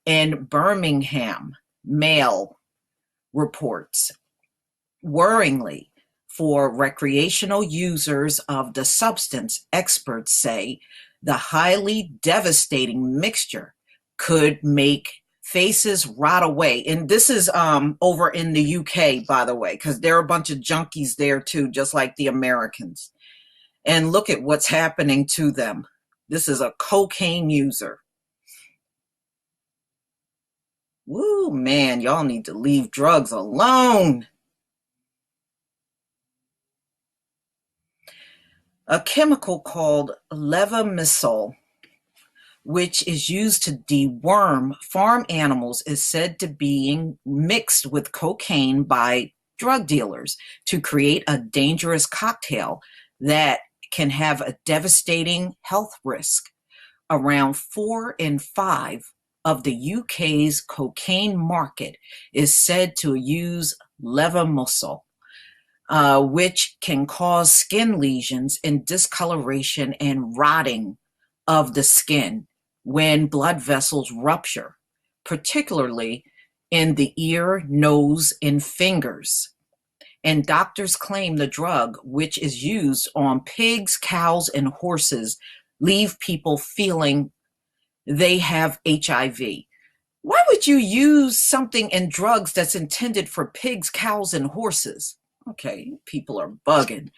In Birmingham, Mail reports, worryingly, for recreational users of the substance, experts say the highly devastating mixture could make faces rot away. And this is over in the UK, by the way, because there are a bunch of junkies there too, just like the Americans. And look at what's happening to them. This is a cocaine user. Woo, man, y'all need to leave drugs alone. A chemical called levamisole, which is used to deworm farm animals, is said to being mixed with cocaine by drug dealers to create a dangerous cocktail that can have a devastating health risk. Around 4 in 5 of the UK's cocaine market is said to use levamisole, which can cause skin lesions and discoloration and rotting of the skin when blood vessels rupture, particularly in the ear, nose, and fingers. And doctors claim the drug, which is used on pigs, cows, and horses, leave people feeling they have HIV. Why would you use something in drugs that's intended for pigs, cows, and horses? Okay, people are bugging.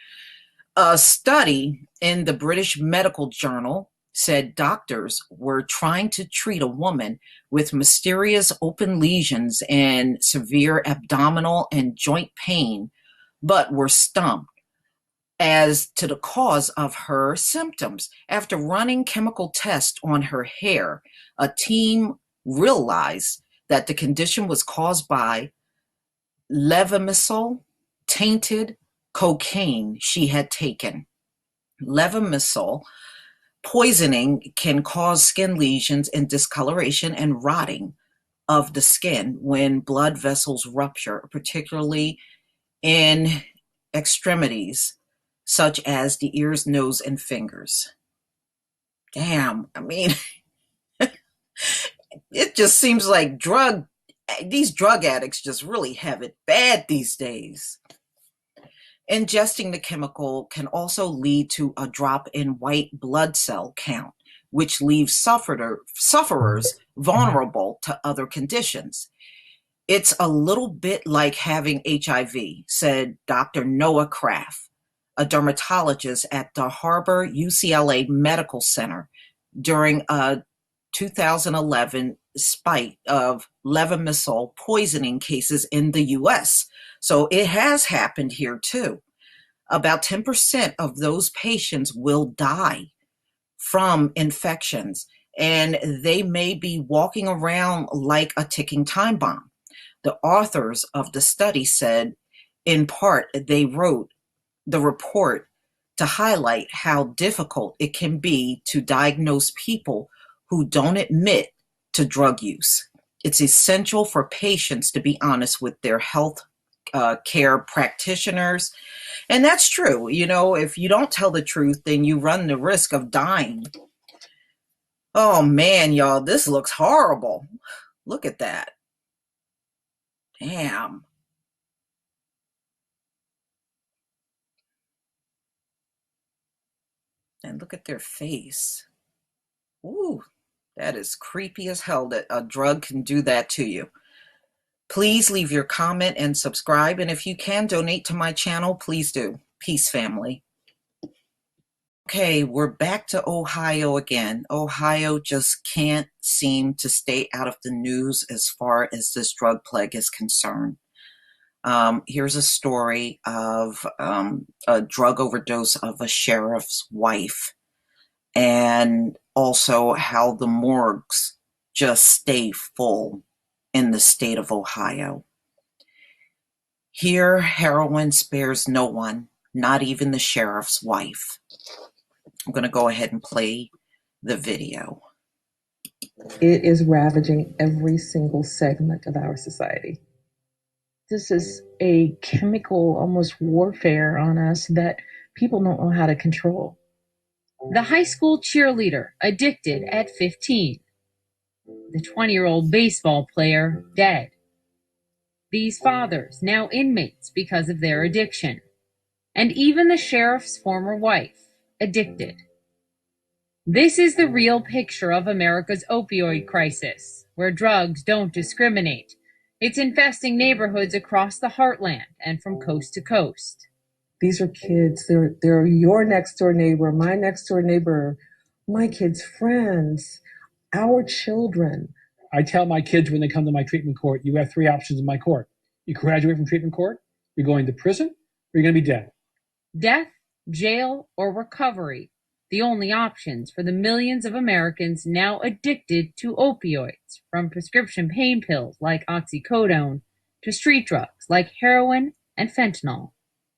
A study in the British Medical Journal said doctors were trying to treat a woman with mysterious open lesions and severe abdominal and joint pain, but were stumped as to the cause of her symptoms. After running chemical tests on her hair, a team realized that the condition was caused by levamisole tainted cocaine she had taken. Levamisole poisoning can cause skin lesions and discoloration and rotting of the skin when blood vessels rupture, particularly in extremities such as the ears, nose, and fingers. Damn, I mean, it just seems like these drug addicts just really have it bad these days. Ingesting the chemical can also lead to a drop in white blood cell count, which leaves sufferers vulnerable to other conditions. It's a little bit like having HIV, said Dr. Noah Kraft, a dermatologist at the Harbor UCLA Medical Center, during a 2011 spike of levamisole poisoning cases in the US. So it has happened here too. About 10% of those patients will die from infections, and they may be walking around like a ticking time bomb. The authors of the study said, in part, they wrote the report to highlight how difficult it can be to diagnose people who don't admit to drug use. It's essential for patients to be honest with their health care practitioners. And that's true. You know, if you don't tell the truth, then you run the risk of dying. Oh man, y'all, this looks horrible. Look at that. Damn. And look at their face. Ooh, that is creepy as hell that a drug can do that to you. Please leave your comment and subscribe. And if you can donate to my channel, please do. Peace, family. Okay, we're back to Ohio again. Ohio just can't seem to stay out of the news as far as this drug plague is concerned. Here's a story of a drug overdose of a sheriff's wife, and also how the morgues just stay full in the state of Ohio. Here, heroin spares no one, not even the sheriff's wife. I'm going to go ahead and play the video. It is ravaging every single segment of our society. This is a chemical, almost warfare on us that people don't know how to control. The high school cheerleader, addicted at 15. The 20-year-old baseball player dead. These fathers, now inmates because of their addiction. And even the sheriff's former wife, addicted. This is the real picture of America's opioid crisis, where drugs don't discriminate. It's infesting neighborhoods across the heartland and from coast to coast. These are kids. They're your next door neighbor, my next door neighbor, my kids' friends, our children. I tell my kids when they come to my treatment court, you have three options in my court. You graduate from treatment court, you're going to prison, or you're going to be dead. Death, jail, or recovery. The only options for the millions of Americans now addicted to opioids, from prescription pain pills like oxycodone to street drugs like heroin and fentanyl.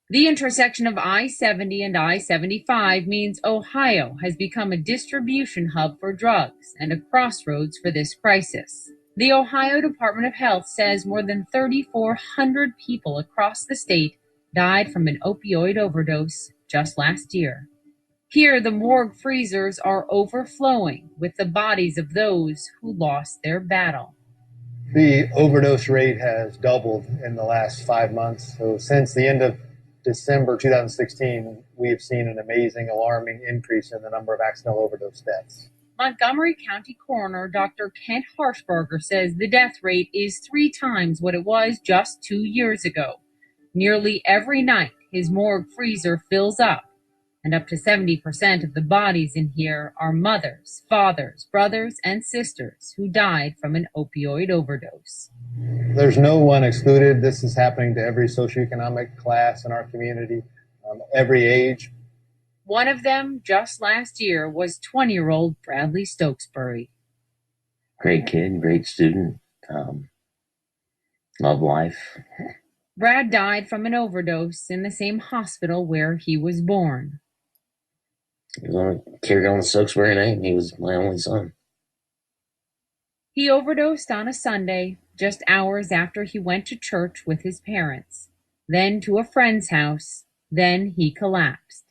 The intersection of I-70 and I-75 means Ohio has become a distribution hub for drugs and a crossroads for this crisis. The Ohio Department of Health says more than 3,400 people across the state died from an opioid overdose just last year. Here, the morgue freezers are overflowing with the bodies of those who lost their battle. The overdose rate has doubled in the last 5 months. So since the end of December 2016, we have seen an amazing, alarming increase in the number of accidental overdose deaths. Montgomery County Coroner Dr. Kent Harshbarger says the death rate is 3 times what it was just 2 years ago. Nearly every night, his morgue freezer fills up, and up to 70% of the bodies in here are mothers, fathers, brothers, and sisters who died from an opioid overdose. There's no one excluded. This is happening to every socioeconomic class in our community, every age. One of them, just last year, was 20-year-old Bradley Stokesbury. Great kid, great student, love life. Brad died from an overdose in the same hospital where he was born. He was going to carry on the Stokesbury name. He was my only son. He overdosed on a Sunday, just hours after he went to church with his parents, then to a friend's house, then he collapsed.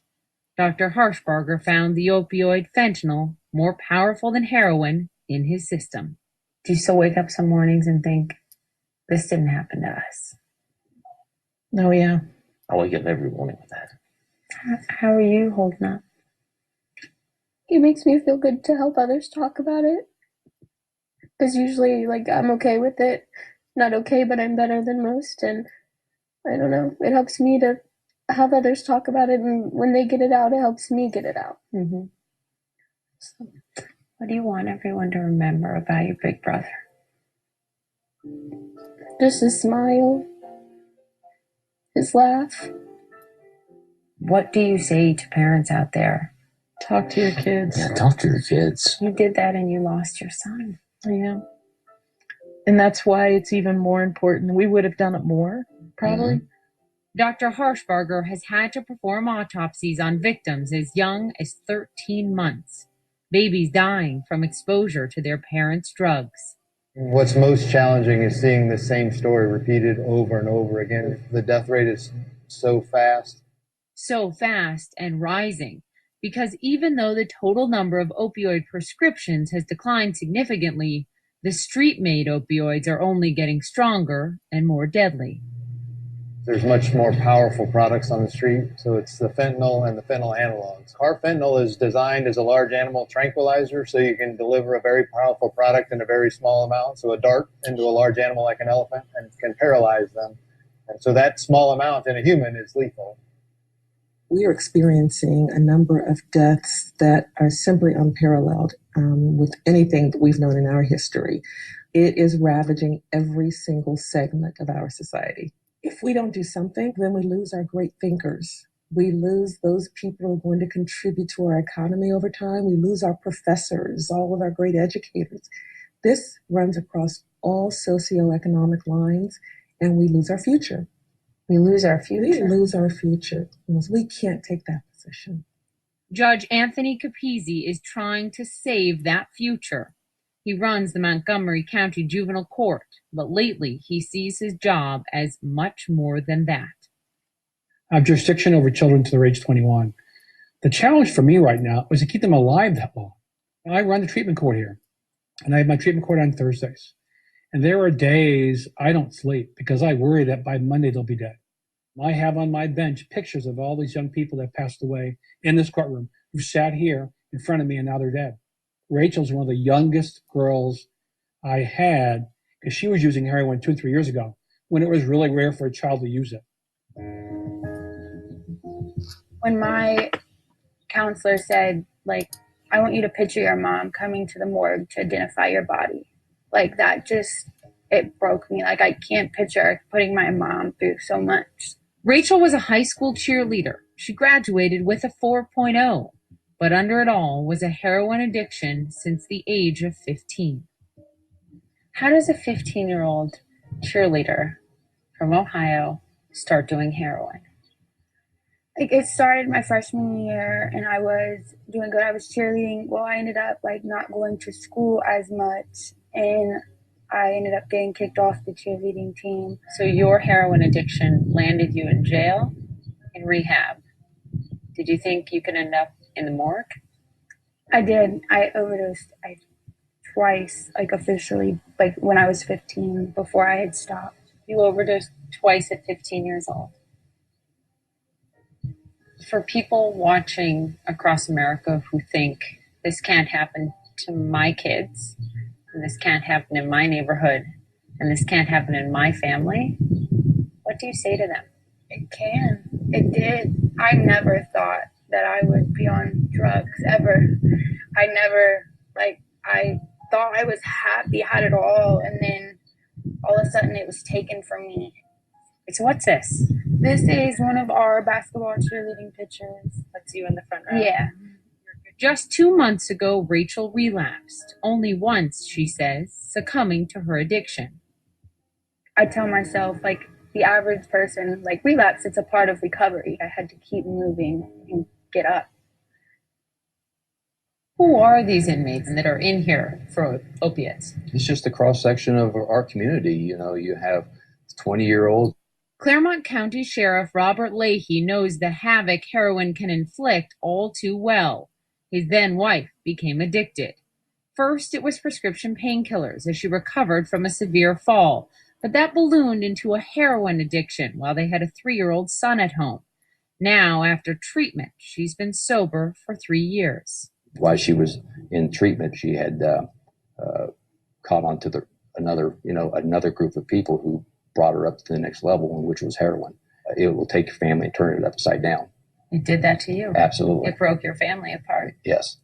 Dr. Harshbarger found the opioid fentanyl more powerful than heroin in his system. Do you still wake up some mornings and think, this didn't happen to us? Oh, yeah. I wake up every morning with that. How are you holding up? It makes me feel good to help others talk about it. Because usually, I'm okay with it. Not okay, but I'm better than most. And I don't know. It helps me to have others talk about it. And when they get it out, it helps me get it out. Mm-hmm. So, what do you want everyone to remember about your big brother? Just his smile. His laugh. What do you say to parents out there? Talk to your kids. Yeah, talk to your kids. You did that and you lost your son. Yeah. And that's why it's even more important. We would have done it more, probably. Mm-hmm. Dr. Harshbarger has had to perform autopsies on victims as young as 13 months. Babies dying from exposure to their parents' drugs. What's most challenging is seeing the same story repeated over and over again. The death rate is so fast. So fast and rising. Because even though the total number of opioid prescriptions has declined significantly, the street-made opioids are only getting stronger and more deadly. There's much more powerful products on the street, so it's the fentanyl and the fentanyl analogs. Carfentanil is designed as a large animal tranquilizer, so you can deliver a very powerful product in a very small amount, so a dart into a large animal like an elephant, and can paralyze them. And so that small amount in a human is lethal. We are experiencing a number of deaths that are simply unparalleled with anything that we've known in our history. It is ravaging every single segment of our society. If we don't do something, then we lose our great thinkers. We lose those people who are going to contribute to our economy over time. We lose our professors, all of our great educators. This runs across all socioeconomic lines, and we lose our future. We lose our future. We lose our future. We can't take that position. Judge Anthony Capizzi is trying to save that future. He runs the Montgomery County Juvenile Court, but lately he sees his job as much more than that. I have jurisdiction over children to their age 21. The challenge for me right now is to keep them alive that long. I run the treatment court here. And I have my treatment court on Thursdays. And there are days I don't sleep because I worry that by Monday they'll be dead. I have on my bench pictures of all these young people that passed away in this courtroom who sat here in front of me and now they're dead. Rachel's one of the youngest girls I had because she was using heroin 2 or 3 years ago when it was really rare for a child to use it. When my counselor said, like, I want you to picture your mom coming to the morgue to identify your body, like that just, it broke me. Like, I can't picture putting my mom through so much. Rachel was a high school cheerleader. She graduated with a 4.0, but under it all was a heroin addiction since the age of 15. How does a 15-year-old cheerleader from Ohio start doing heroin? Like, it started my freshman year and I was doing good. I was cheerleading. Well, I ended up like not going to school as much and I ended up getting kicked off the cheerleading team. So your heroin addiction landed you in jail and rehab. Did you think you could end up in the morgue? I did. I overdosed twice, like officially, like when I was 15, before I had stopped. You overdosed twice at 15 years old. For people watching across America who think this can't happen to my kids, and this can't happen in my neighborhood, and this can't happen in my family, what do you say to them? It can. It did. I never thought that I would be on drugs ever. I never, like, I thought I was happy, had it all, and then all of a sudden it was taken from me. So what's this? This is one of our basketball cheerleading pictures. That's you in the front row. Yeah. Just 2 months ago, Rachel relapsed. Only once, she says, succumbing to her addiction. I tell myself, like, the average person, like, relapse, it's a part of recovery. I had to keep moving and get up. Who are these inmates that are in here for opiates? It's just a cross section of our community. You know, you have 20-year-olds. Claremont County Sheriff Robert Leahy knows the havoc heroin can inflict all too well. His then wife became addicted. First, it was prescription painkillers as she recovered from a severe fall, but that ballooned into a heroin addiction while they had a 3-year-old son at home. Now, after treatment, she's been sober for 3 years. While she was in treatment, she had caught on to another group of people who brought her up to the next level, which was heroin. It will take your family and turn it upside down. It did that to you? Absolutely. It broke your family apart. Yes.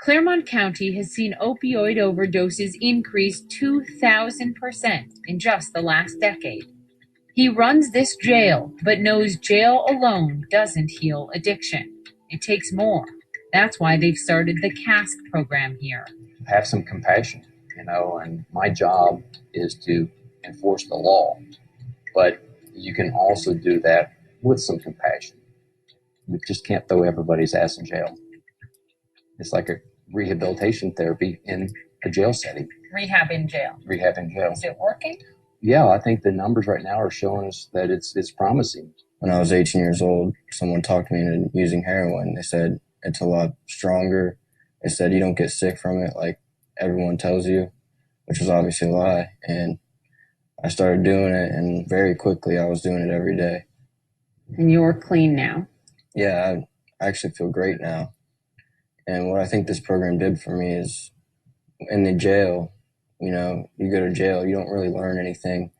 Claremont County has seen opioid overdoses increase 2,000% in just the last decade. He runs this jail, but knows jail alone doesn't heal addiction. It takes more. That's why they've started the CAST program here. Have some compassion, and my job is to enforce the law, but you can also do that with some compassion. You just can't throw everybody's ass in jail. It's like a rehabilitation therapy in a jail setting. Rehab in jail. Rehab in jail. Is it working? Yeah, I think the numbers right now are showing us that it's promising. When I was 18 years old, someone talked me into using heroin. They said it's a lot stronger. They said you don't get sick from it like everyone tells you, which was obviously a lie. And I started doing it, and very quickly I was doing it every day. And you're clean now? Yeah, I actually feel great now. And what I think this program did for me is in the jail, you go to jail, you don't really learn anything.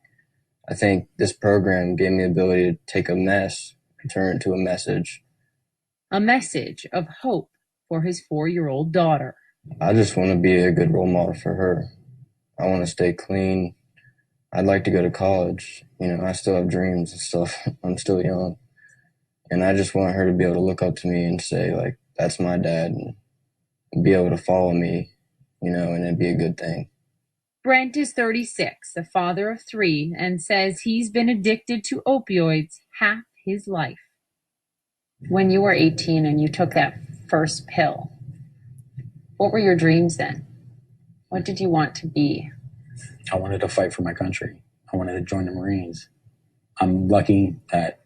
I think this program gave me the ability to take a mess and turn it into a message. A message of hope for his 4-year-old daughter. I just want to be a good role model for her. I want to stay clean. I'd like to go to college. I still have dreams and stuff. I'm still young. And I just want her to be able to look up to me and say, like, that's my dad, and be able to follow me, and it'd be a good thing. Brent is 36, a father of 3, and says he's been addicted to opioids half his life. When you were 18 and you took that first pill, what were your dreams then? What did you want to be? I wanted to fight for my country. I wanted to join the Marines. I'm lucky that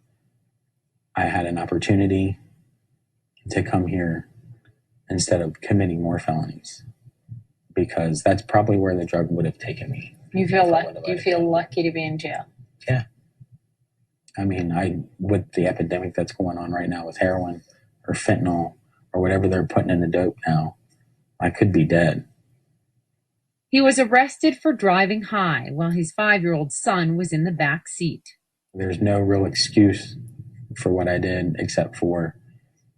I had an opportunity to come here instead of committing more felonies. because that's probably where the drug would have taken me. You feel lucky to be in jail? Yeah. I mean, with the epidemic that's going on right now with heroin or fentanyl or whatever they're putting in the dope now, I could be dead. He was arrested for driving high while his 5-year-old son was in the back seat. There's no real excuse for what I did except for,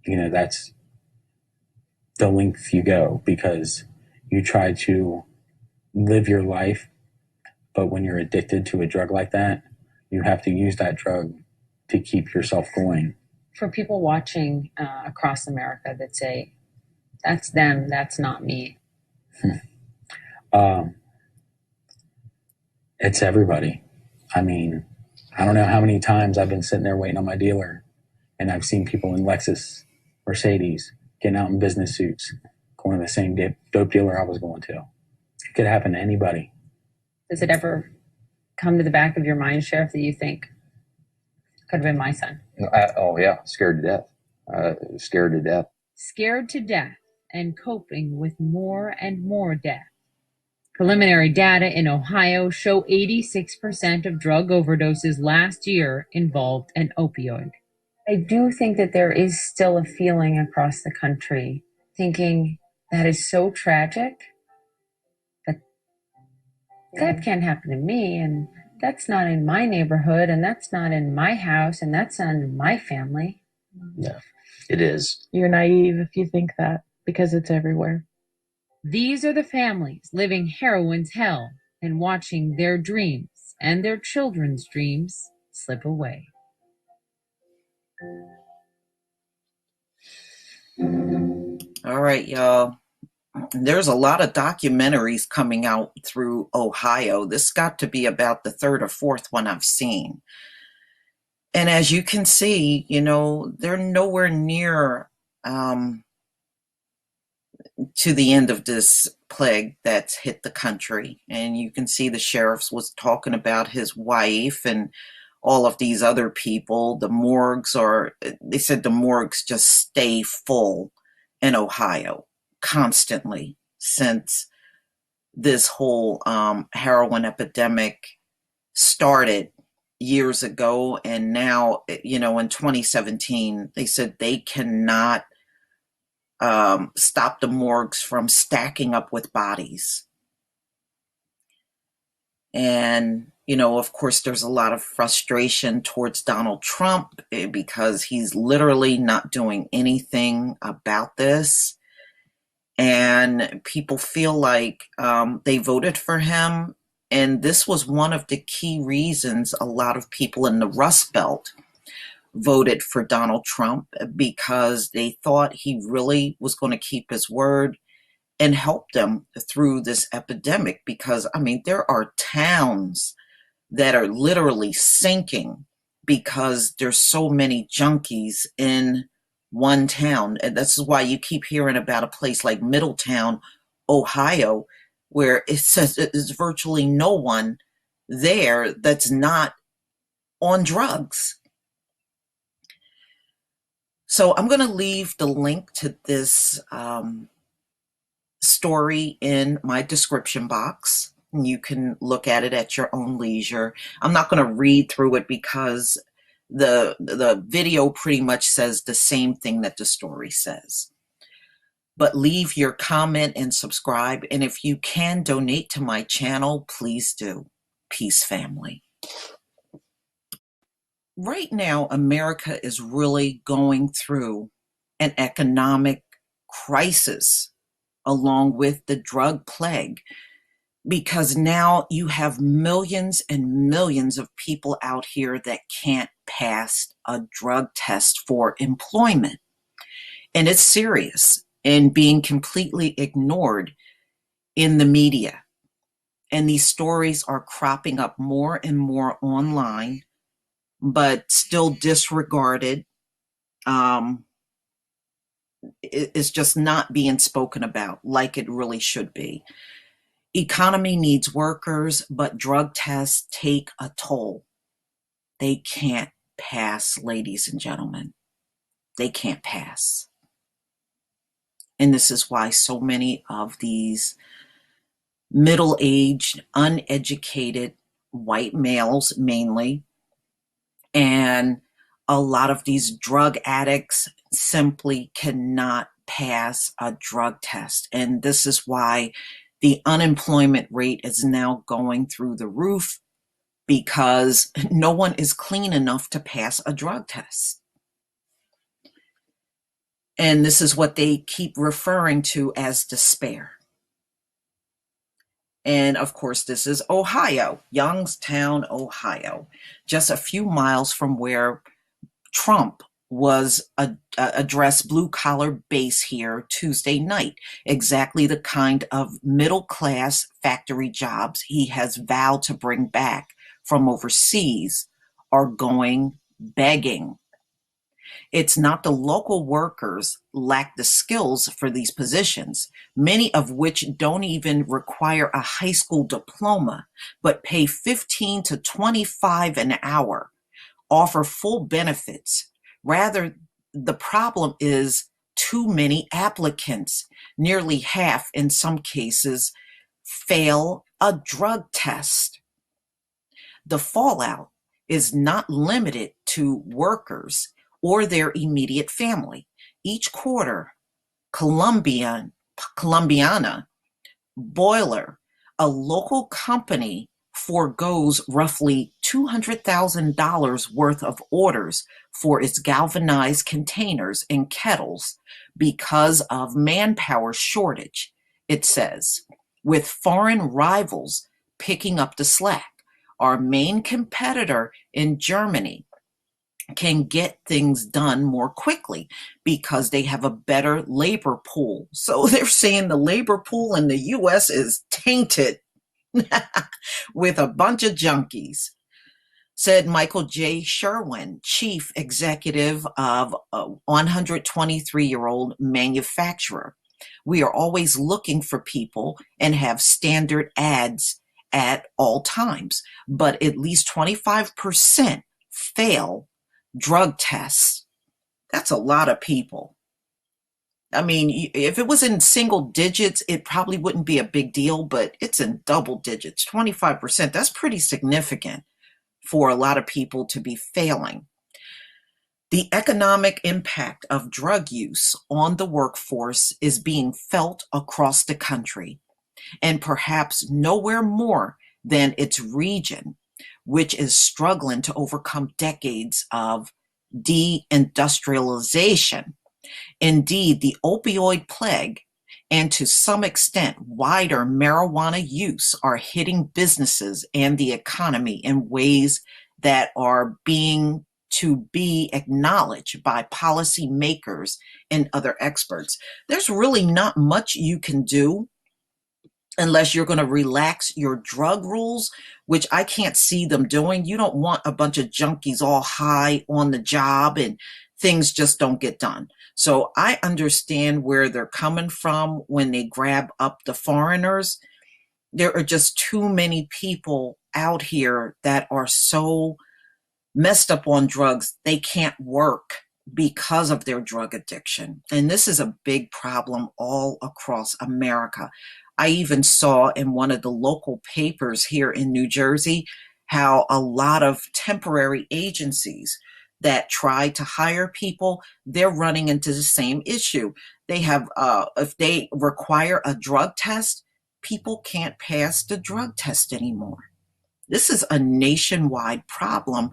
that's the length you go, because you try to live your life, but when you're addicted to a drug like that, you have to use that drug to keep yourself going. For people watching across America that say, that's them, that's not me. It's everybody. I mean, I don't know how many times I've been sitting there waiting on my dealer, and I've seen people in Lexus, Mercedes, getting out in business suits, going to the same dope dealer I was going to. It could happen to anybody. Does it ever come to the back of your mind, Sheriff, that you think could have been my son? Oh, yeah. Scared to death. Scared to death. Scared to death and coping with more and more death. Preliminary data in Ohio show 86% of drug overdoses last year involved an opioid. I do think that there is still a feeling across the country thinking that is so tragic, but that can't happen to me, and that's not in my neighborhood, and that's not in my house, and that's not in my family. Yeah, it is. You're naive if you think that, because it's everywhere. These are the families living heroin's hell and watching their dreams and their children's dreams slip away. All right, y'all. There's a lot of documentaries coming out through Ohio. This got to be about the third or fourth one I've seen. And as you can see, they're nowhere near to the end of this plague that's hit the country. And you can see the sheriffs was talking about his wife and all of these other people. They said the morgues just stay full in Ohio constantly since this whole heroin epidemic started years ago. And now, in 2017, they said they cannot stop the morgues from stacking up with bodies. And, of course, there's a lot of frustration towards Donald Trump because he's literally not doing anything about this. And people feel like they voted for him. And this was one of the key reasons a lot of people in the Rust Belt voted for Donald Trump, because they thought he really was going to keep his word and help them through this epidemic. Because, there are towns that are literally sinking because there's so many junkies in one town. And this is why you keep hearing about a place like Middletown, Ohio, where it says there's virtually no one there that's not on drugs. So I'm going to leave the link to this story in my description box. You can look at it at your own leisure. I'm not going to read through it because the video pretty much says the same thing that the story says. But leave your comment and subscribe. And if you can donate to my channel, please do. Peace, family. Right now, America is really going through an economic crisis along with the drug plague, because now you have millions and millions of people out here that can't pass a drug test for employment. And it's serious and being completely ignored in the media. And these stories are cropping up more and more online, but still disregarded. It's just not being spoken about like it really should be. Economy needs workers, but drug tests take a toll. They can't pass, ladies and gentlemen. They can't pass. And this is why so many of these middle-aged, uneducated white males mainly. And a lot of these drug addicts simply cannot pass a drug test. And this is why the unemployment rate is now going through the roof, because no one is clean enough to pass a drug test. And this is what they keep referring to as despair. And of course, this is Ohio, Youngstown, Ohio, just a few miles from where Trump was addressed blue collar base here Tuesday night. Exactly the kind of middle class factory jobs he has vowed to bring back from overseas are going begging. It's not the local workers lack the skills for these positions, many of which don't even require a high school diploma, but pay 15 to 25 an hour, offer full benefits. Rather, the problem is too many applicants. Nearly half, in some cases, fail a drug test. The fallout is not limited to workers or their immediate family. Each quarter, Columbiana Boiler, a local company, forgoes roughly $200,000 worth of orders for its galvanized containers and kettles because of manpower shortage, it says, with foreign rivals picking up the slack. Our main competitor in Germany can get things done more quickly because they have a better labor pool. So they're saying the labor pool in the US is tainted with a bunch of junkies, said Michael J. Sherwin, chief executive of a 123-year-old manufacturer. We are always looking for people and have standard ads at all times, but at least 25% fail drug tests. That's a lot of people. I mean, if it was in single digits, it probably wouldn't be a big deal, but it's in double digits, 25%. That's pretty significant for a lot of people to be failing. The economic impact of drug use on the workforce is being felt across the country, and perhaps nowhere more than its region, which is struggling to overcome decades of deindustrialization. Indeed, the opioid plague and to some extent wider marijuana use are hitting businesses and the economy in ways that are being to be acknowledged by policymakers and other experts. There's really not much you can do unless you're going to relax your drug rules, which I can't see them doing. You don't want a bunch of junkies all high on the job and things just don't get done. So I understand where they're coming from when they grab up the foreigners. There are just too many people out here that are so messed up on drugs, they can't work because of their drug addiction. And this is a big problem all across America. I even saw in one of the local papers here in New Jersey how a lot of temporary agencies that try to hire people, they're running into the same issue. They have, if they require a drug test, people can't pass the drug test anymore. This is a nationwide problem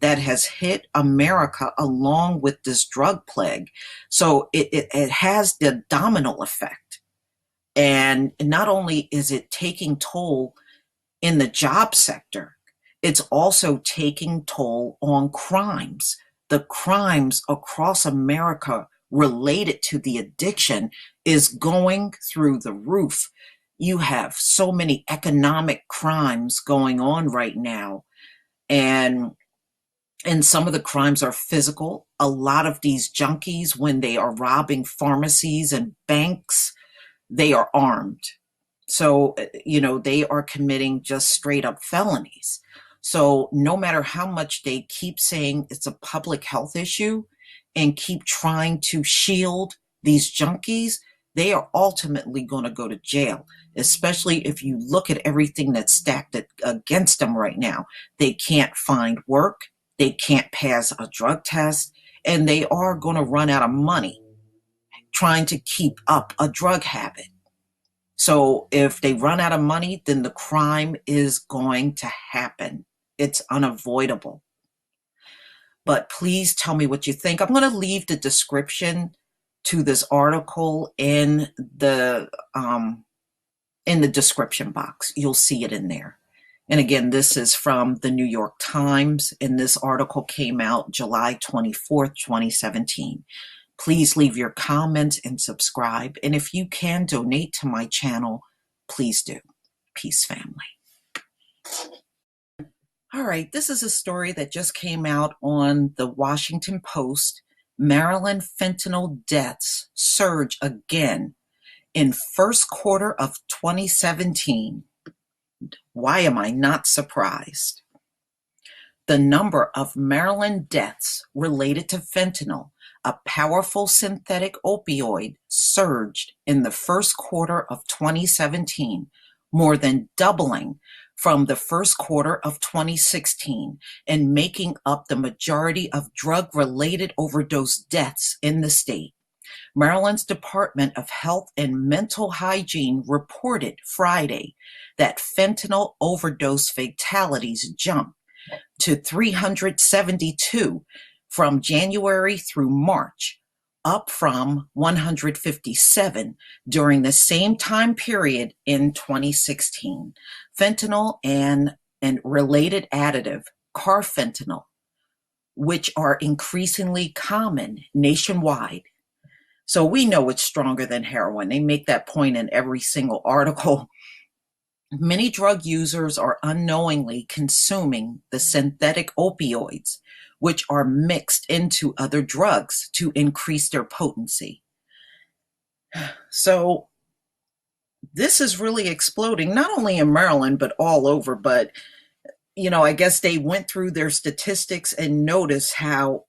that has hit America along with this drug plague. So it has the domino effect. And not only is it taking toll in the job sector, it's also taking toll on crimes. The crimes across America related to the addiction is going through the roof. You have so many economic crimes going on right now. And some of the crimes are physical. A lot of these junkies, when they are robbing pharmacies and banks, they are armed. So, they are committing just straight up felonies. So no matter how much they keep saying it's a public health issue and keep trying to shield these junkies, they are ultimately going to go to jail, especially if you look at everything that's stacked against them right now. They can't find work, they can't pass a drug test, and they are going to run out of money trying to keep up a drug habit. So if they run out of money, then the crime is going to happen. It's unavoidable. But please tell me what you think. I'm going to leave the description to this article in the description box. You'll see it in there. And again, this is from the New York Times, and this article came out July 24th, 2017. Please leave your comments and subscribe. And if you can donate to my channel, please do. Peace, family. All right, this is a story that just came out on the Washington Post. Maryland fentanyl deaths surge again in first quarter of 2017. Why am I not surprised? The number of Maryland deaths related to fentanyl, a powerful synthetic opioid, surged in the first quarter of 2017, more than doubling from the first quarter of 2016 and making up the majority of drug-related overdose deaths in the state. Maryland's Department of Health and Mental Hygiene reported Friday that fentanyl overdose fatalities jumped to 372 from January through March, up from 157 during the same time period in 2016. Fentanyl and related additive, carfentanil, which are increasingly common nationwide. So we know it's stronger than heroin. They make that point in every single article. Many drug users are unknowingly consuming the synthetic opioids, which are mixed into other drugs to increase their potency. So this is really exploding, not only in Maryland, but all over. But, I guess they went through their statistics and noticed how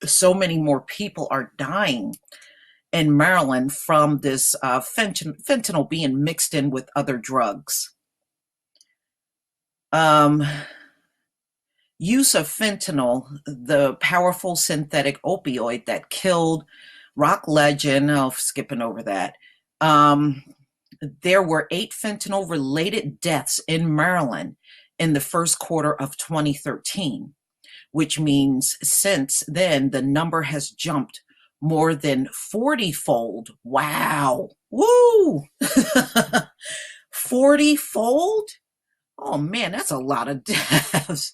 so many more people are dying in Maryland from this fentanyl being mixed in with other drugs. Use of fentanyl, the powerful synthetic opioid that killed rock legend, skipping over that. There were 8 fentanyl-related deaths in Maryland in the first quarter of 2013, which means since then the number has jumped more than 40-fold. Wow. Woo! 40-fold? Oh man, that's a lot of deaths.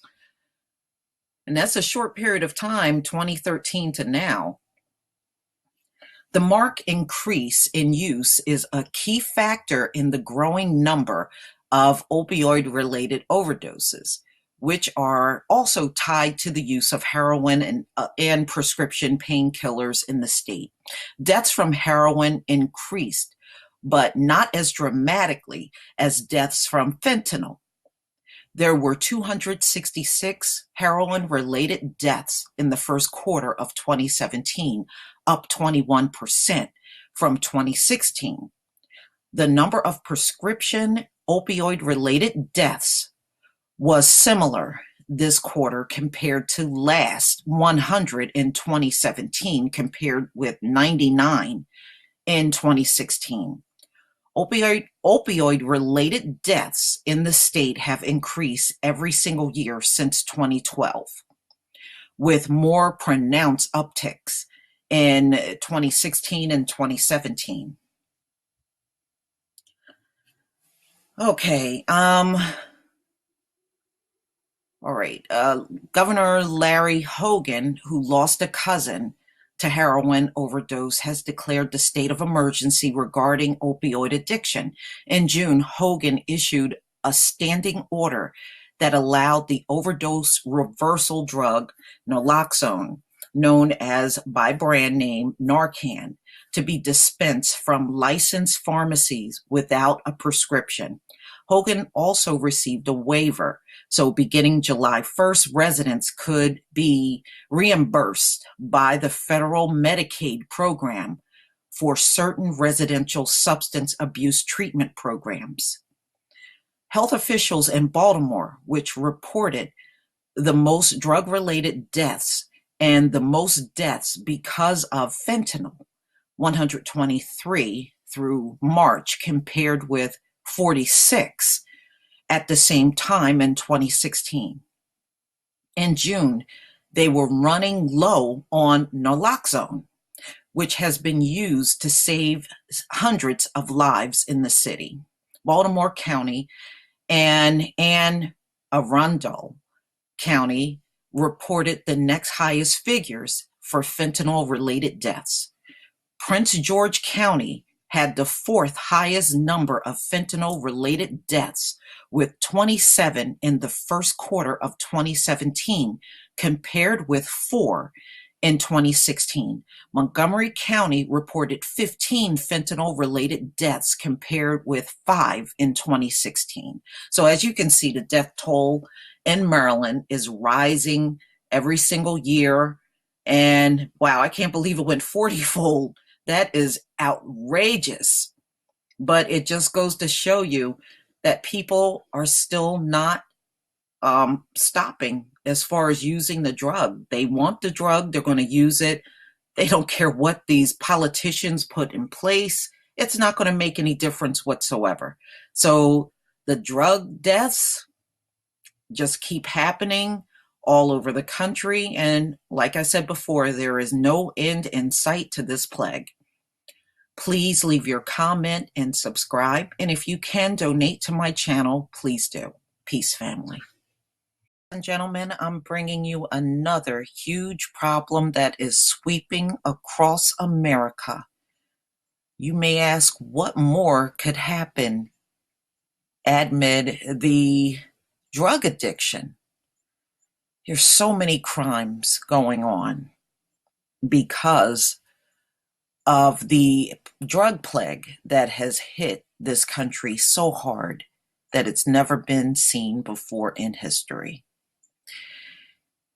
And that's a short period of time, 2013 to now. The marked increase in use is a key factor in the growing number of opioid-related overdoses, which are also tied to the use of heroin and prescription painkillers in the state. Deaths from heroin increased, but not as dramatically as deaths from fentanyl. There were 266 heroin-related deaths in the first quarter of 2017, up 21% from 2016. The number of prescription opioid-related deaths was similar this quarter compared to last, 100 in 2017 compared with 99 in 2016. Opioid-related deaths in the state have increased every single year since 2012, with more pronounced upticks in 2016 and 2017. Okay, all right. Governor Larry Hogan, who lost a cousin to heroin overdose, has declared the state of emergency regarding opioid addiction. In June, Hogan issued a standing order that allowed the overdose reversal drug naloxone, known as by brand name Narcan, to be dispensed from licensed pharmacies without a prescription. Hogan also received a waiver, so beginning July 1st, residents could be reimbursed by the federal Medicaid program for certain residential substance abuse treatment programs. Health officials in Baltimore, which reported the most drug-related deaths and the most deaths because of fentanyl, 123 through March, compared with 46 at the same time in 2016. In June, they were running low on naloxone, which has been used to save hundreds of lives in the city. Baltimore County and Anne Arundel County reported the next highest figures for fentanyl-related deaths. Prince George County had the fourth highest number of fentanyl-related deaths, with 27 in the first quarter of 2017, compared with 4 in 2016. Montgomery County reported 15 fentanyl-related deaths, compared with 5 in 2016. So as you can see, the death toll in Maryland is rising every single year. And wow, I can't believe it went 40-fold. That is outrageous. But it just goes to show you that people are still not stopping as far as using the drug. They want the drug, they're going to use it. They don't care what these politicians put in place. It's not going to make any difference whatsoever. So the drug deaths just keep happening all over the country. And like I said before, there is no end in sight to this plague. Please leave your comment and subscribe. And if you can donate to my channel, please do. Peace, family. And gentlemen, I'm bringing you another huge problem that is sweeping across America. You may ask, what more could happen amid the drug addiction? There's so many crimes going on because of the drug plague that has hit this country so hard that it's never been seen before in history.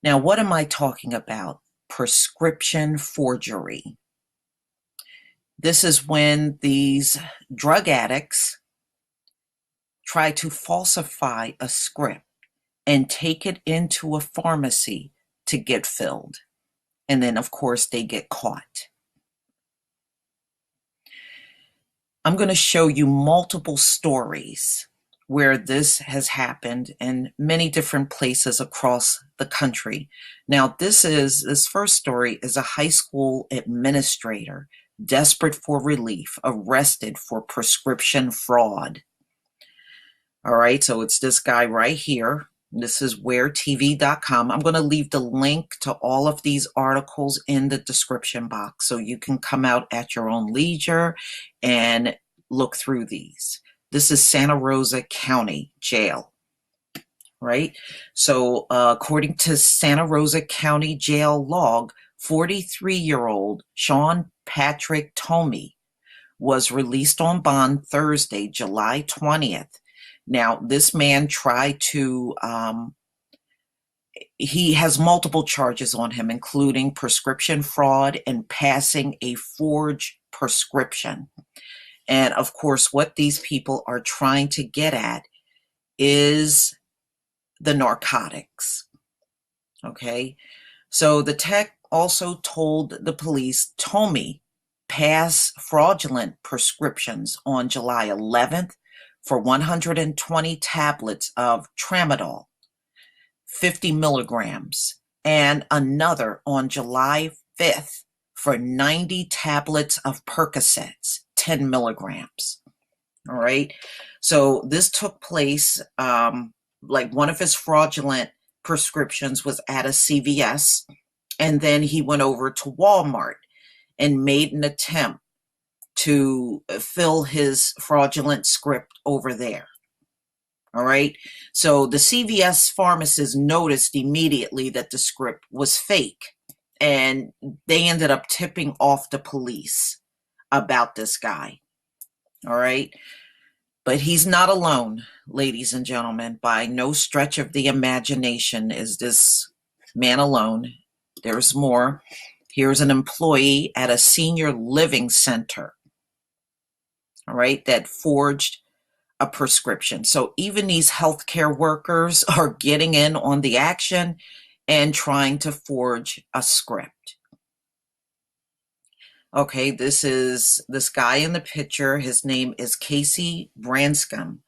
Now, what am I talking about? Prescription forgery. This is when these drug addicts try to falsify a script and take it into a pharmacy to get filled. And then, of course, they get caught. I'm going to show you multiple stories where this has happened in many different places across the country. Now, this first story is a high school administrator desperate for relief, arrested for prescription fraud. All right, so it's this guy right here. This is weartv.com. I'm going to leave the link to all of these articles in the description box so you can come out at your own leisure and look through these. This is Santa Rosa County Jail, right? So according to Santa Rosa County Jail log, 43-year-old Sean Patrick Tomey was released on bond Thursday, July 20th. Now, this man tried to, he has multiple charges on him, including prescription fraud and passing a forged prescription. And of course, what these people are trying to get at is the narcotics. Okay. So the tech also told the police Tomey passed fraudulent prescriptions on July 11th for 120 tablets of tramadol, 50 milligrams, and another on July 5th for 90 tablets of Percocets, 10 milligrams. All right. So this took place, like one of his fraudulent prescriptions was at a CVS, and then he went over to Walmart and made an attempt to fill his fraudulent script over there. All right. So the CVS pharmacist noticed immediately that the script was fake, and they ended up tipping off the police about this guy. All right. But he's not alone, ladies and gentlemen. By no stretch of the imagination is this man alone. There's more. Here's an employee at a senior living center, all right, that forged a prescription. So even these healthcare workers are getting in on the action and trying to forge a script. Okay, this guy in the picture. His name is Casey Branscombe,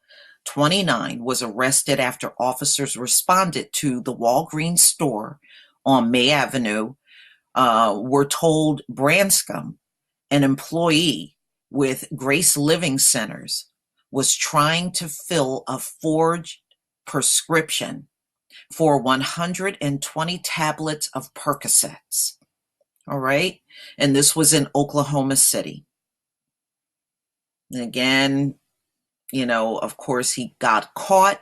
29, was arrested after officers responded to the Walgreens store on May Avenue. Were told Branscombe, an employee with Grace Living Centers, was trying to fill a forged prescription for 120 tablets of Percocets. All right. And this was in Oklahoma City. And again, of course, he got caught,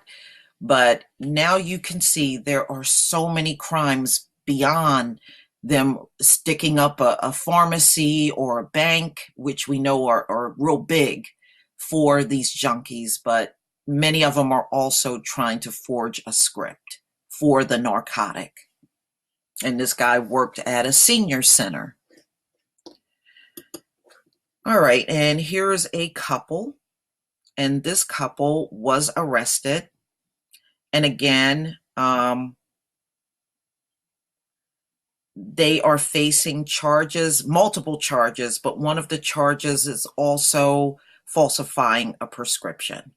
but now you can see there are so many crimes beyond them sticking up a pharmacy or a bank, which we know are real big for these junkies, but many of them are also trying to forge a script for the narcotic. And this guy worked at a senior center. All right, and here's a couple, and this couple was arrested. And again, they are facing charges, multiple charges, but one of the charges is also falsifying a prescription.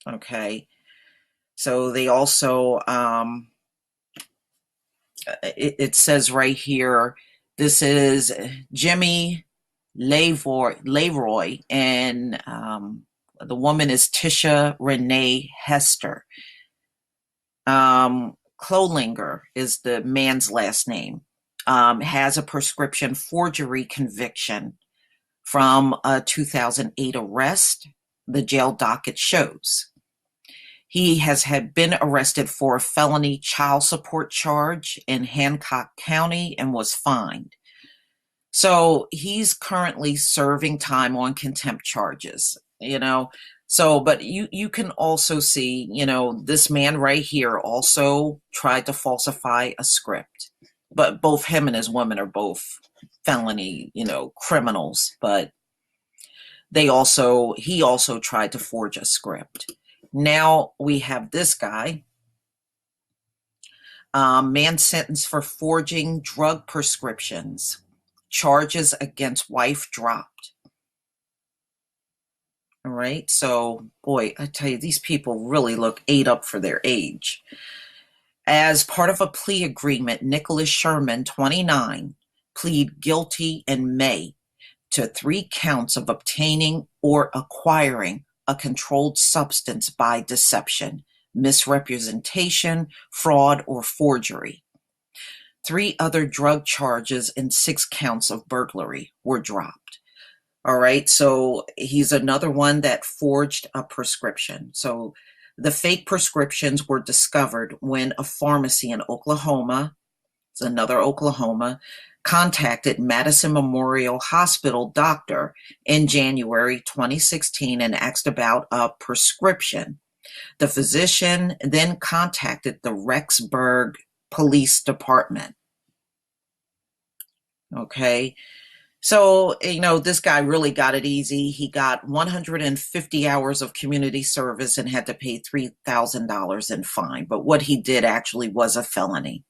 Okay, so they also, it says right here, this is Jimmy Leroy, and the woman is Tisha Renee Hester. Klolinger is the man's last name, has a prescription forgery conviction from a 2008 arrest, the jail docket shows. He had been arrested for a felony child support charge in Hancock County and was fined. So he's currently serving time on contempt charges, So, but you can also see, this man right here also tried to falsify a script. But both him and his woman are both felony, criminals. But he also tried to forge a script. Now we have this guy. Man sentenced for forging drug prescriptions. Charges against wife dropped. All right. So, boy, I tell you, these people really look ate up for their age. As part of a plea agreement, Nicholas Sherman, 29, pleaded guilty in May to 3 counts of obtaining or acquiring a controlled substance by deception, misrepresentation, fraud, or forgery. 3 other drug charges and 6 counts of burglary were dropped. All right, so he's another one that forged a prescription. So the fake prescriptions were discovered when a pharmacy in Oklahoma, it's another Oklahoma, contacted Madison Memorial Hospital doctor in January 2016 and asked about a prescription. The physician then contacted the Rexburg Police Department. Okay. So, this guy really got it easy. He got 150 hours of community service and had to pay $3,000 in fine. But what he did actually was a felony.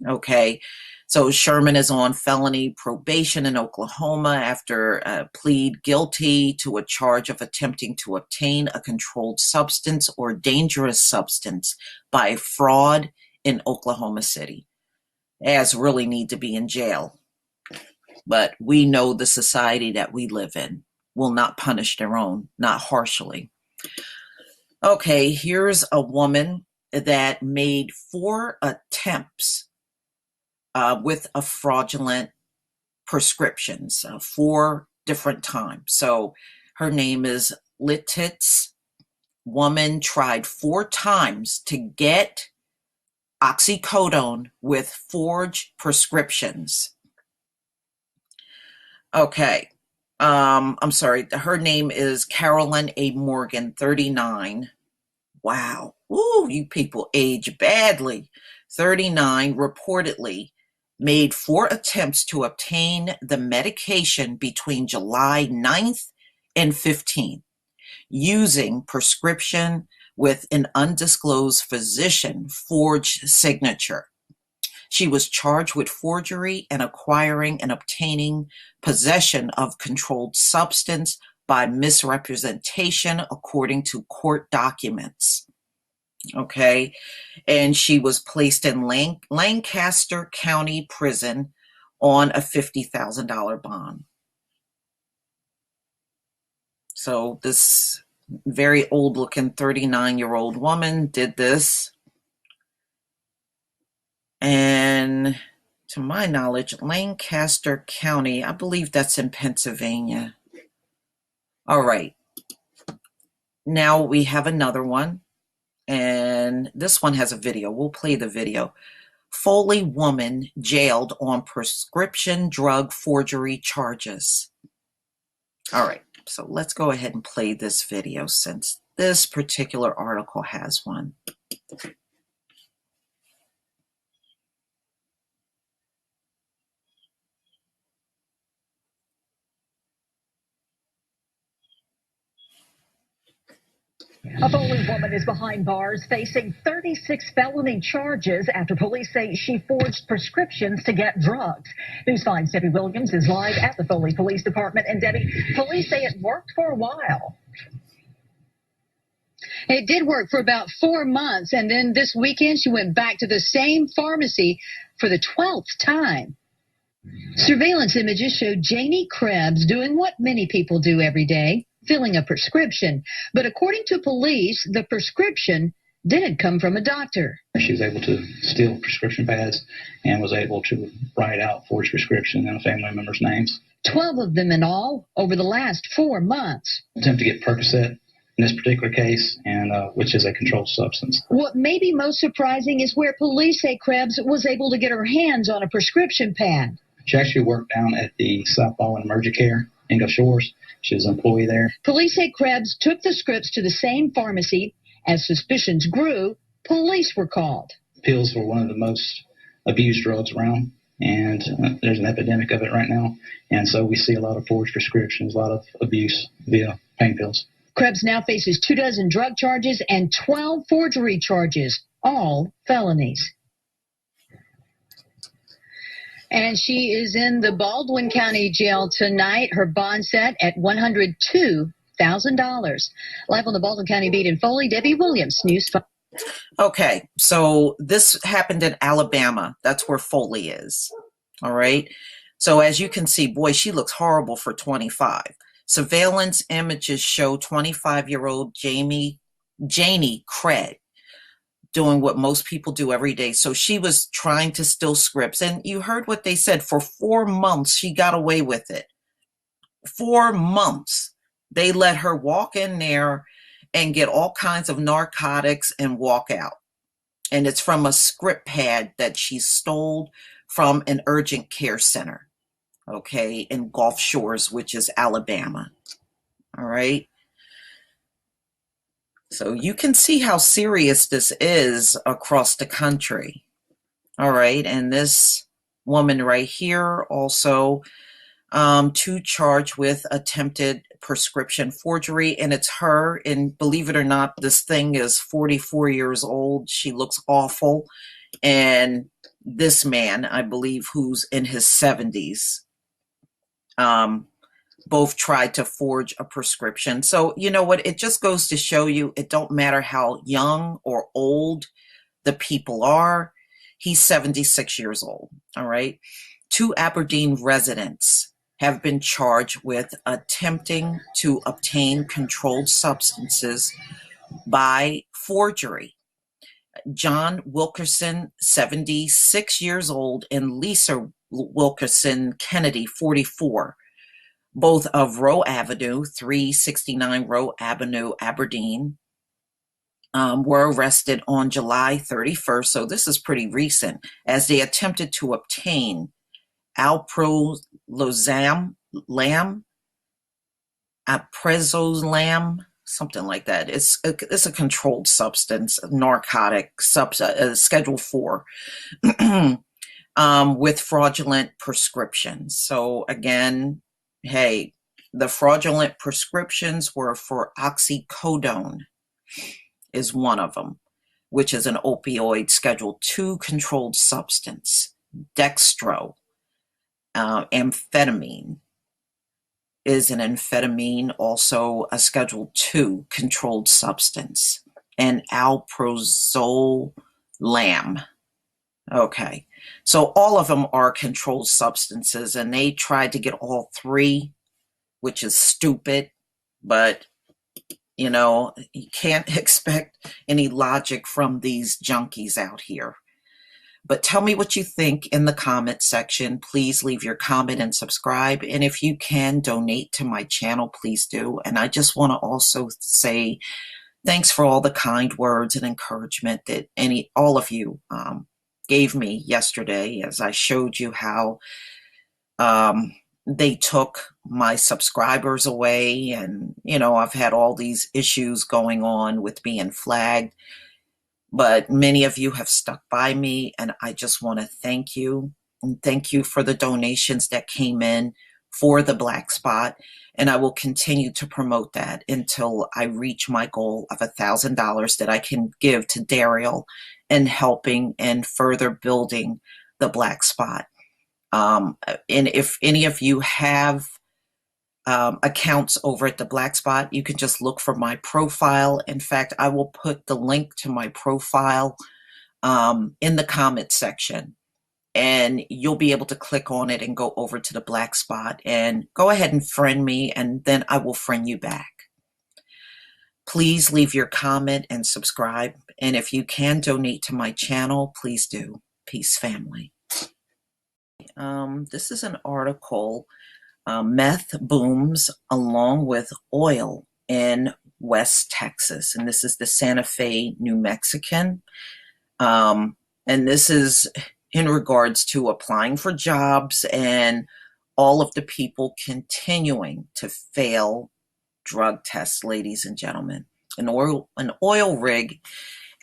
Okay. So Sherman is on felony probation in Oklahoma after plead guilty to a charge of attempting to obtain a controlled substance or dangerous substance by fraud in Oklahoma City. As really need to be in jail. But we know the society that we live in will not punish their own, not harshly. Okay, here's a woman that made 4 attempts with a fraudulent prescriptions, 4 different times. So her name is Lititz. Woman tried 4 times to get oxycodone with forged prescriptions. Okay. I'm sorry. Her name is Carolyn A. Morgan, 39. Wow. Ooh, you people age badly. 39 reportedly made 4 attempts to obtain the medication between July 9th and 15th, using prescription with an undisclosed physician forged signature. She was charged with forgery and acquiring and obtaining possession of controlled substance by misrepresentation, according to court documents. Okay, and she was placed in Lancaster County Prison on a $50,000 bond. So this very old-looking 39-year-old woman did this. And to my knowledge, Lancaster County, I believe that's in Pennsylvania. All right. Now we have another one. And this one has a video. We'll play the video. Foley woman jailed on prescription drug forgery charges. All right. So let's go ahead and play this video since this particular article has one. A Foley woman is behind bars facing 36 felony charges after police say she forged prescriptions to get drugs. News 5's Debbie Williams is live at the Foley Police Department. And Debbie, police say it worked for a while. It did work for about 4 months, and then this weekend she went back to the same pharmacy for the 12th time. Surveillance images showed Janie Krebs doing what many people do every day, filling a prescription. But according to police, the prescription didn't come from a doctor. She was able to steal prescription pads and was able to write out forged prescription in a family member's names. 12 of them in all over the last 4 months. Attempt to get Percocet in this particular case, and which is a controlled substance. What may be most surprising is where police say Krebs was able to get her hands on a prescription pad. She actually worked down at the South Ball and Emergent Care in Gulf Shores. She was an employee there. Police say Krebs took the scripts to the same pharmacy. As suspicions grew, police were called. Pills were one of the most abused drugs around, and there's an epidemic of it right now. And so we see a lot of forged prescriptions, a lot of abuse via pain pills. Krebs now faces 24 drug charges and 12 forgery charges, all felonies. And she is in the Baldwin County Jail tonight. Her bond set at $102,000. Live on the Baldwin County beat in Foley, Debbie Williams, News 5. Okay, so this happened in Alabama. That's where Foley is. All right. So as you can see, boy, she looks horrible for 25. Surveillance images show 25-year-old Janie Craig doing what most people do every day. So she was trying to steal scripts. And you heard what they said. For 4 months, she got away with it. 4 months. They let her walk in there and get all kinds of narcotics and walk out. And it's from a script pad that she stole from an urgent care center, okay, in Gulf Shores, which is Alabama. All right. So you can see how serious this is across the country. All right. And this woman right here also to charge with attempted prescription forgery. And it's her. And believe it or not, this thing is 44 years old. She looks awful. And this man, I believe, who's in his 70s, both tried to forge a prescription. So you know what? It just goes to show you it don't matter how young or old the people are. He's 76 years old. All right. 2 Aberdeen residents have been charged with attempting to obtain controlled substances by forgery. John Wilkerson, 76 years old, and Lisa Wilkerson Kennedy, 44. Both of Roe Avenue, 369 Roe Avenue, Aberdeen, were arrested on July 31st, so this is pretty recent, as they attempted to obtain alprazolam, something like that. It's a controlled substance, narcotic, Schedule 4. with fraudulent prescriptions. So again, hey, the fraudulent prescriptions were for oxycodone is one of them, which is an opioid Schedule II controlled substance. Dextro, amphetamine is an amphetamine, also a Schedule II controlled substance, and alprazolam. Okay, so all of them are controlled substances, and they tried to get all three, which is stupid, but you know, you can't expect any logic from these junkies out here. But tell me what you think in the comment section. Please leave your comment and subscribe. And if you can donate to my channel, please do. And I just want to also say thanks for all the kind words and encouragement that all of you gave me yesterday, as I showed you how they took my subscribers away. And, you know, I've had all these issues going on with being flagged. But many of you have stuck by me, and I just want to thank you. And thank you for the donations that came in for the Black Spot. And I will continue to promote that until I reach my goal of $1,000 that I can give to Daryl in helping and further building the Black Spot. And if any of you have accounts over at the Black Spot, you can just look for my profile. In fact, I will put the link to my profile in the comment section, and you'll be able to click on it and go over to the Black Spot and go ahead and friend me, and then I will friend you back. Please leave your comment and subscribe, and if you can donate to my channel, please do. Peace, family. This is an article. Meth booms along with oil in West Texas. And this is the Santa Fe, New Mexican. And this is in regards to applying for jobs and all of the people continuing to fail drug tests, ladies and gentlemen. An oil rig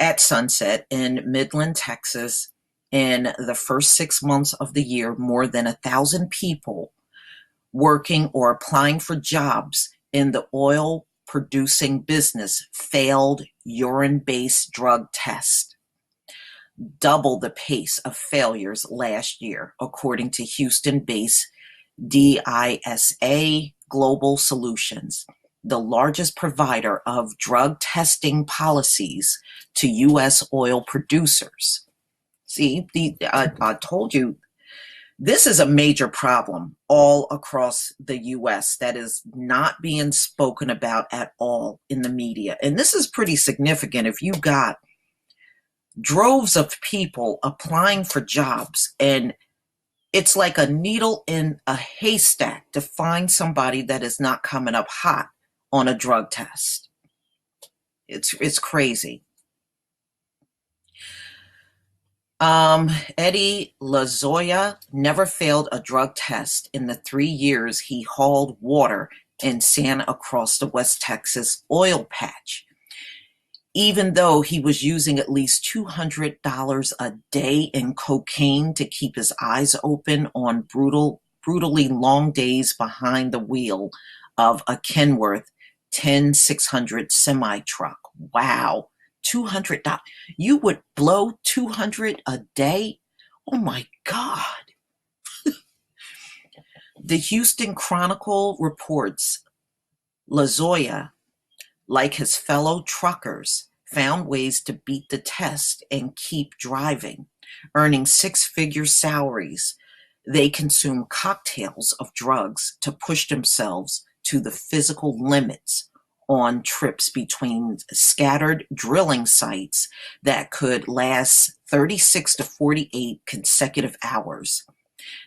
at Sunset in Midland, Texas, in the first 6 months of the year, more than 1,000 people working or applying for jobs in the oil producing business failed urine-based drug test, double the pace of failures last year, according to Houston-based DISA Global Solutions, the largest provider of drug testing policies to U.S. oil producers. See, I told you, this is a major problem all across the U.S. that is not being spoken about at all in the media. And this is pretty significant if you got droves of people applying for jobs, and it's like a needle in a haystack to find somebody that is not coming up hot on a drug test. It's crazy. Eddie Lazoya never failed a drug test in the 3 years he hauled water in sand across the West Texas oil patch, even though he was using at least $200 a day in cocaine to keep his eyes open on brutally long days behind the wheel of a Kenworth 10600 semi-truck. Wow. $200. You would blow $200 a day? Oh my God. The Houston Chronicle reports Lazoya, like his fellow truckers, found ways to beat the test and keep driving, earning six-figure salaries. They consume cocktails of drugs to push themselves to the physical limits on trips between scattered drilling sites that could last 36 to 48 consecutive hours.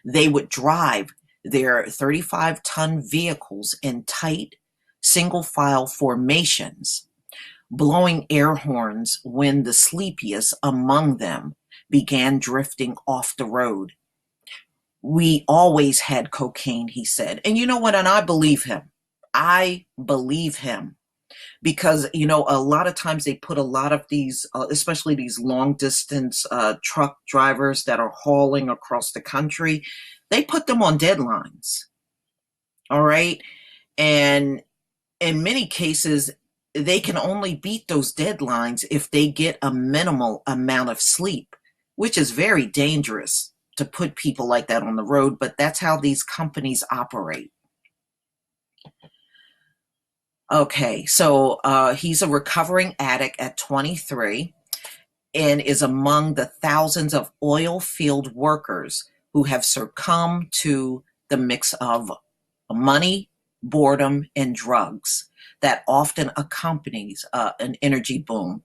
They would drive their 35-ton vehicles in tight, single-file formations, blowing air horns when the sleepiest among them began drifting off the road. We always had cocaine, he said. And you know what? And I believe him. I believe him. because a lot of times they put a lot of these especially these long distance truck drivers that are hauling across the country, they put them on deadlines. All right. And in many cases they can only beat those deadlines if they get a minimal amount of sleep, which is very dangerous to put people like that on the road, but that's how these companies operate. Okay, so he's a recovering addict at 23 and is among the thousands of oil field workers who have succumbed to the mix of money, boredom, and drugs that often accompanies an energy boom.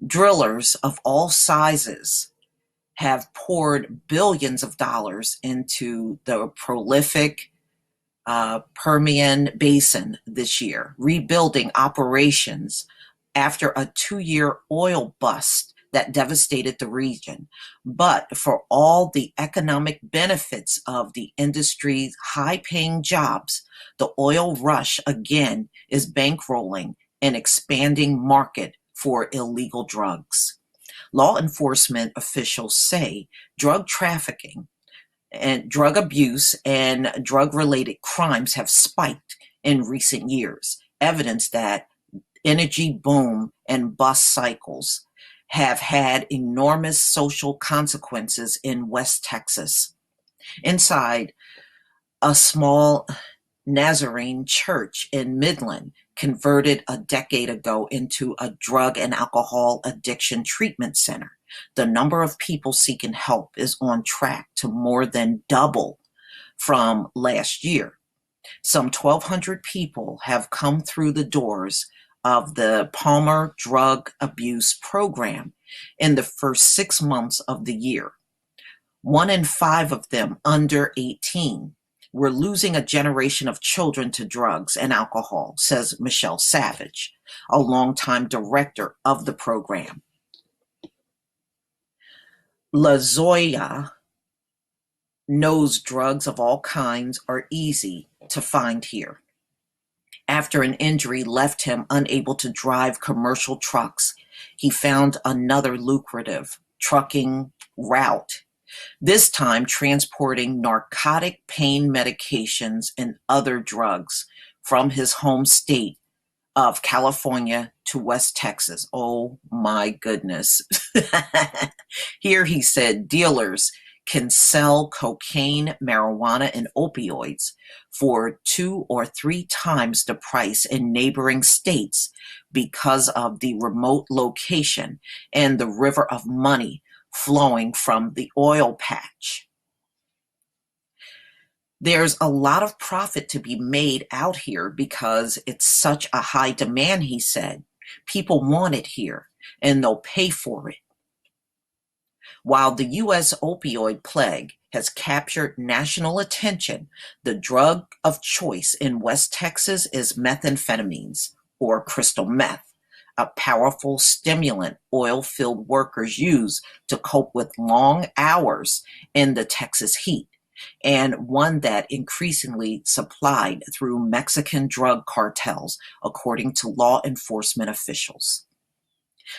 Drillers of all sizes have poured billions of dollars into the prolific Permian Basin this year, rebuilding operations after a 2-year oil bust that devastated the region. But for all the economic benefits of the industry's high-paying jobs, the oil rush again is bankrolling an expanding market for illegal drugs. Law enforcement officials say drug trafficking and drug abuse and drug-related crimes have spiked in recent years, evidence that energy boom and bust cycles have had enormous social consequences in West Texas. Inside a small Nazarene church in Midland, converted a decade ago into a drug and alcohol addiction treatment center, the number of people seeking help is on track to more than double from last year. Some 1,200 people have come through the doors of the Palmer Drug Abuse Program in the first 6 months of the year. 1 in 5 of them under 18. We're losing a generation of children to drugs and alcohol, says Michelle Savage, a longtime director of the program. LaZoya knows drugs of all kinds are easy to find here. After an injury left him unable to drive commercial trucks, he found another lucrative trucking route, this time transporting narcotic pain medications and other drugs from his home state of California to West Texas. Oh my goodness. Here he said dealers can sell cocaine, marijuana, and opioids for 2 or 3 times the price in neighboring states because of the remote location and the river of money flowing from the oil patch. There's a lot of profit to be made out here because it's such a high demand, he said. People want it here, and they'll pay for it. While the U.S. opioid plague has captured national attention, the drug of choice in West Texas is methamphetamines, or crystal meth, a powerful stimulant oil-field workers use to cope with long hours in the Texas heat, and one that increasingly supplied through Mexican drug cartels, according to law enforcement officials.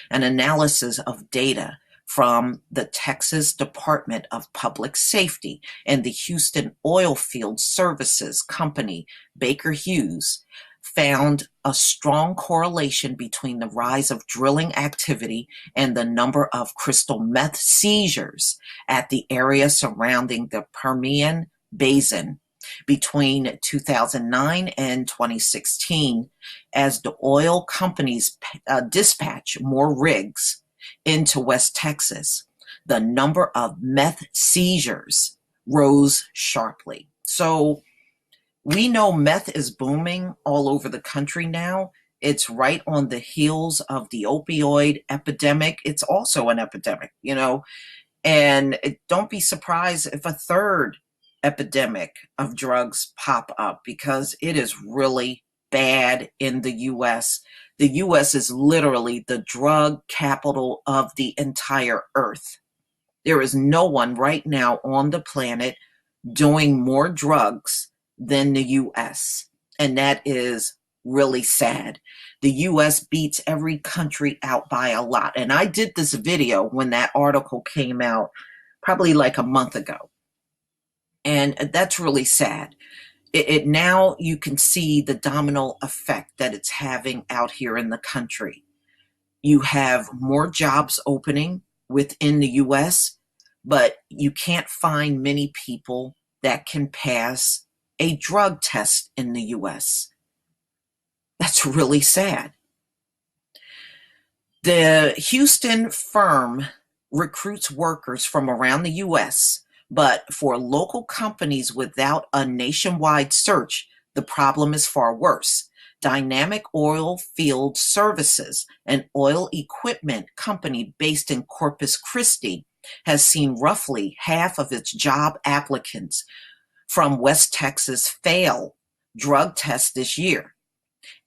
An analysis of data from the Texas Department of Public Safety and the Houston Oilfield Services company Baker Hughes found a strong correlation between the rise of drilling activity and the number of crystal meth seizures at the area surrounding the Permian Basin between 2009 and 2016, as the oil companies dispatch more rigs into West Texas. The number of meth seizures rose sharply. So we know meth is booming all over the country now. It's right on the heels of the opioid epidemic. It's also an epidemic, and don't be surprised if a third epidemic of drugs pop up, because it is really bad in the U.S. The U.S. is literally the drug capital of the entire earth. There is no one right now on the planet doing more drugs than the U.S., and that is really sad. The US beats every country out by a lot. And I did this video when that article came out, probably like a month ago. And that's really sad. It now you can see the domino effect that it's having out here in the country. You have more jobs opening within the US, but you can't find many people that can pass a drug test in the US. That's really sad. The Houston firm recruits workers from around the US, but for local companies without a nationwide search, the problem is far worse. Dynamic Oil Field Services, an oil equipment company based in Corpus Christi, has seen roughly half of its job applicants from West Texas fail drug tests this year,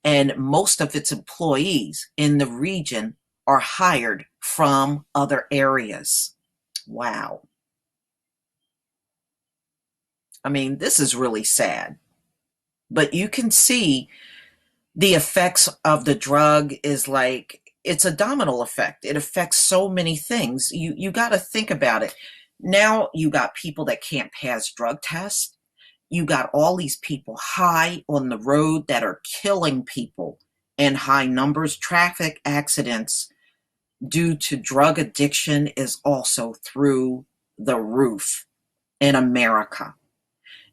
and most of its employees in the region are hired from other areas. Wow. I mean, this is really sad. But you can see the effects of the drug is like, it's a domino effect. It affects so many things. You got to think about it. Now you got people that can't pass drug tests. You got all these people high on the road that are killing people in high numbers. Traffic accidents due to drug addiction is also through the roof in America.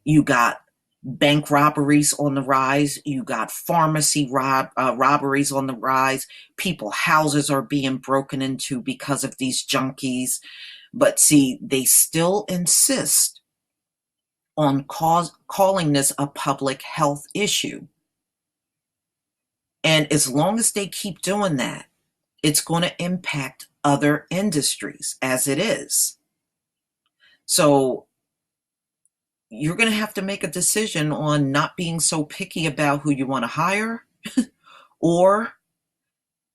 You got bank robberies on the rise. You got pharmacy robberies on the rise. People houses are being broken into because of these junkies. But see, they still insist on calling this a public health issue. And as long as they keep doing that, it's going to impact other industries as it is. So you're going to have to make a decision on not being so picky about who you want to hire. Or,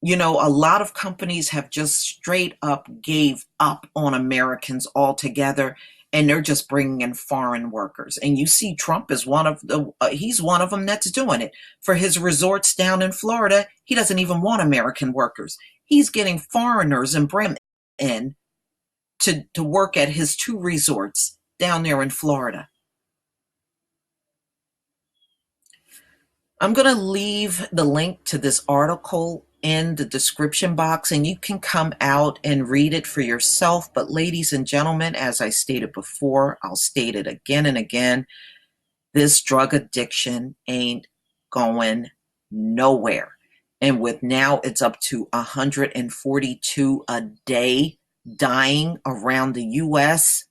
a lot of companies have just straight up gave up on Americans altogether, and they're just bringing in foreign workers. And you see Trump is he's one of them that's doing it. For his resorts down in Florida, he doesn't even want American workers. He's getting foreigners and bring in to work at his 2 resorts down there in Florida. I'm going to leave the link to this article in the description box, and you can come out and read it for yourself. But ladies and gentlemen, as I stated before, I'll state it again and again, this drug addiction ain't going nowhere. And with now it's up to 142 a day dying around the US,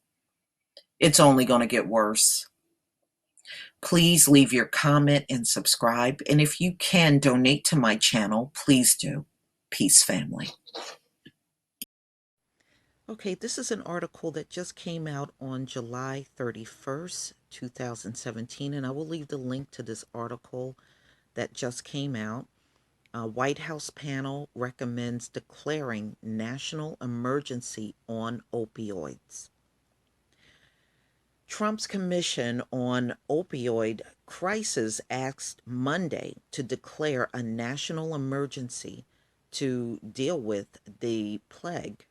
it's only going to get worse. Please leave your comment and subscribe. And if you can donate to my channel, please do. Peace, family. Okay, this is an article that just came out on July 31st, 2017, and I will leave the link to this article that just came out. White House panel recommends declaring national emergency on opioids. Trump's Commission on Opioid Crisis asked Monday to declare a national emergency to deal with the plague.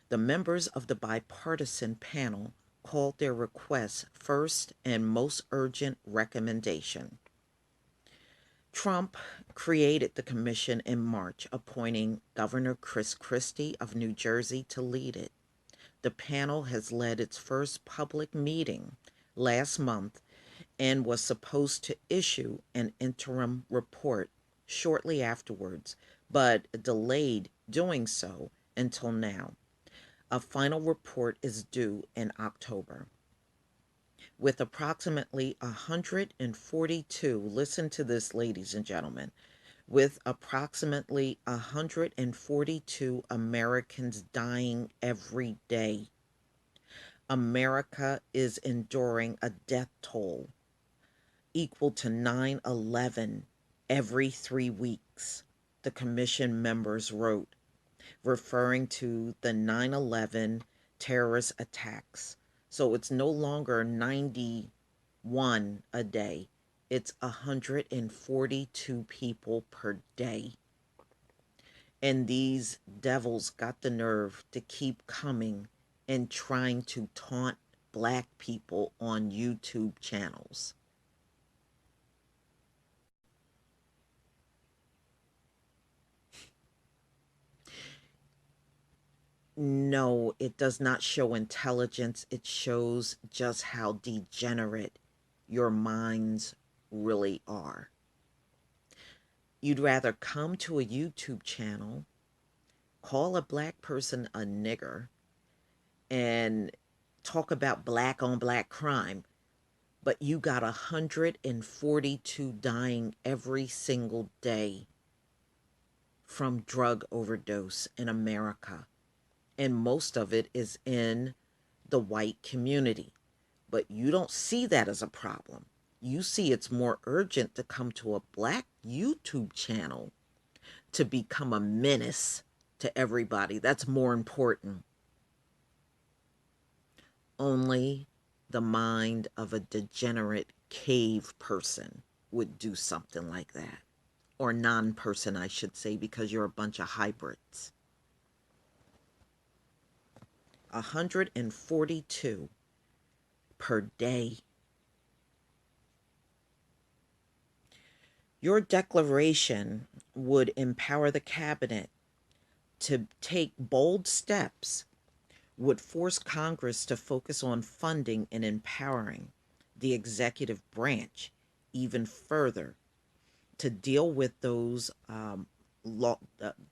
The members of the bipartisan panel called their request first and most urgent recommendation. Trump created the commission in March, appointing Governor Chris Christie of New Jersey to lead it. The panel has led its first public meeting last month and was supposed to issue an interim report shortly afterwards, but delayed doing so until now. A final report is due in October. With approximately 142, listen to this, ladies and gentlemen, with approximately 142 Americans dying every day, America is enduring a death toll equal to 9/11 every 3 weeks, the commission members wrote, referring to the 9/11 terrorist attacks. So it's no longer 91 a day. It's 142 people per day. And these devils got the nerve to keep coming and trying to taunt black people on YouTube channels. No, it does not show intelligence. It shows just how degenerate your minds really are. You'd rather come to a YouTube channel, call a black person a nigger, and talk about black on black crime, but you got 142 dying every single day from drug overdose in America. And most of it is in the white community. But you don't see that as a problem. You see it's more urgent to come to a black YouTube channel to become a menace to everybody. That's more important. Only the mind of a degenerate cave person would do something like that. Or non-person, I should say, because you're a bunch of hybrids. 142 per day. Your declaration would empower the cabinet to take bold steps, would force Congress to focus on funding and empowering the executive branch even further to deal with those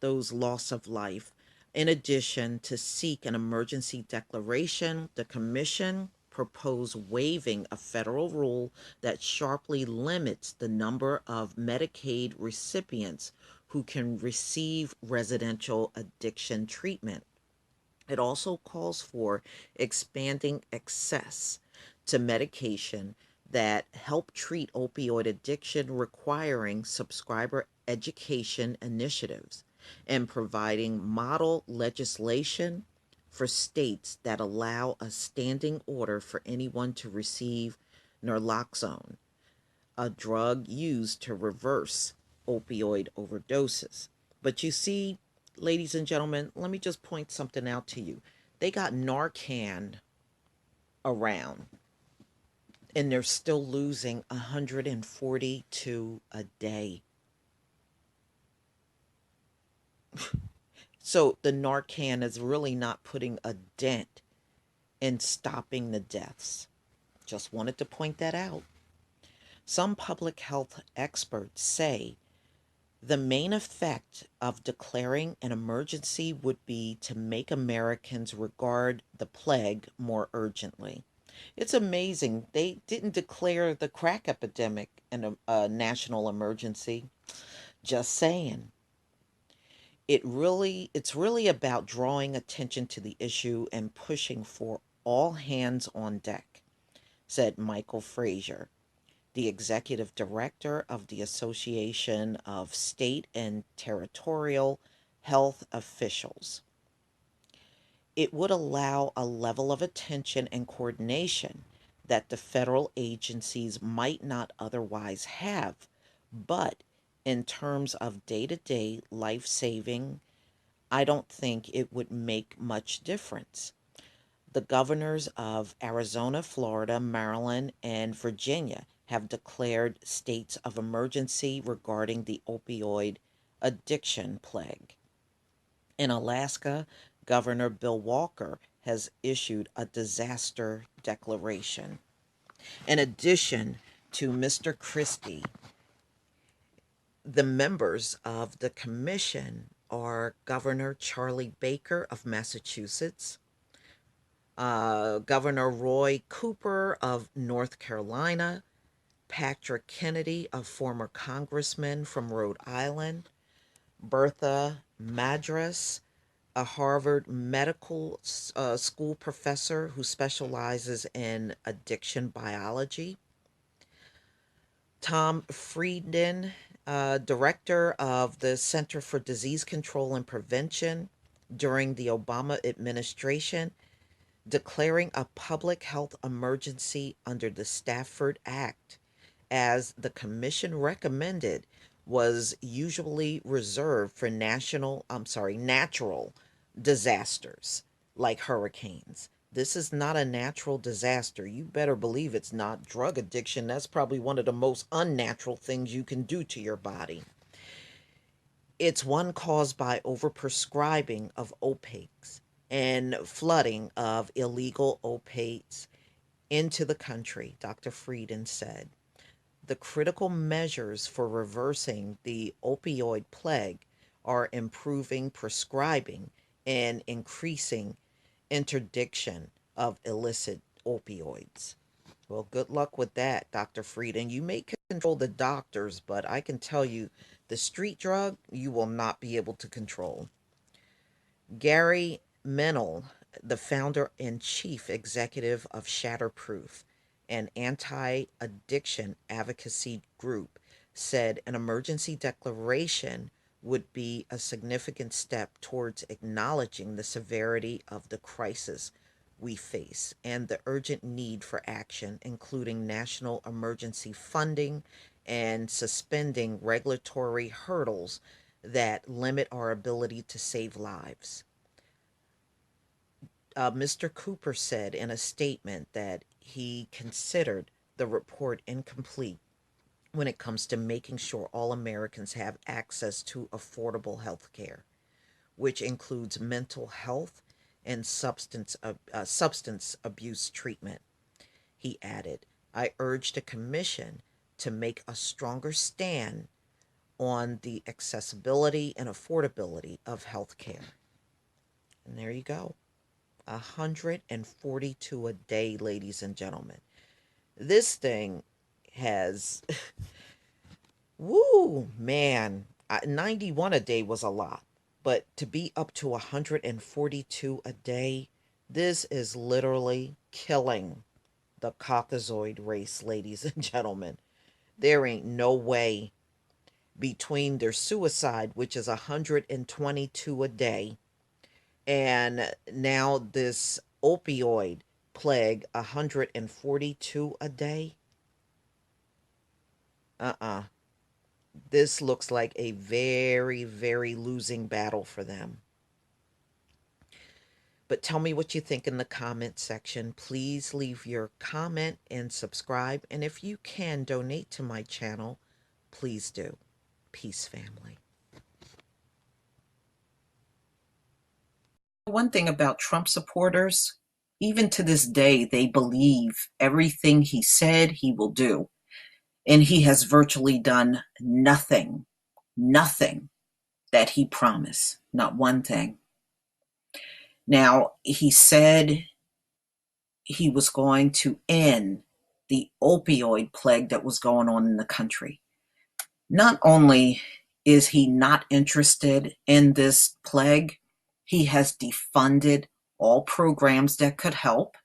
loss of life. In addition, to seek an emergency declaration, the commission proposed waiving a federal rule that sharply limits the number of Medicaid recipients who can receive residential addiction treatment. It also calls for expanding access to medication that help treat opioid addiction, requiring subscriber education initiatives and providing model legislation for states that allow a standing order for anyone to receive naloxone, a drug used to reverse opioid overdoses. But you see, ladies and gentlemen, let me just point something out to you. They got Narcan around, and they're still losing 142 a day. So the Narcan is really not putting a dent in stopping the deaths. Just wanted to point that out. Some public health experts say the main effect of declaring an emergency would be to make Americans regard the plague more urgently. It's amazing they didn't declare the crack epidemic a national emergency. Just saying. It's really about drawing attention to the issue and pushing for all hands on deck, said Michael Frazier, the executive director of the Association of State and Territorial Health Officials. It would allow a level of attention and coordination that the federal agencies might not otherwise have, but in terms of day to day life saving, I don't think it would make much difference. The governors of Arizona, Florida, Maryland, and Virginia have declared states of emergency regarding the opioid addiction plague. In Alaska, Governor Bill Walker has issued a disaster declaration. In addition to Mr. Christie, the members of the commission are Governor Charlie Baker of Massachusetts, Governor Roy Cooper of North Carolina, Patrick Kennedy, a former congressman from Rhode Island, Bertha Madras, a Harvard Medical School professor who specializes in addiction biology, Tom Frieden, director of the Center for Disease Control and Prevention during the Obama administration, declaring a public health emergency under the Stafford Act as the commission recommended, was usually reserved for natural disasters like hurricanes. This is not a natural disaster. You better believe it's not. Drug addiction, that's probably one of the most unnatural things you can do to your body. It's one caused by overprescribing of opiates and flooding of illegal opiates into the country, Dr. Frieden said. The critical measures for reversing the opioid plague are improving prescribing and increasing interdiction of illicit opioids. Well, good luck with that, Dr. Frieden. You may control the doctors, but I can tell you the street drug you will not be able to control. Gary Menel, the founder and chief executive of Shatterproof, an anti addiction advocacy group, said an emergency declaration would be a significant step towards acknowledging the severity of the crisis we face and the urgent need for action, including national emergency funding and suspending regulatory hurdles that limit our ability to save lives. Mr. Cooper said in a statement that he considered the report incomplete when it comes to making sure all Americans have access to affordable health care, which includes mental health and substance abuse treatment. He added, I urge the Commission to make a stronger stand on the accessibility and affordability of health care. And there you go. 142 a day, ladies and gentlemen. This thing has, woo, man, 91 a day was a lot. But to be up to 142 a day, this is literally killing the Caucasoid race, ladies and gentlemen. There ain't no way between their suicide, which is 122 a day, and now this opioid plague, 142 a day. This looks like a very, very losing battle for them. But tell me what you think in the comment section. Please leave your comment and subscribe. And if you can donate to my channel, please do. Peace, family. One thing about Trump supporters, even to this day, they believe everything he said he will do. And he has virtually done nothing that he promised. Not one thing. Now, he said he was going to end the opioid plague that was going on in the country. Not only is he not interested in this plague, he has defunded all programs that could help.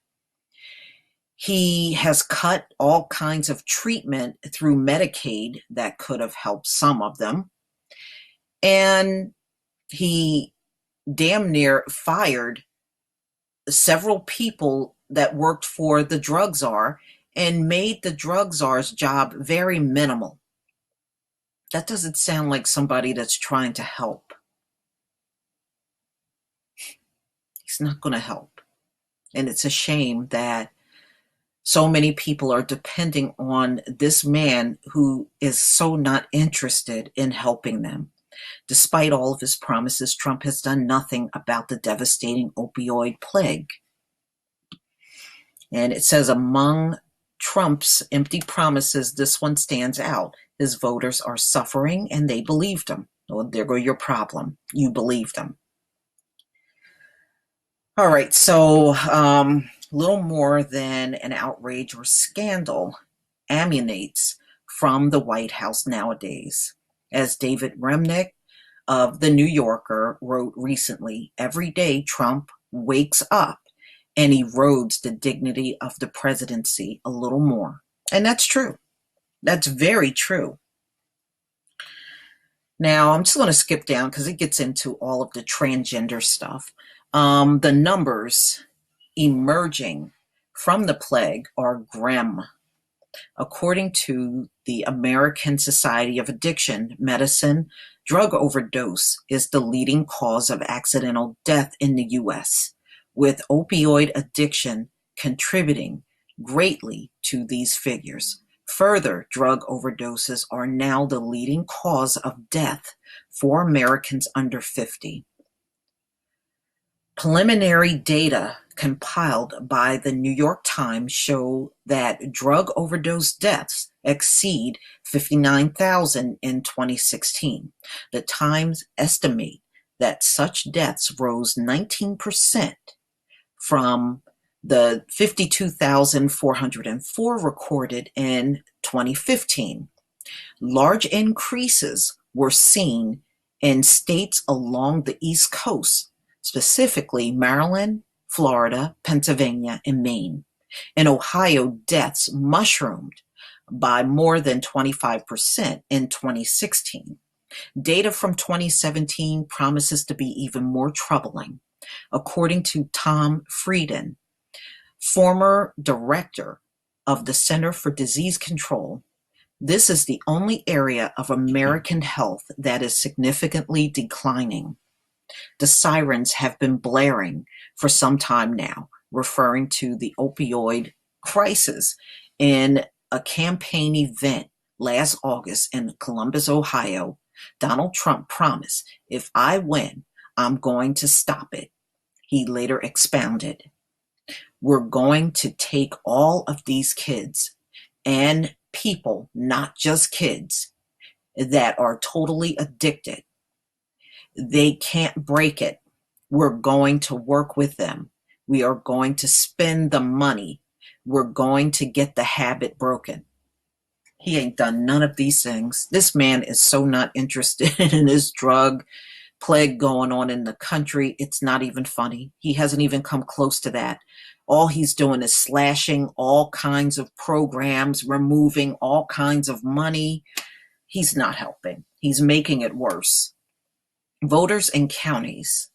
He has cut all kinds of treatment through Medicaid that could have helped some of them. And he damn near fired several people that worked for the drug czar and made the drug czar's job very minimal. That doesn't sound like somebody that's trying to help. He's not going to help. And it's a shame that so many people are depending on this man who is so not interested in helping them. Despite all of his promises, Trump has done nothing about the devastating opioid plague. And it says among Trump's empty promises, this one stands out. His voters are suffering and they believed him. Well, there go your problem. You believed him. All right, so little more than an outrage or scandal emanates from the White House nowadays. As David Remnick of The New Yorker wrote recently, every day Trump wakes up and erodes the dignity of the presidency a little more. And that's true. That's very true. Now, I'm just going to skip down because it gets into all of the transgender stuff. The numbers emerging from the plague are grim. According to the American Society of Addiction Medicine, drug overdose is the leading cause of accidental death in the U.S., with opioid addiction contributing greatly to these figures. Further, drug overdoses are now the leading cause of death for Americans under 50. Preliminary data compiled by the New York Times show that drug overdose deaths exceed 59,000 in 2016. The Times estimate that such deaths rose 19% from the 52,404 recorded in 2015. Large increases were seen in states along the East Coast, specifically Maryland, Florida, Pennsylvania, and Maine. In Ohio, deaths mushroomed by more than 25% in 2016. Data from 2017 promises to be even more troubling. According to Tom Frieden, former director of the Center for Disease Control, this is the only area of American health that is significantly declining. The sirens have been blaring for some time now, referring to the opioid crisis. In a campaign event last August in Columbus, Ohio, Donald Trump promised, "If I win, I'm going to stop it." He later expounded, "We're going to take all of these kids and people, not just kids, that are totally addicted. They can't break it. We're going to work with them. We are going to spend the money. We're going to get the habit broken." He ain't done none of these things. This man is so not interested in his drug plague going on in the country. It's not even funny. He hasn't even come close to that. All he's doing is slashing all kinds of programs, removing all kinds of money. He's not helping. He's making it worse. Voters in counties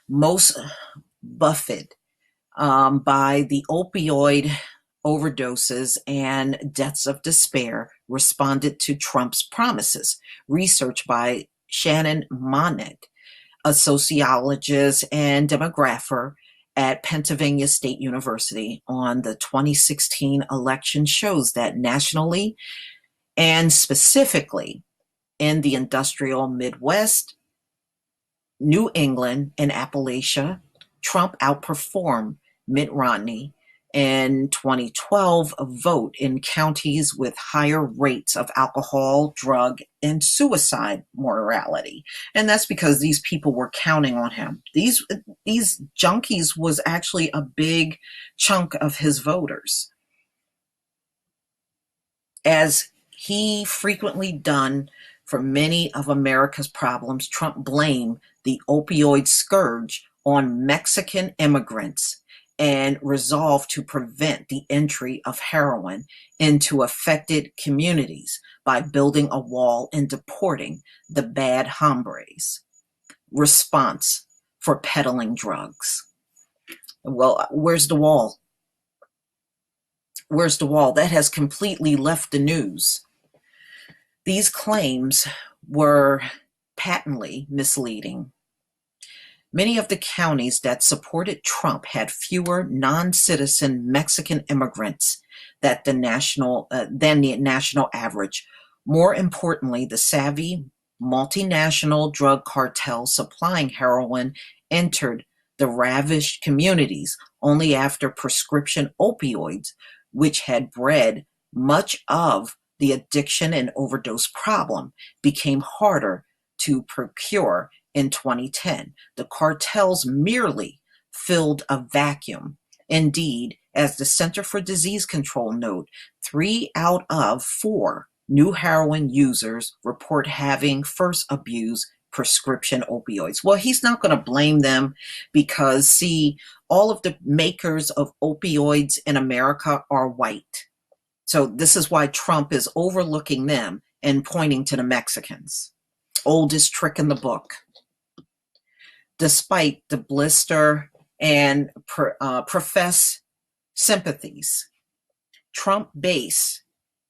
most buffeted by the opioid overdoses and deaths of despair responded to Trump's promises. Research by Shannon Monnet, a sociologist and demographer at Pennsylvania State University, on the 2016 election shows that nationally and specifically in the industrial Midwest, New England, and Appalachia, Trump outperformed Mitt Romney in 2012 vote in counties with higher rates of alcohol, drug, and suicide mortality. And that's because these people were counting on him. These junkies was actually a big chunk of his voters. As he frequently done for many of America's problems, Trump blamed the opioid scourge on Mexican immigrants and resolved to prevent the entry of heroin into affected communities by building a wall and deporting the bad hombres. Response for peddling drugs. Well, where's the wall? Where's the wall? That has completely left the news. These claims were patently misleading. Many of the counties that supported Trump had fewer non-citizen Mexican immigrants than the national average. More importantly, the savvy multinational drug cartels supplying heroin entered the ravished communities only after prescription opioids, which had bred much of the addiction and overdose problem, became harder to procure in 2010. The cartels merely filled a vacuum. Indeed, as the Center for Disease Control note, 3 out of 4 new heroin users report having first abused prescription opioids. Well, he's not going to blame them because, see, all of the makers of opioids in America are white. So this is why Trump is overlooking them and pointing to the Mexicans. Oldest trick in the book. Despite the blister and profess sympathies Trump base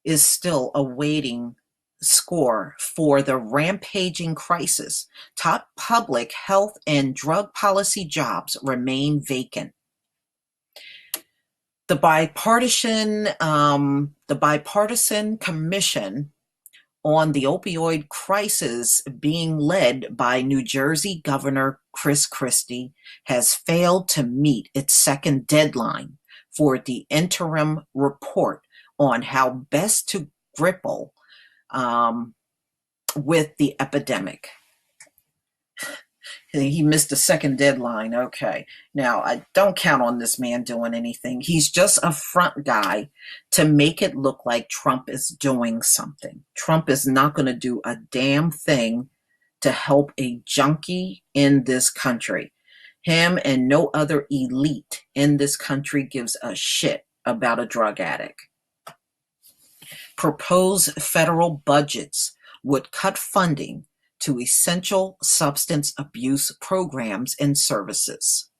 is still awaiting score for the rampaging crisis. Top public health and drug policy jobs remain vacant. The bipartisan commission on the opioid crisis, being led by New Jersey Governor Chris Christie, has failed to meet its second deadline for the interim report on how best to grapple with the epidemic. He missed the second deadline. Okay. Now, I don't count on this man doing anything. He's just a front guy to make it look like Trump is doing something. Trump is not going to do a damn thing to help a junkie in this country. Him and no other elite in this country gives a shit about a drug addict. Proposed federal budgets would cut funding to essential substance abuse programs and services.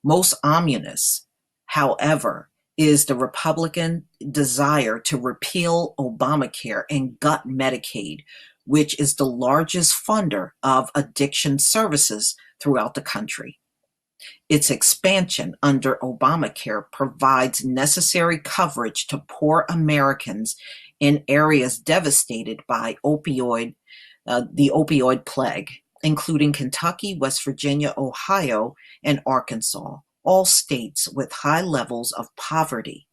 Most ominous, however, is the Republican desire to repeal Obamacare and gut Medicaid, which is the largest funder of addiction services throughout the country. Its expansion under Obamacare provides necessary coverage to poor Americans in areas devastated by the opioid plague, including Kentucky, West Virginia, Ohio, and Arkansas, all states with high levels of poverty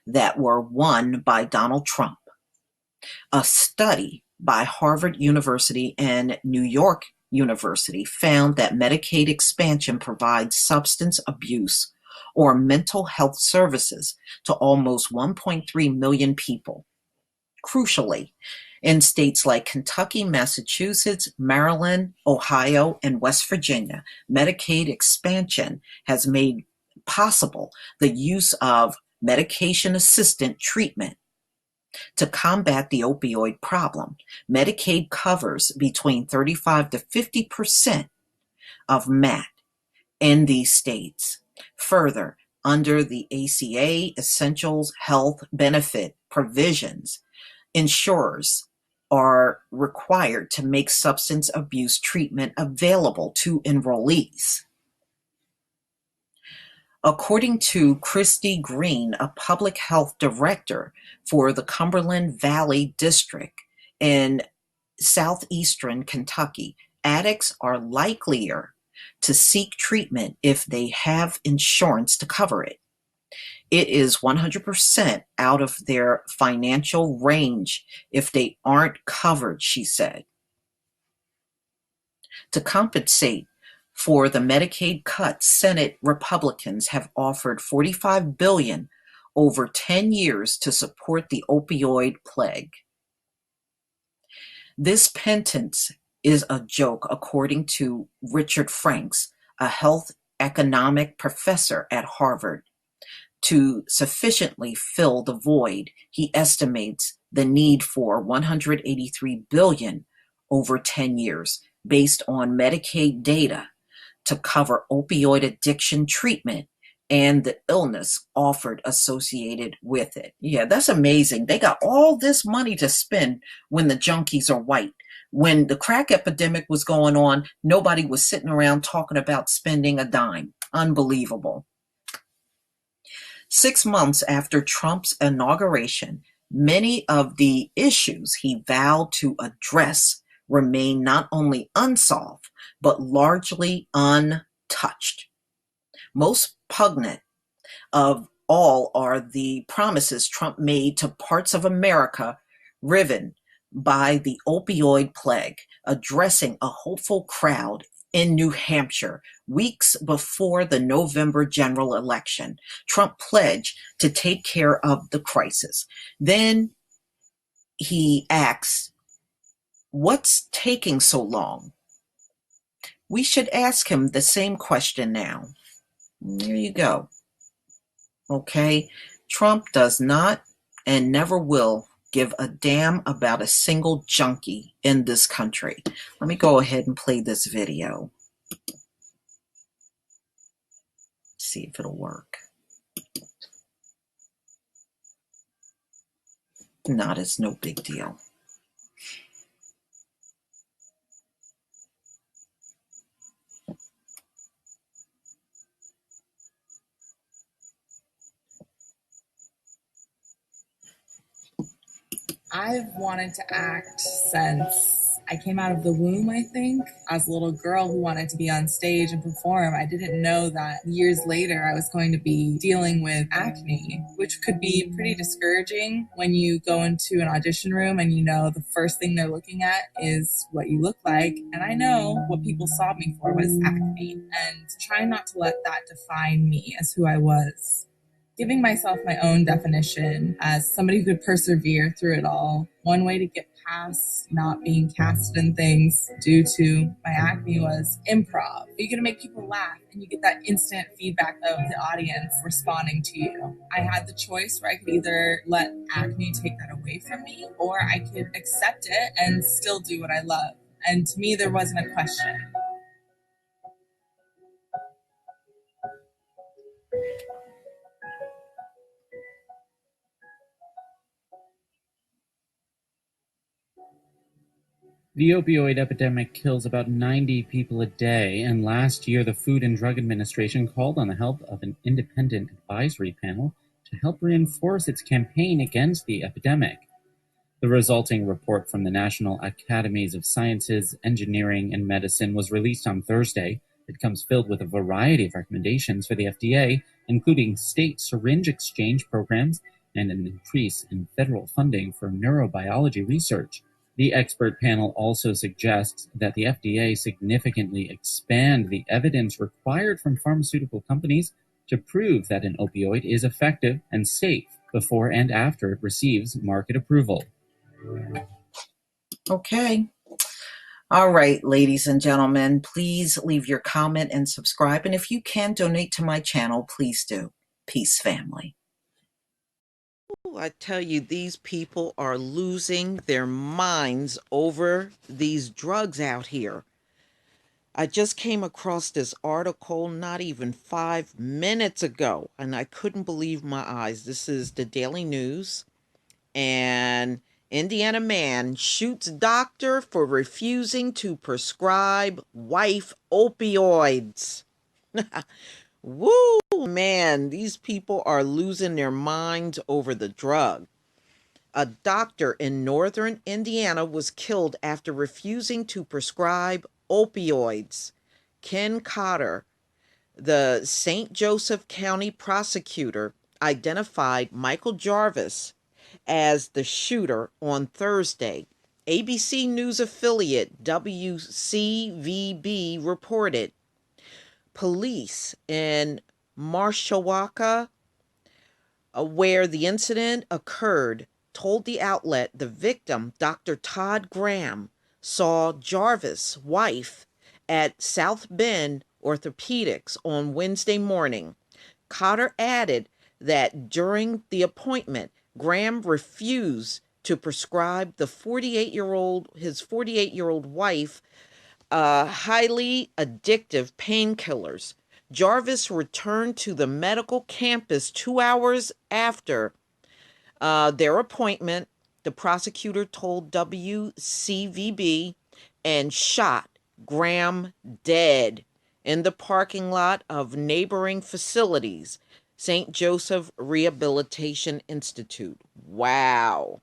that were won by Donald Trump. A study by Harvard University and New York University found that Medicaid expansion provides substance abuse or mental health services to almost 1.3 million people. Crucially, in states like Kentucky, Massachusetts, Maryland, Ohio, and West Virginia, Medicaid expansion has made possible the use of medication-assisted treatment to combat the opioid problem. Medicaid covers between 35 to 50% of MAT in these states. Further, under the ACA Essentials Health Benefit provisions, insurers are required to make substance abuse treatment available to enrollees. According to Christy Green, a public health director for the Cumberland Valley District in southeastern Kentucky, addicts are likelier to seek treatment if they have insurance to cover it. It is 100% out of their financial range if they aren't covered, she said. To compensate for the Medicaid cuts, Senate Republicans have offered $45 billion over 10 years to support the opioid plague. This penance is a joke, according to Richard Franks, a health economic professor at Harvard. To sufficiently fill the void, he estimates the need for $183 billion over 10 years, based on Medicaid data, to cover opioid addiction treatment and the illness offered associated with it. Yeah, that's amazing. They got all this money to spend when the junkies are white. When the crack epidemic was going on, nobody was sitting around talking about spending a dime. Unbelievable. 6 months after Trump's inauguration, many of the issues he vowed to address remain not only unsolved, but largely untouched. Most poignant of all are the promises Trump made to parts of America riven by the opioid plague, addressing a hopeful crowd in New Hampshire weeks before the November general election. Trump pledged to take care of the crisis. Then he asks, "What's taking so long?" We should ask him the same question now. There you go. Okay? Trump does not and never will give a damn about a single junkie in this country. Let me go ahead and play this video. See if it'll work. Not as no big deal. I've wanted to act since I came out of the womb, I think. I was a little girl who wanted to be on stage and perform. I didn't know that years later I was going to be dealing with acne, which could be pretty discouraging when you go into an audition room and you know the first thing they're looking at is what you look like. And I know what people saw me for was acne, and trying not to let that define me as who I was. Giving myself my own definition as somebody who could persevere through it all. One way to get past not being casted in things due to my acne was improv. You're going to make people laugh and you get that instant feedback of the audience responding to you. I had the choice where I could either let acne take that away from me or I could accept it and still do what I love. And to me, there wasn't a question. The opioid epidemic kills about 90 people a day, and last year the Food and Drug Administration called on the help of an independent advisory panel to help reinforce its campaign against the epidemic. The resulting report from the National Academies of Sciences, Engineering, and Medicine was released on Thursday. It comes filled with a variety of recommendations for the FDA, including state syringe exchange programs and an increase in federal funding for neurobiology research. The expert panel also suggests that the FDA significantly expand the evidence required from pharmaceutical companies to prove that an opioid is effective and safe before and after it receives market approval. Okay. All right, ladies and gentlemen, please leave your comment and subscribe. And if you can donate to my channel, please do. Peace, family. I tell you, these people are losing their minds over these drugs out here. I just came across this article not even 5 minutes ago, and I couldn't believe my eyes. This is the Daily News, and Indiana man shoots doctor for refusing to prescribe wife opioids. Woo, man, these people are losing their minds over the drug. A doctor in northern Indiana was killed after refusing to prescribe opioids. Ken Cotter, the St. Joseph County prosecutor, identified Michael Jarvis as the shooter on Thursday. ABC News affiliate WCVB reported. Police in Mashawaka, where the incident occurred, told the outlet the victim, Dr. Todd Graham, saw Jarvis' wife at South Bend Orthopedics on Wednesday morning. Cotter added that during the appointment, Graham refused to prescribe his 48-year-old wife highly addictive painkillers. Jarvis returned to the medical campus 2 hours after their appointment, the prosecutor told WCVB, and shot Graham dead in the parking lot of neighboring facilities, St. Joseph Rehabilitation Institute. Wow.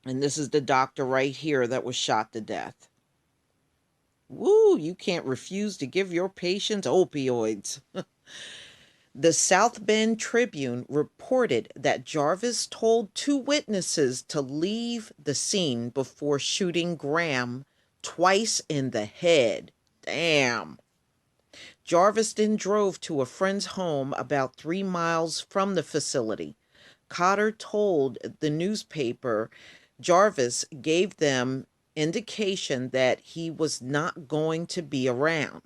And this is the doctor right here that was shot to death. Woo, you can't refuse to give your patients opioids. The South Bend Tribune reported that Jarvis told 2 witnesses to leave the scene before shooting Graham twice in the head. Damn. Jarvis then drove to a friend's home about 3 miles from the facility. Cotter told the newspaper Jarvis gave them indication that he was not going to be around.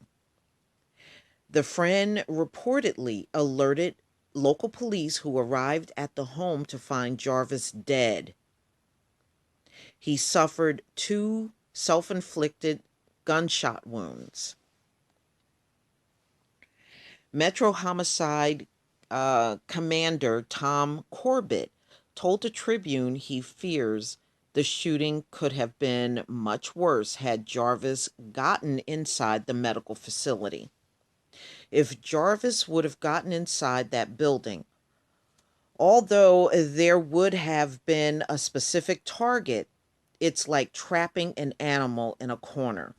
The friend reportedly alerted local police who arrived at the home to find Jarvis dead. He suffered 2 self-inflicted gunshot wounds. Metro Homicide Commander Tom Corbett told the Tribune he fears the shooting could have been much worse had Jarvis gotten inside the medical facility. If Jarvis would have gotten inside that building, although there would have been a specific target, it's like trapping an animal in a corner.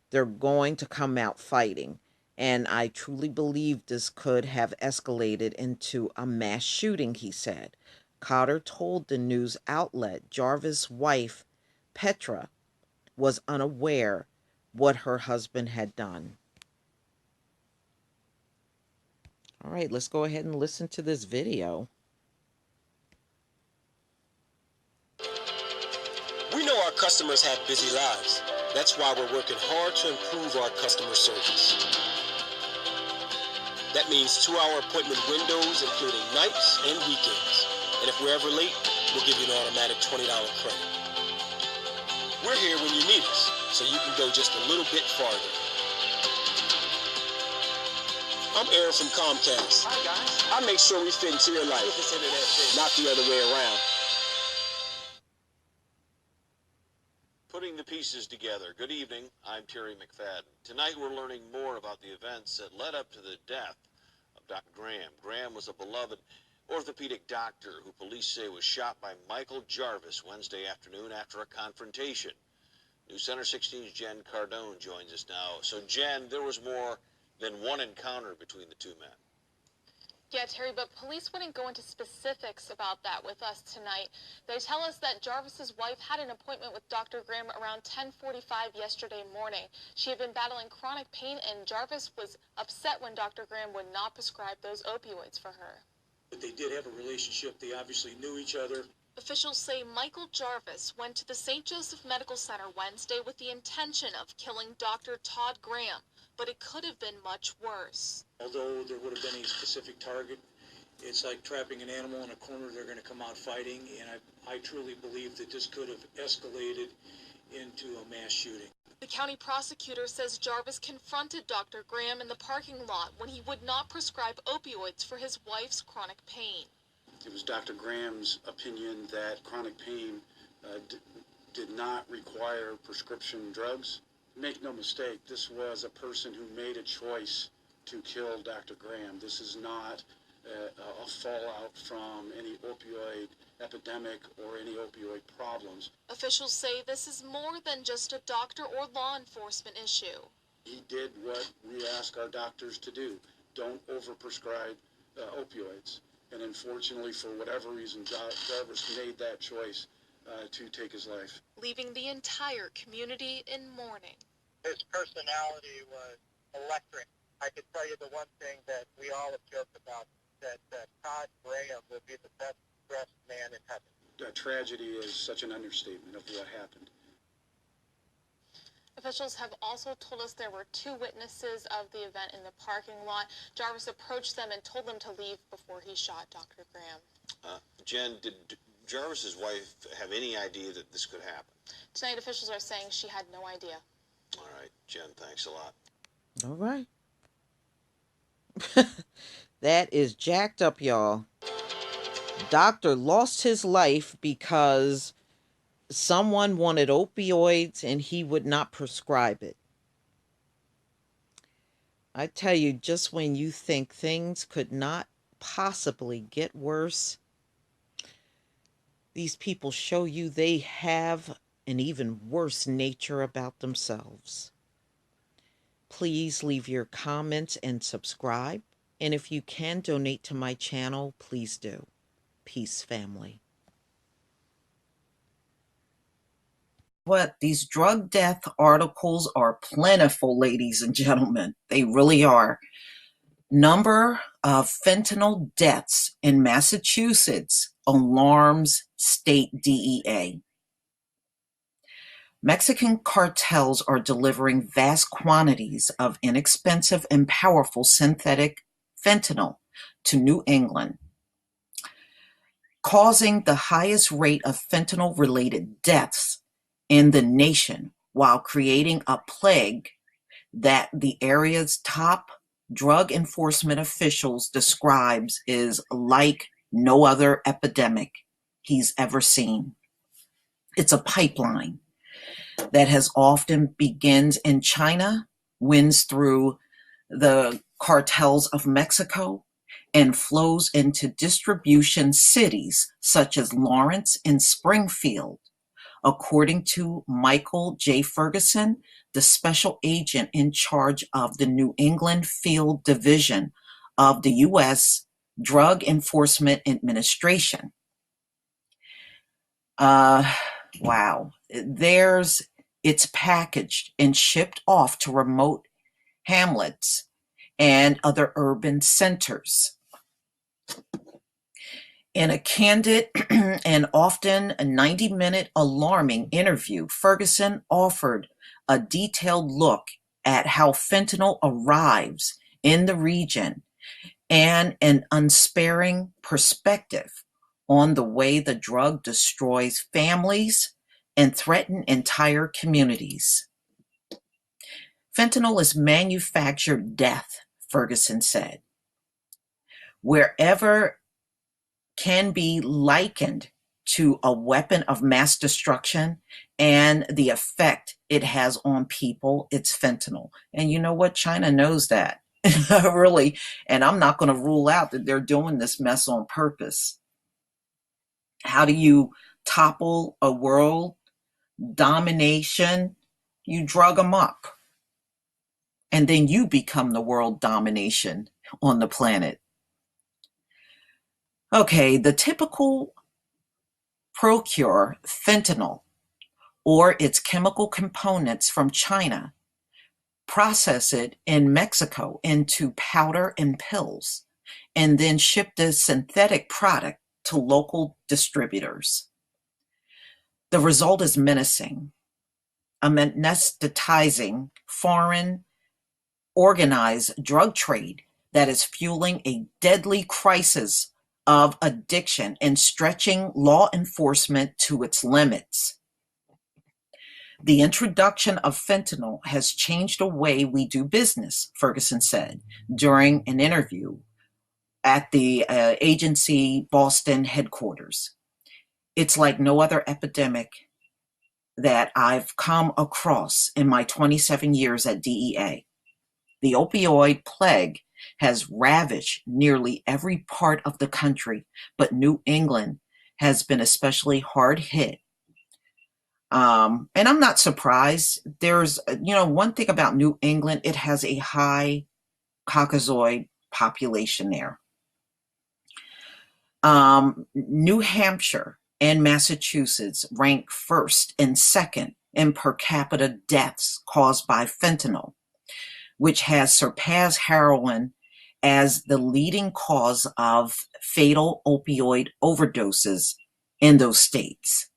They're going to come out fighting. And I truly believe this could have escalated into a mass shooting, he said. Cotter told the news outlet Jarvis' wife, Petra, was unaware what her husband had done. All right, let's go ahead and listen to this video. We know our customers have busy lives. That's why we're working hard to improve our customer service. That means 2-hour appointment windows, including nights and weekends. And if we're ever late, we'll give you an automatic $20 credit. We're here when you need us, so you can go just a little bit farther. I'm Aaron from Comcast. Hi, guys. I make sure we fit into your life, not the other way around. Putting the pieces together. Good evening, I'm Terry McFadden. Tonight we're learning more about the events that led up to the death of Dr. Graham. Graham was a beloved orthopedic doctor who police say was shot by Michael Jarvis Wednesday afternoon after a confrontation. News Center 16's Jen Cardone joins us now. So Jen, there was more than one encounter between the two men. Yeah, Terry, but police wouldn't go into specifics about that with us tonight. They tell us that Jarvis's wife had an appointment with Dr. Graham around 10:45 yesterday morning. She had been battling chronic pain, and Jarvis was upset when Dr. Graham would not prescribe those opioids for her. But they did have a relationship. They obviously knew each other. Officials say Michael Jarvis went to the St. Joseph Medical Center Wednesday with the intention of killing Dr. Todd Graham, but it could have been much worse. Although there would have been a specific target, it's like trapping an animal in a corner. They're going to come out fighting, and I truly believe that this could have escalated into a mass shooting. The county prosecutor says Jarvis confronted Dr. Graham in the parking lot when he would not prescribe opioids for his wife's chronic pain. It was Dr. Graham's opinion that chronic pain did not require prescription drugs. Make no mistake, this was a person who made a choice to kill Dr. Graham. This is not a fallout from any opioid epidemic or any opioid problems. Officials say this is more than just a doctor or law enforcement issue. He did what we ask our doctors to do. Don't overprescribe opioids. And unfortunately, for whatever reason, Jarvis made that choice to take his life, leaving the entire community in mourning. His personality was electric. I could tell you the one thing that we all have joked about, that Todd Graham will be the best dressed man in heaven. Tragedy is such an understatement of what happened. Officials have also told us there were 2 witnesses of the event in the parking lot. Jarvis approached them and told them to leave before he shot Dr. Graham. Jen, did Jarvis's wife have any idea that this could happen? Tonight, officials are saying she had no idea. All right, Jen, thanks a lot. All right. That is jacked up, y'all. Doctor lost his life because someone wanted opioids and he would not prescribe it. I tell you, just when you think things could not possibly get worse, these people show you they have an even worse nature about themselves. Please leave your comments and subscribe. And if you can donate to my channel, please do. Peace, family. What? These drug death articles are plentiful, ladies and gentlemen. They really are. Number of fentanyl deaths in Massachusetts alarms state DEA. Mexican cartels are delivering vast quantities of inexpensive and powerful synthetic fentanyl to New England, causing the highest rate of fentanyl-related deaths in the nation, while creating a plague that the area's top drug enforcement officials describes is like no other epidemic. he's ever seen. It's a pipeline that has often begins in China, wins through the cartels of Mexico, and flows into distribution cities such as Lawrence and Springfield. According to Michael J. Ferguson, the special agent in charge of the New England Field Division of the U.S. Drug Enforcement Administration. Wow. It's packaged and shipped off to remote hamlets and other urban centers. In a candid and often a 90-minute alarming interview, Ferguson offered a detailed look at how fentanyl arrives in the region and an unsparing perspective on the way the drug destroys families and threatens entire communities. Fentanyl is manufactured death, Ferguson said. Wherever can be likened to a weapon of mass destruction and the effect it has on people, it's fentanyl. And you know what? China knows that. Really. And I'm not going to rule out that they're doing this mess on purpose. How do you topple a world domination? You drug them up. And then you become the world domination on the planet. Okay, the typical procure fentanyl or its chemical components from China, process it in Mexico into powder and pills, and then ship the synthetic product to local distributors. The result is menacing, anesthetizing foreign organized drug trade that is fueling a deadly crisis of addiction and stretching law enforcement to its limits. The introduction of fentanyl has changed the way we do business, Ferguson said during an interview at the agency Boston headquarters. It's like no other epidemic that I've come across in my 27 years at DEA. The opioid plague has ravaged nearly every part of the country, but New England has been especially hard hit. And I'm not surprised. There's, one thing about New England, it has a high Caucasoid population there. New Hampshire and Massachusetts rank first and second in per capita deaths caused by fentanyl, which has surpassed heroin as the leading cause of fatal opioid overdoses in those states.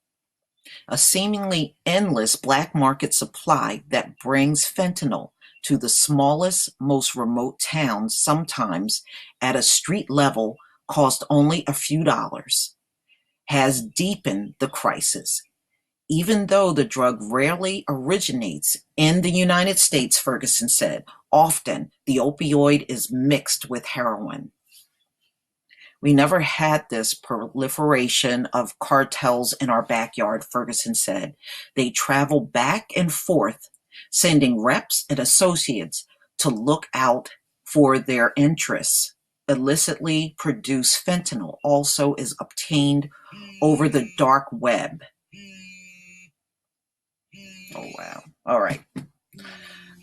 A seemingly endless black market supply that brings fentanyl to the smallest, most remote towns, sometimes at a street level, cost only a few dollars, has deepened the crisis. Even though the drug rarely originates in the United States, Ferguson said, often the opioid is mixed with heroin. We never had this proliferation of cartels in our backyard, Ferguson said. They travel back and forth, sending reps and associates to look out for their interests. Illicitly produced fentanyl also is obtained over the dark web. Oh, wow. All right.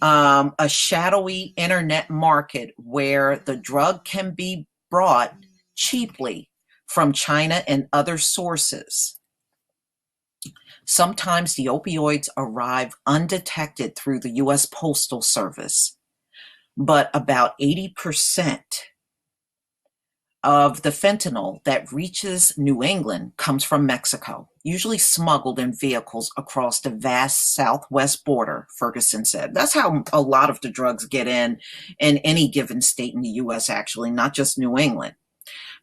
A shadowy internet market where the drug can be brought cheaply from China and other sources. Sometimes the opioids arrive undetected through the U.S. Postal Service, but about 80% of the fentanyl that reaches New England comes from Mexico, usually smuggled in vehicles across the vast southwest border, Ferguson said. That's how a lot of the drugs get in any given state in the U.S., actually, not just New England.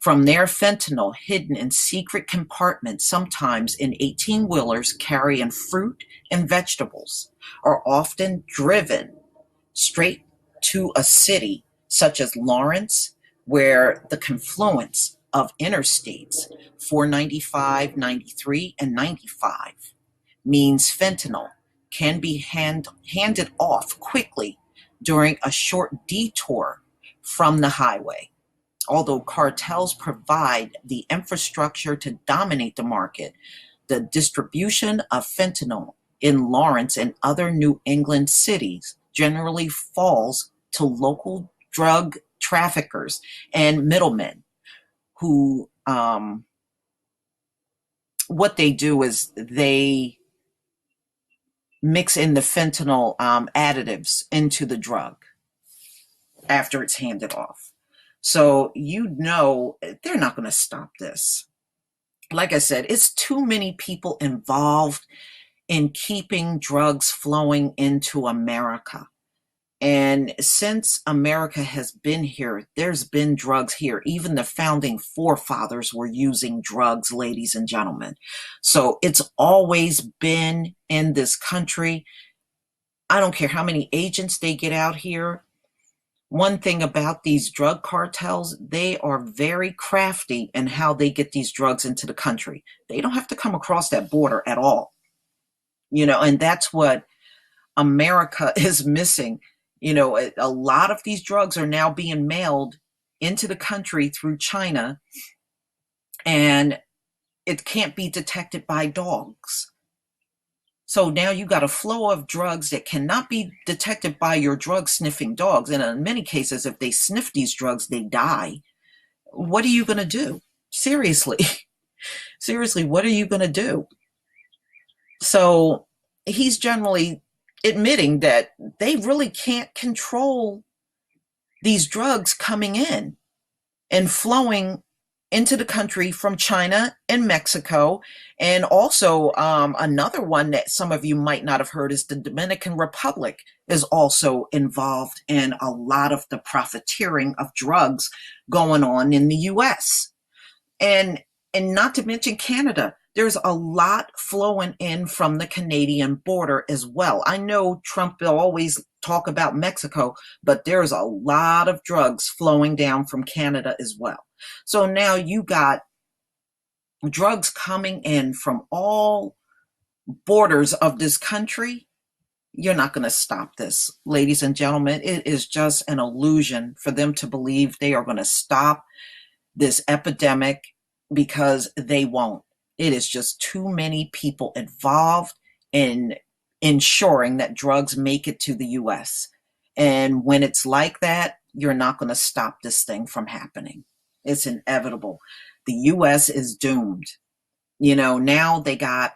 From there, fentanyl hidden in secret compartments, sometimes in 18-wheelers carrying fruit and vegetables, are often driven straight to a city such as Lawrence, where the confluence of interstates 495, 93, and 95 means fentanyl can be handed off quickly during a short detour from the highway. Although cartels provide the infrastructure to dominate the market, the distribution of fentanyl in Lawrence and other New England cities generally falls to local drug traffickers and middlemen who, what they do is they mix in the fentanyl additives into the drug after it's handed off. So they're not going to stop this. Like I said, it's too many people involved in keeping drugs flowing into America. And since America has been here, there's been drugs here. Even the founding forefathers were using drugs, ladies and gentlemen. So it's always been in this country. I don't care how many agents they get out here. One thing about these drug cartels, they are very crafty in how they get these drugs into the country. They don't have to come across that border at all. And that's what America is missing. A lot of these drugs are now being mailed into the country through China, and it can't be detected by dogs. So now you got a flow of drugs that cannot be detected by your drug sniffing dogs. And in many cases, if they sniff these drugs, they die. What are you going to do? Seriously. Seriously, what are you going to do? So he's generally admitting that they really can't control these drugs coming in and flowing into the country from China and Mexico. And also another one that some of you might not have heard is the Dominican Republic is also involved in a lot of the profiteering of drugs going on in the US. And not to mention Canada. There's a lot flowing in from the Canadian border as well. I know Trump will always talk about Mexico, but there's a lot of drugs flowing down from Canada as well. So now you got drugs coming in from all borders of this country. You're not going to stop this, ladies and gentlemen. It is just an illusion for them to believe they are going to stop this epidemic, because they won't. It is just too many people involved in ensuring that drugs make it to the US. And when it's like that, you're not going to stop this thing from happening. It's inevitable. The US is doomed. Now they got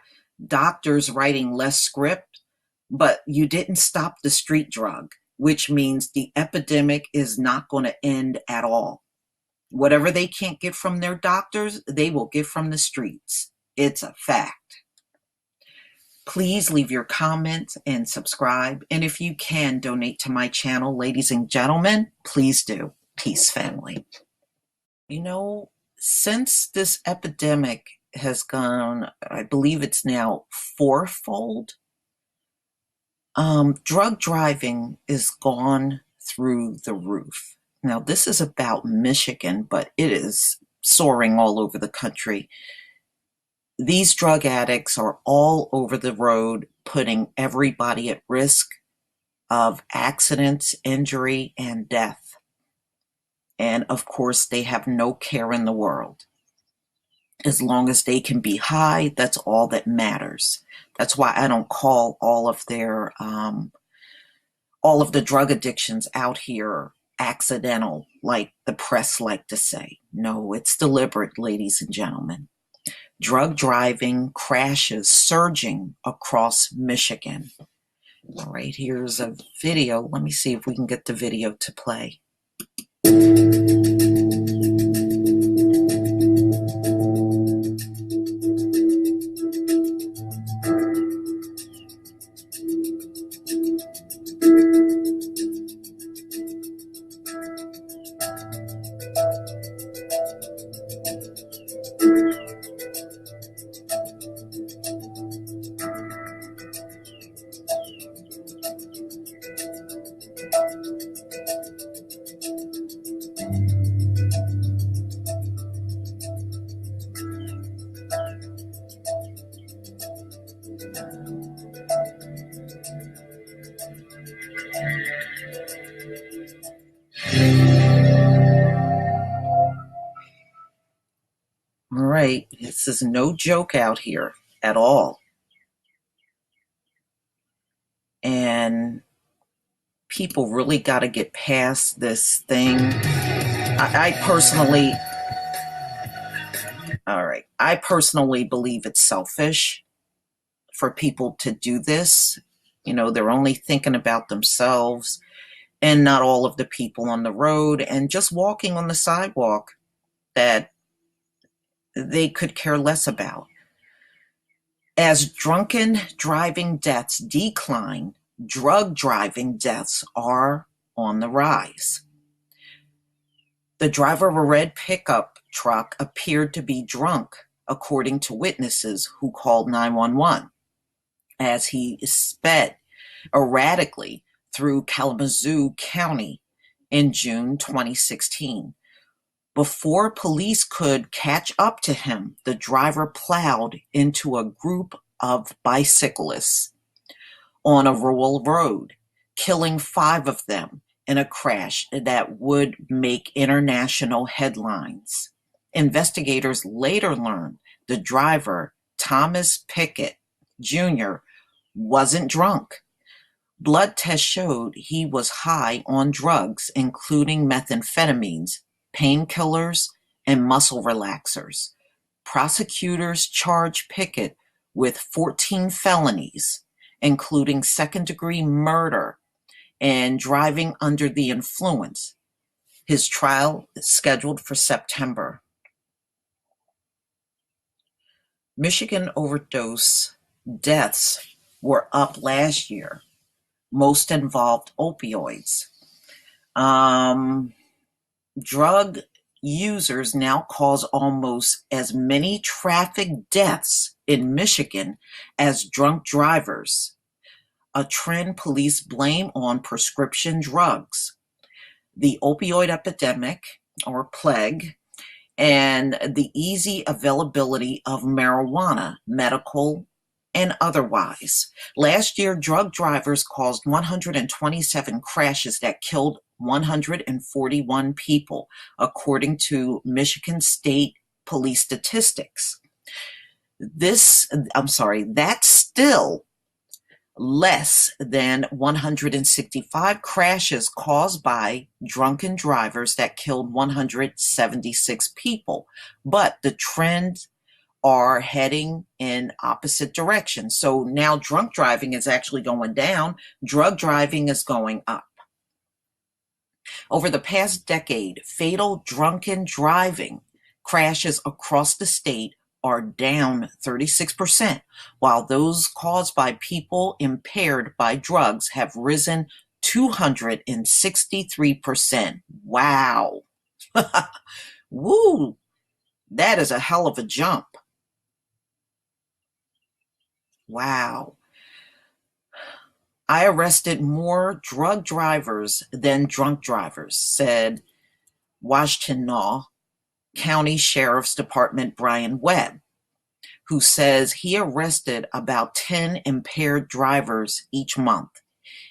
doctors writing less script, but you didn't stop the street drug, which means the epidemic is not going to end at all. Whatever they can't get from their doctors, they will get from the streets. It's a fact. Please leave your comments and subscribe. And if you can donate to my channel, ladies and gentlemen, please do. Peace, family. Since this epidemic has gone, I believe it's now fourfold, drug driving is gone through the roof. Now, this is about Michigan, but it is soaring all over the country. These drug addicts are all over the road, putting everybody at risk of accidents, injury, and death. And of course, they have no care in the world. As long as they can be high, that's all that matters. That's why I don't call all of the drug addictions out here accidental, like the press like to say. No, it's deliberate, ladies and gentlemen. Drug driving crashes surging across Michigan. All right, here's a video. Let me see if we can get the video to play. right. This is no joke out here at all. And people really got to get past this thing. I personally, all right, I personally believe it's selfish for people to do this. You know, they're only thinking about themselves and not all of the people on the road and just walking on the sidewalk that they could care less about. As drunken driving deaths decline, drug driving deaths are on the rise. The driver of a red pickup truck appeared to be drunk, according to witnesses who called 911, as he sped erratically through Kalamazoo County in June 2016. Before police could catch up to him, the driver plowed into a group of bicyclists on a rural road, killing 5 of them in a crash that would make international headlines. Investigators later learned the driver, Thomas Pickett Jr., wasn't drunk. Blood tests showed he was high on drugs, including methamphetamines, painkillers, and muscle relaxers. Prosecutors charged Pickett with 14 felonies, including second-degree murder and driving under the influence. His trial is scheduled for September. Michigan overdose deaths were up last year. Most involved opioids. Drug users now cause almost as many traffic deaths in Michigan as drunk drivers, a trend police blame on prescription drugs. The opioid epidemic, or plague, and the easy availability of marijuana, medical and otherwise. Last year, drug drivers caused 127 crashes that killed 141 people, according to Michigan State Police statistics. That's still less than 165 crashes caused by drunken drivers that killed 176 people. But the trends are heading in opposite directions. So now drunk driving is actually going down, drug driving is going up. Over the past decade, fatal drunken driving crashes across the state are down 36%, while those caused by people impaired by drugs have risen 263%. Wow. Woo! That is a hell of a jump. Wow. I arrested more drug drivers than drunk drivers, said Washtenaw County Sheriff's Department Brian Webb, who says he arrested about 10 impaired drivers each month.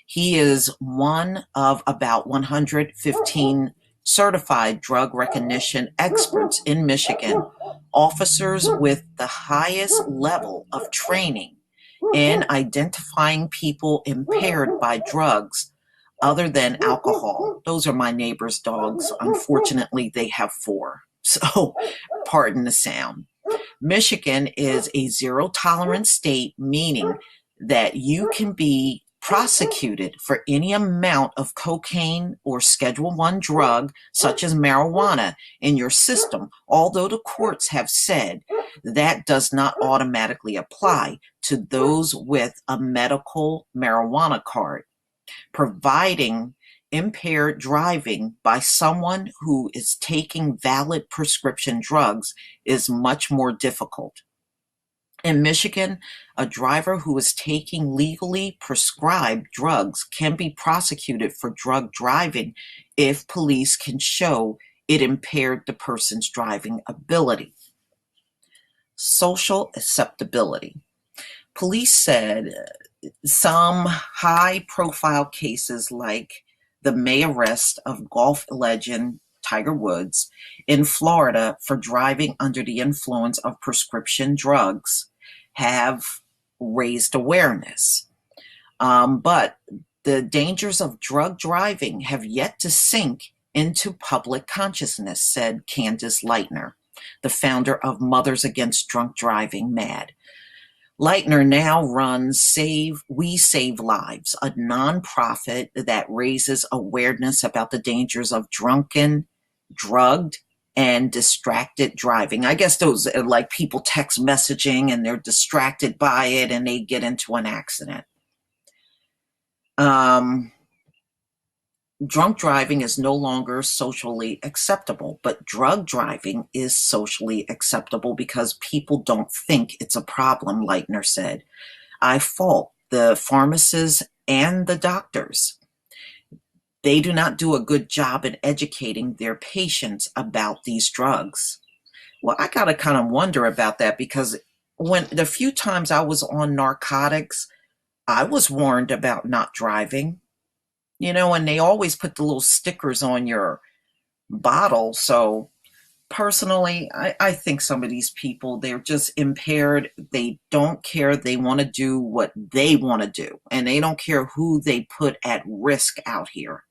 He is one of about 115 certified drug recognition experts in Michigan, officers with the highest level of training in identifying people impaired by drugs other than alcohol. Those are my neighbor's dogs. Unfortunately, they have 4. So, pardon the sound. Michigan is a zero tolerance state, meaning that you can be prosecuted for any amount of cocaine or Schedule I drug, such as marijuana, in your system, although the courts have said that does not automatically apply to those with a medical marijuana card. Providing impaired driving by someone who is taking valid prescription drugs is much more difficult. In Michigan, a driver who is taking legally prescribed drugs can be prosecuted for drug driving if police can show it impaired the person's driving ability. Social acceptability. Police said some high-profile cases like the May arrest of golf legend Tiger Woods, in Florida for driving under the influence of prescription drugs have raised awareness. But the dangers of drug driving have yet to sink into public consciousness, said Candace Leitner, the founder of Mothers Against Drunk Driving, MAD. Leitner now runs We Save Lives, a nonprofit that raises awareness about the dangers of drunken, drugged, and distracted driving. I guess those are like people text messaging and they're distracted by it and they get into an accident. Drunk driving is no longer socially acceptable, but drug driving is socially acceptable because people don't think it's a problem, Leitner said. I fault the pharmacists and the doctors. They do not do a good job in educating their patients about these drugs. Well, I got to kind of wonder about that because when the few times I was on narcotics, I was warned about not driving. And they always put the little stickers on your bottle. So personally, I think some of these people, they're just impaired. They don't care. They want to do what they want to do. And they don't care who they put at risk out here.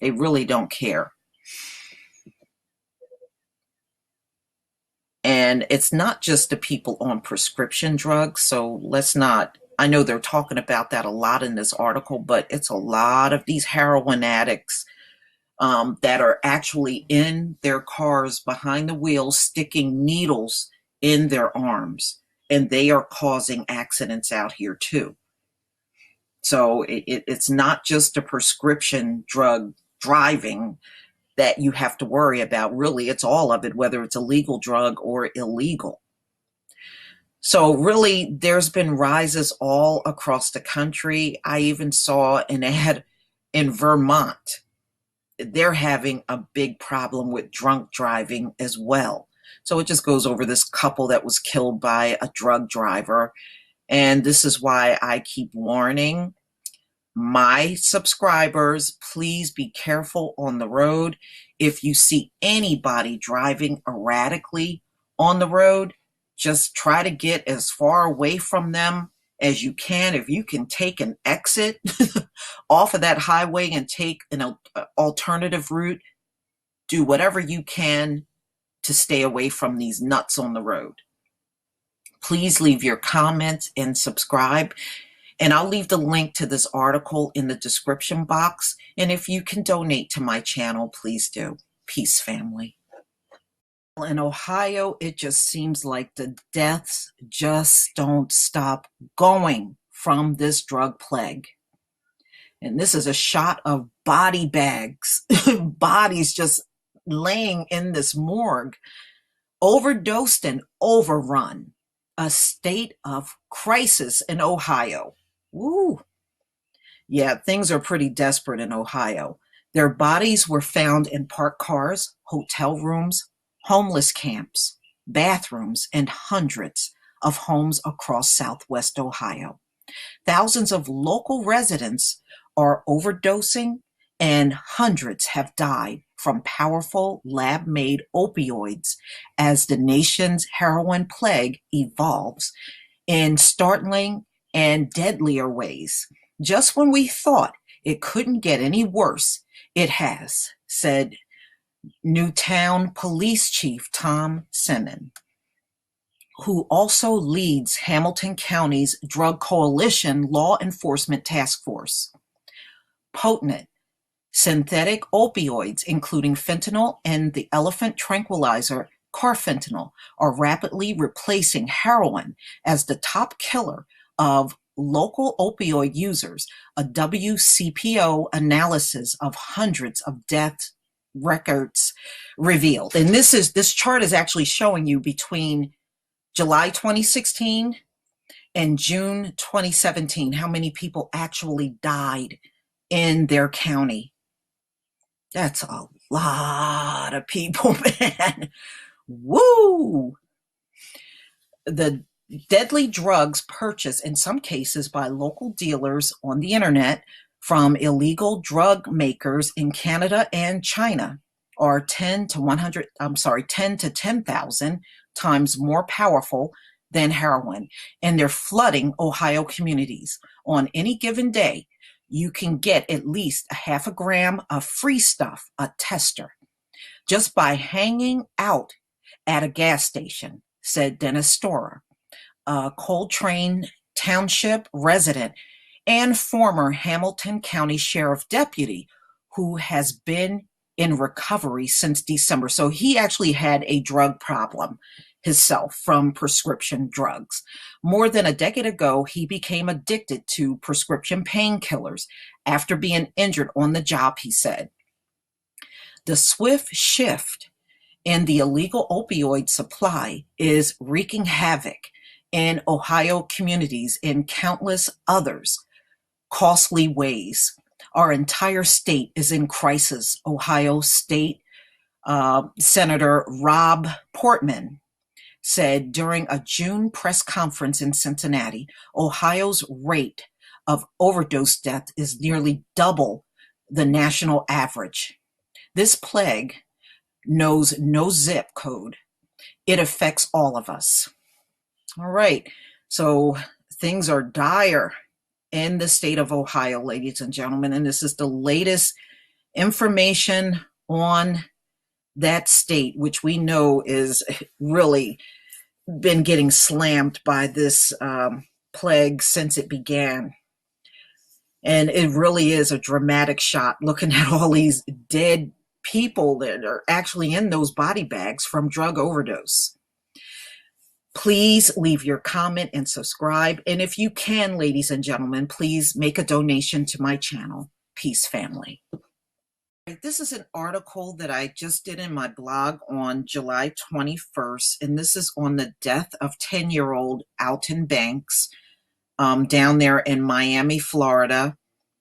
They really don't care. And it's not just the people on prescription drugs. So I know they're talking about that a lot in this article, but it's a lot of these heroin addicts that are actually in their cars behind the wheel, sticking needles in their arms, and they are causing accidents out here too. So it's not just a prescription drug driving that you have to worry about. Really, it's all of it, whether it's a legal drug or illegal. So really, there's been rises all across the country. I even saw an ad in Vermont. They're having a big problem with drunk driving as well. So it just goes over this couple that was killed by a drug driver. And this is why I keep warning my subscribers, please be careful on the road. If you see anybody driving erratically on the road, just try to get as far away from them as you can. If you can take an exit off of that highway and take an alternative route, do whatever you can to stay away from these nuts on the road. Please leave your comments and subscribe. And I'll leave the link to this article in the description box. And if you can donate to my channel, please do. Peace, family. In Ohio, it just seems like the deaths just don't stop going from this drug plague. And this is a shot of body bags, bodies just laying in this morgue, overdosed and overrun. A state of crisis in Ohio. Woo. Yeah, things are pretty desperate in Ohio. Their bodies were found in parked cars, hotel rooms, homeless camps, bathrooms, and hundreds of homes across Southwest Ohio. Thousands of local residents are overdosing, and hundreds have died from powerful lab-made opioids as the nation's heroin plague evolves in startling and deadlier ways. Just when we thought it couldn't get any worse, it has, said Newtown Police Chief Tom Simon, who also leads Hamilton County's Drug Coalition Law Enforcement Task Force. Potent synthetic opioids, including fentanyl and the elephant tranquilizer carfentanil, are rapidly replacing heroin as the top killer of local opioid users. A WCPO analysis of hundreds of death records revealed. And this chart is actually showing you between July 2016 and June 2017 how many people actually died in their county. That's a lot of people, man. Woo! The deadly drugs purchased in some cases by local dealers on the internet from illegal drug makers in Canada and China are 10 to 10,000 times more powerful than heroin, and they're flooding Ohio communities. On any given day, you can get at least a half a gram of free stuff, a tester, just by hanging out at a gas station, said Dennis Storer, a Coltrane Township resident and former Hamilton County Sheriff deputy who has been in recovery since December. So he actually had a drug problem himself from prescription drugs. More than a decade ago, he became addicted to prescription painkillers after being injured on the job, he said. The swift shift in the illegal opioid supply is wreaking havoc in Ohio communities in countless others costly ways. Our entire state is in crisis. Ohio State Senator Rob Portman said during a June press conference in Cincinnati, Ohio's rate of overdose death is nearly double the national average. This plague knows no zip code. It affects all of us. All right, so things are dire in the state of Ohio, ladies and gentlemen, and this is the latest information on that state, which we know is really been getting slammed by this plague since it began. And it really is a dramatic shot looking at all these dead people that are actually in those body bags from drug overdose. Please leave your comment and subscribe. And if you can, ladies and gentlemen, please make a donation to my channel, Peace Family. This is an article that I just did in my blog on July 21st, and this is on the death of 10-year-old Alton Banks down there in Miami, Florida.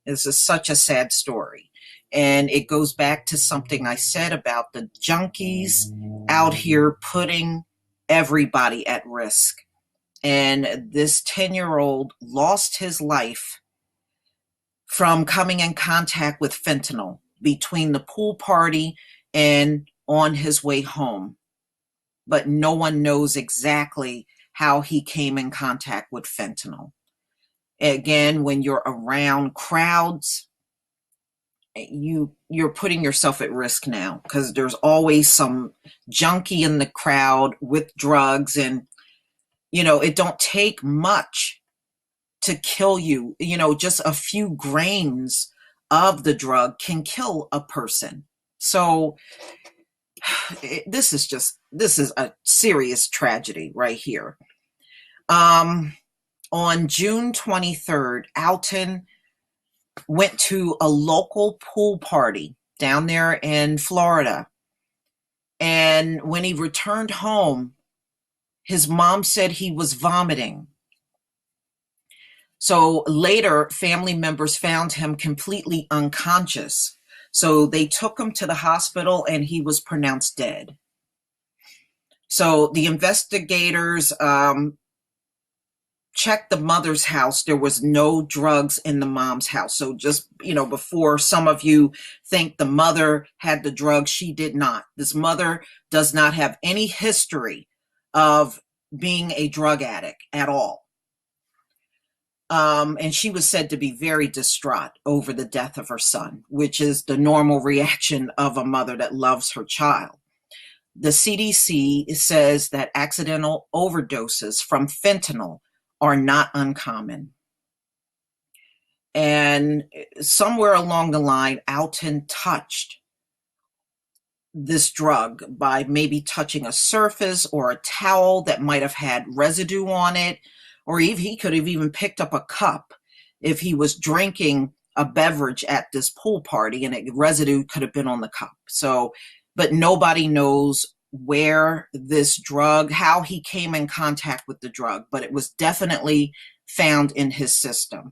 This is such a sad story. And it goes back to something I said about the junkies out here putting everybody at risk. And this 10-year-old lost his life from coming in contact with fentanyl between the pool party and on his way home. But no one knows exactly how he came in contact with fentanyl. Again, when you're around crowds, you're putting yourself at risk now because there's always some junkie in the crowd with drugs, and it don't take much to kill you. Just a few grains of the drug can kill a person. So this is a serious tragedy right here. On June 23rd, Alton went to a local pool party down there in Florida. And when he returned home, his mom said he was vomiting. So later, family members found him completely unconscious. So they took him to the hospital and he was pronounced dead. So the investigators checked the mother's house. There was no drugs in the mom's house. So just, before some of you think the mother had the drugs, she did not. This mother does not have any history of being a drug addict at all. And she was said to be very distraught over the death of her son, which is the normal reaction of a mother that loves her child. The CDC says that accidental overdoses from fentanyl are not uncommon. And somewhere along the line, Alton touched this drug by maybe touching a surface or a towel that might have had residue on it, or he could have even picked up a cup if he was drinking a beverage at this pool party, and residue could have been on the cup. So, but nobody knows where this drug, how he came in contact with the drug, but it was definitely found in his system.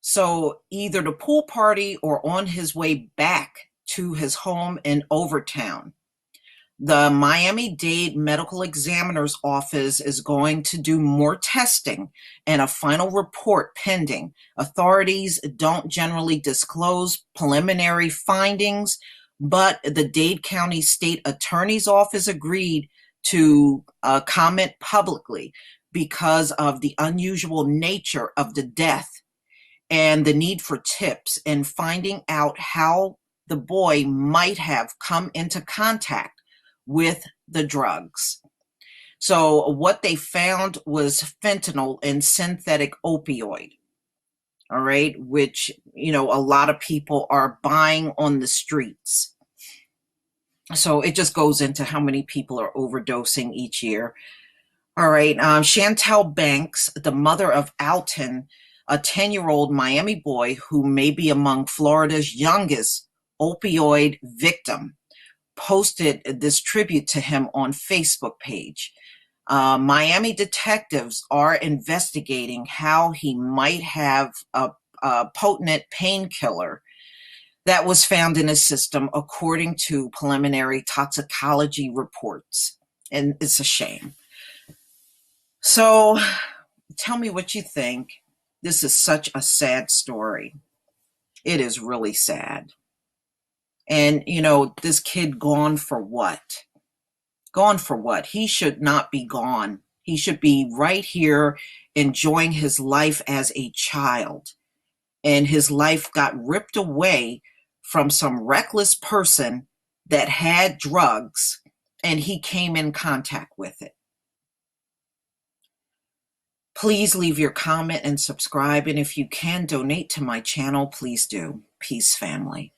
So either the pool party or on his way back to his home in Overtown, The Miami-Dade Medical Examiner's Office is going to do more testing and a final report pending. Authorities don't generally disclose preliminary findings, but the Dade County State Attorney's Office agreed to comment publicly because of the unusual nature of the death and the need for tips in finding out how the boy might have come into contact with the drugs. So what they found was fentanyl and synthetic opioid. All right, which, a lot of people are buying on the streets. So it just goes into how many people are overdosing each year. All right, Chantel Banks, the mother of Alton, a 10-year-old Miami boy who may be among Florida's youngest opioid victim, posted this tribute to him on Facebook page. Miami detectives are investigating how he might have a potent painkiller that was found in his system, according to preliminary toxicology reports. And it's a shame. So tell me what you think. This is such a sad story. It is really sad. And, this kid gone for what? Gone for what? He should not be gone. He should be right here enjoying his life as a child. And his life got ripped away from some reckless person that had drugs, and he came in contact with it. Please leave your comment and subscribe. And if you can donate to my channel, please do. Peace, family.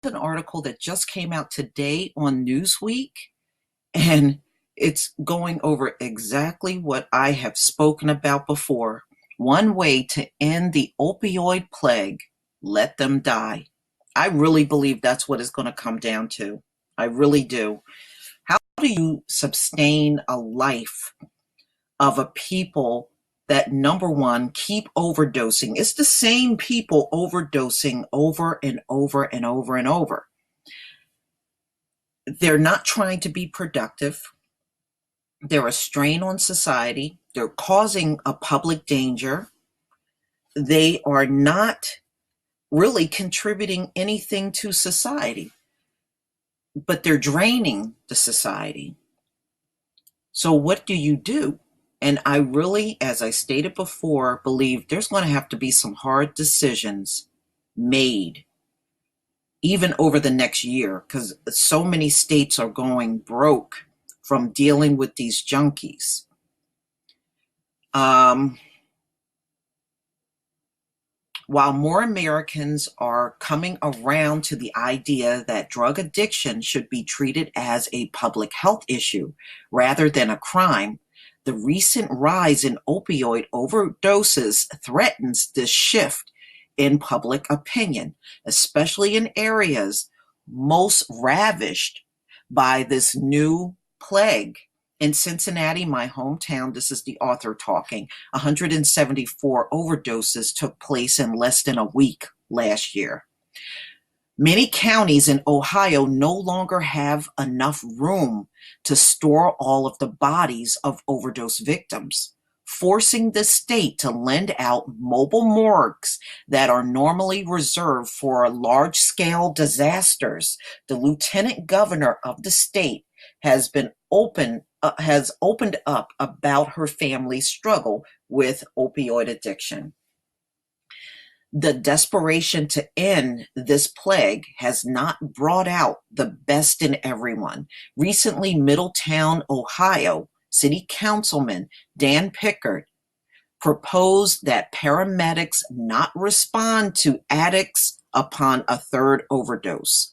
An article that just came out today on Newsweek, and it's going over exactly what I have spoken about before. One way to end the opioid plague: let them die. I really believe that's what it's going to come down to. I really do. How do you sustain a life of a people that, number one, keep overdosing? It's the same people overdosing over and over and over and over. They're not trying to be productive. They're a strain on society. They're causing a public danger. They are not really contributing anything to society, but they're draining the society. So what do you do? And I really, as I stated before, believe there's going to have to be some hard decisions made even over the next year, because so many states are going broke from dealing with these junkies. While more Americans are coming around to the idea that drug addiction should be treated as a public health issue rather than a crime, the recent rise in opioid overdoses threatens this shift in public opinion, especially in areas most ravished by this new plague. In Cincinnati, my hometown, this is the author talking, 174 overdoses took place in less than a week last year. Many counties in Ohio no longer have enough room to store all of the bodies of overdose victims, forcing the state to lend out mobile morgues that are normally reserved for large-scale disasters. The lieutenant governor of the state has opened up about her family's struggle with opioid addiction. The desperation to end this plague has not brought out the best in everyone. Recently, Middletown, Ohio, City Councilman Dan Pickard proposed that paramedics not respond to addicts upon a third overdose.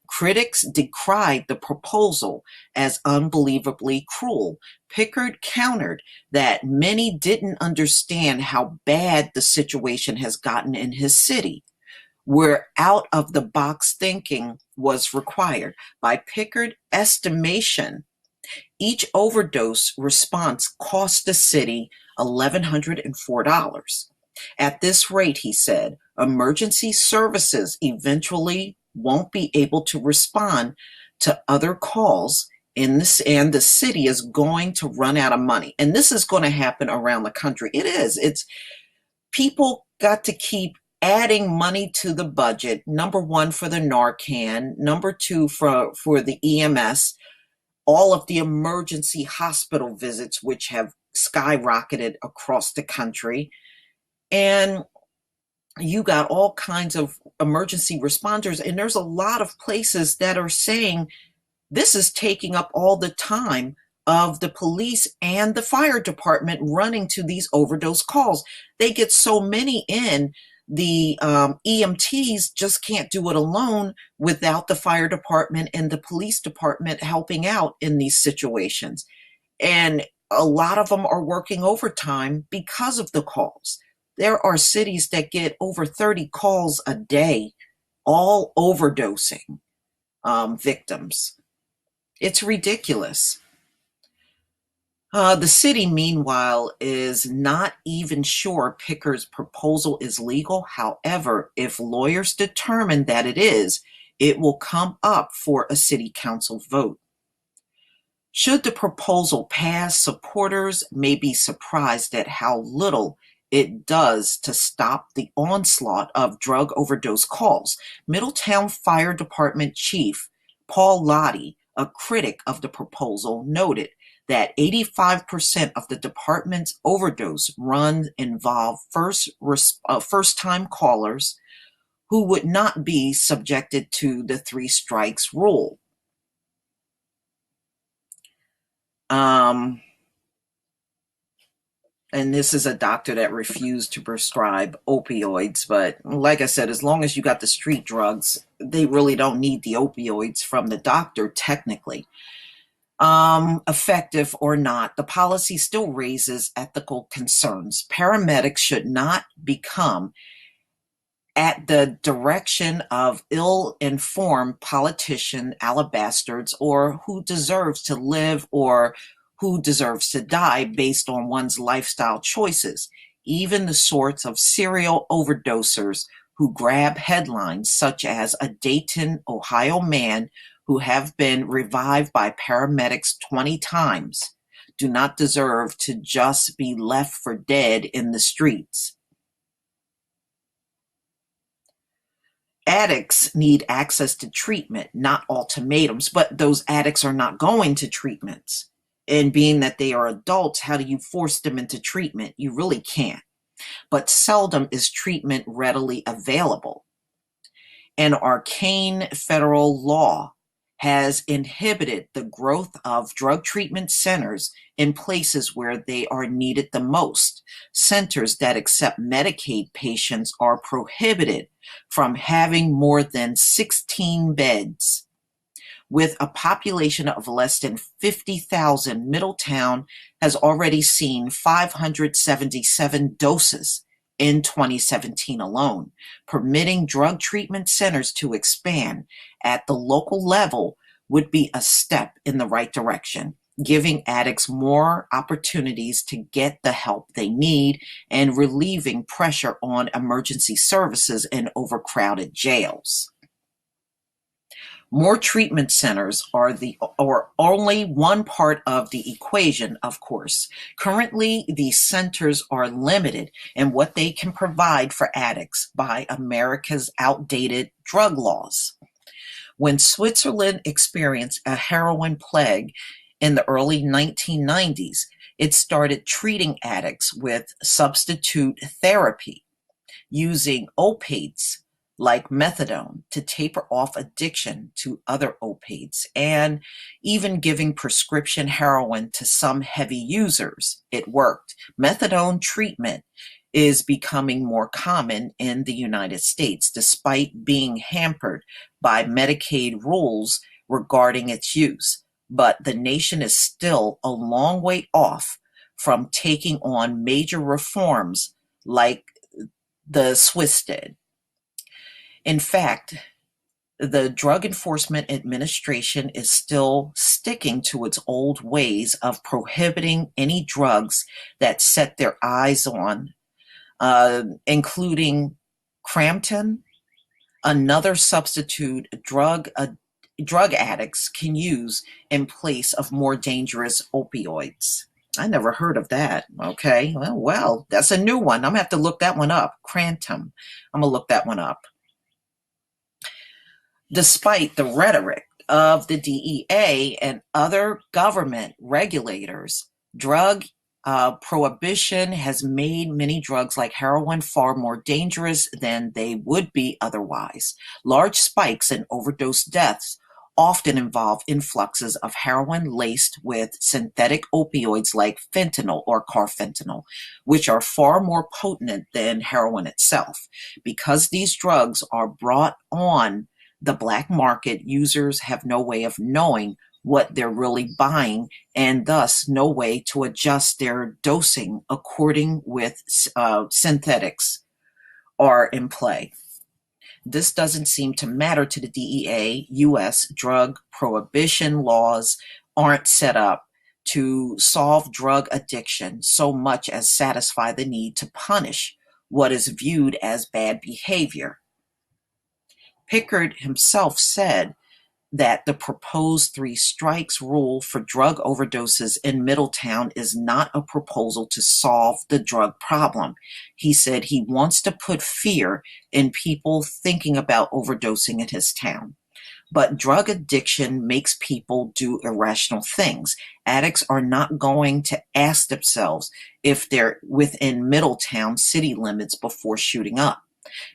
Critics decried the proposal as unbelievably cruel. Pickard countered that many didn't understand how bad the situation has gotten in his city, where out-of-the-box thinking was required. By Pickard's estimation, each overdose response cost the city $1,104. At this rate, he said, emergency services eventually won't be able to respond to other calls in this, and the city is going to run out of money. And this is going to happen around the country. It is. It's people got to keep adding money to the budget. Number one, for the Narcan. Number two, for the EMS. All of the emergency hospital visits, which have skyrocketed across the country. And you got all kinds of emergency responders. And there's a lot of places that are saying this is taking up all the time of the police and the fire department running to these overdose calls. They get so many in. The EMTs just can't do it alone without the fire department and the police department helping out in these situations. And a lot of them are working overtime because of the calls. There are cities that get over 30 calls a day, all overdosing victims. It's ridiculous. The city, meanwhile, is not even sure Picker's proposal is legal. However, if lawyers determine that it is, it will come up for a city council vote. Should the proposal pass, supporters may be surprised at how little it does to stop the onslaught of drug overdose calls. Middletown Fire Department Chief Paul Lottie, a critic of the proposal, noted that 85% of the department's overdose runs involve first-time callers who would not be subjected to the three strikes rule. And this is a doctor that refused to prescribe opioids. But like I said, as long as you got the street drugs, they really don't need the opioids from the doctor, technically. Effective or not, the policy still raises ethical concerns. Paramedics should not become at the direction of ill-informed politician alabastards, or who deserves to live or who deserves to die based on one's lifestyle choices. Even the sorts of serial overdosers who grab headlines, such as a Dayton, Ohio man who have been revived by paramedics 20 times, do not deserve to just be left for dead in the streets. Addicts need access to treatment, not ultimatums, but those addicts are not going to treatments. And being that they are adults, how do you force them into treatment? You really can't. But seldom is treatment readily available. An arcane federal law has inhibited the growth of drug treatment centers in places where they are needed the most. Centers that accept Medicaid patients are prohibited from having more than 16 beds. With a population of less than 50,000, Middletown has already seen 577 doses in 2017 alone. Permitting drug treatment centers to expand at the local level would be a step in the right direction, giving addicts more opportunities to get the help they need and relieving pressure on emergency services in overcrowded jails. More treatment centers are only one part of the equation, of course. Currently, these centers are limited in what they can provide for addicts by America's outdated drug laws. When Switzerland experienced a heroin plague in the early 1990s, it started treating addicts with substitute therapy, using opiates like methadone to taper off addiction to other opiates, and even giving prescription heroin to some heavy users. It worked. Methadone treatment is becoming more common in the United States, despite being hampered by Medicaid rules regarding its use. But the nation is still a long way off from taking on major reforms like the Swiss did. In fact, the Drug Enforcement Administration is still sticking to its old ways of prohibiting any drugs that set their eyes on, including Crampton, another substitute drug drug addicts can use in place of more dangerous opioids. I never heard of that. Okay, well, that's a new one. I'm gonna have to look that one up. Crantum. I'm gonna look that one up. Despite the rhetoric of the DEA and other government regulators, drug prohibition has made many drugs like heroin far more dangerous than they would be otherwise. Large spikes in overdose deaths often involve influxes of heroin laced with synthetic opioids like fentanyl or carfentanil, which are far more potent than heroin itself. Because these drugs are brought on the black market, users have no way of knowing what they're really buying and thus no way to adjust their dosing according with synthetics are in play. This doesn't seem to matter to the DEA. U.S. drug prohibition laws aren't set up to solve drug addiction so much as satisfy the need to punish what is viewed as bad behavior. Pickard himself said that the proposed three strikes rule for drug overdoses in Middletown is not a proposal to solve the drug problem. He said he wants to put fear in people thinking about overdosing in his town. But drug addiction makes people do irrational things. Addicts are not going to ask themselves if they're within Middletown city limits before shooting up.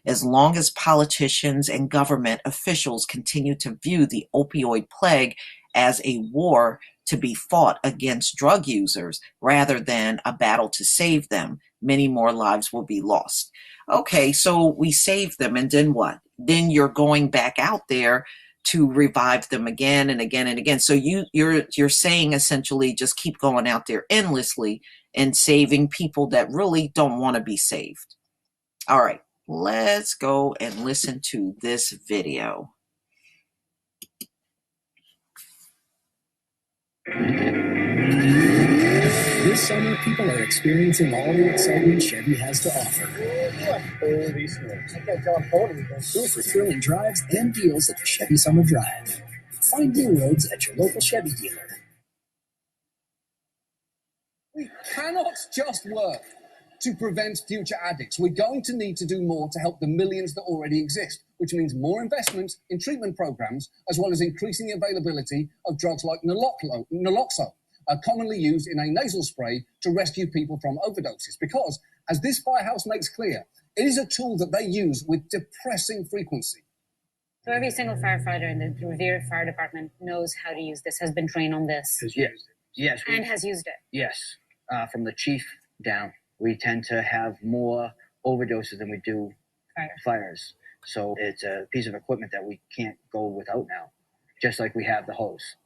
As long as politicians and government officials continue to view the opioid plague as a war to be fought against drug users rather than a battle to save them, many more lives will be lost. Okay, so we save them, and then what? Then you're going back out there to revive them again and again and again. So you're saying essentially just keep going out there endlessly and saving people that really don't want to be saved. All right. Let's go and listen to this video. This summer, people are experiencing all the excitement Chevy has to offer. Go for thrilling drives and deals at the Chevy Summer Drive. Find new roads at your local Chevy dealer. We cannot just work to prevent future addicts. We're going to need to do more to help the millions that already exist, which means more investment in treatment programs, as well as increasing the availability of drugs like naloxone, commonly used in a nasal spray to rescue people from overdoses. Because, as this firehouse makes clear, it is a tool that they use with depressing frequency. So every single firefighter in the Revere Fire Department knows how to use this, has been trained on this. Yes. And has used it. Yes. From the chief down, we tend to have more overdoses than we do fires. So it's a piece of equipment that we can't go without now, just like we have the hose.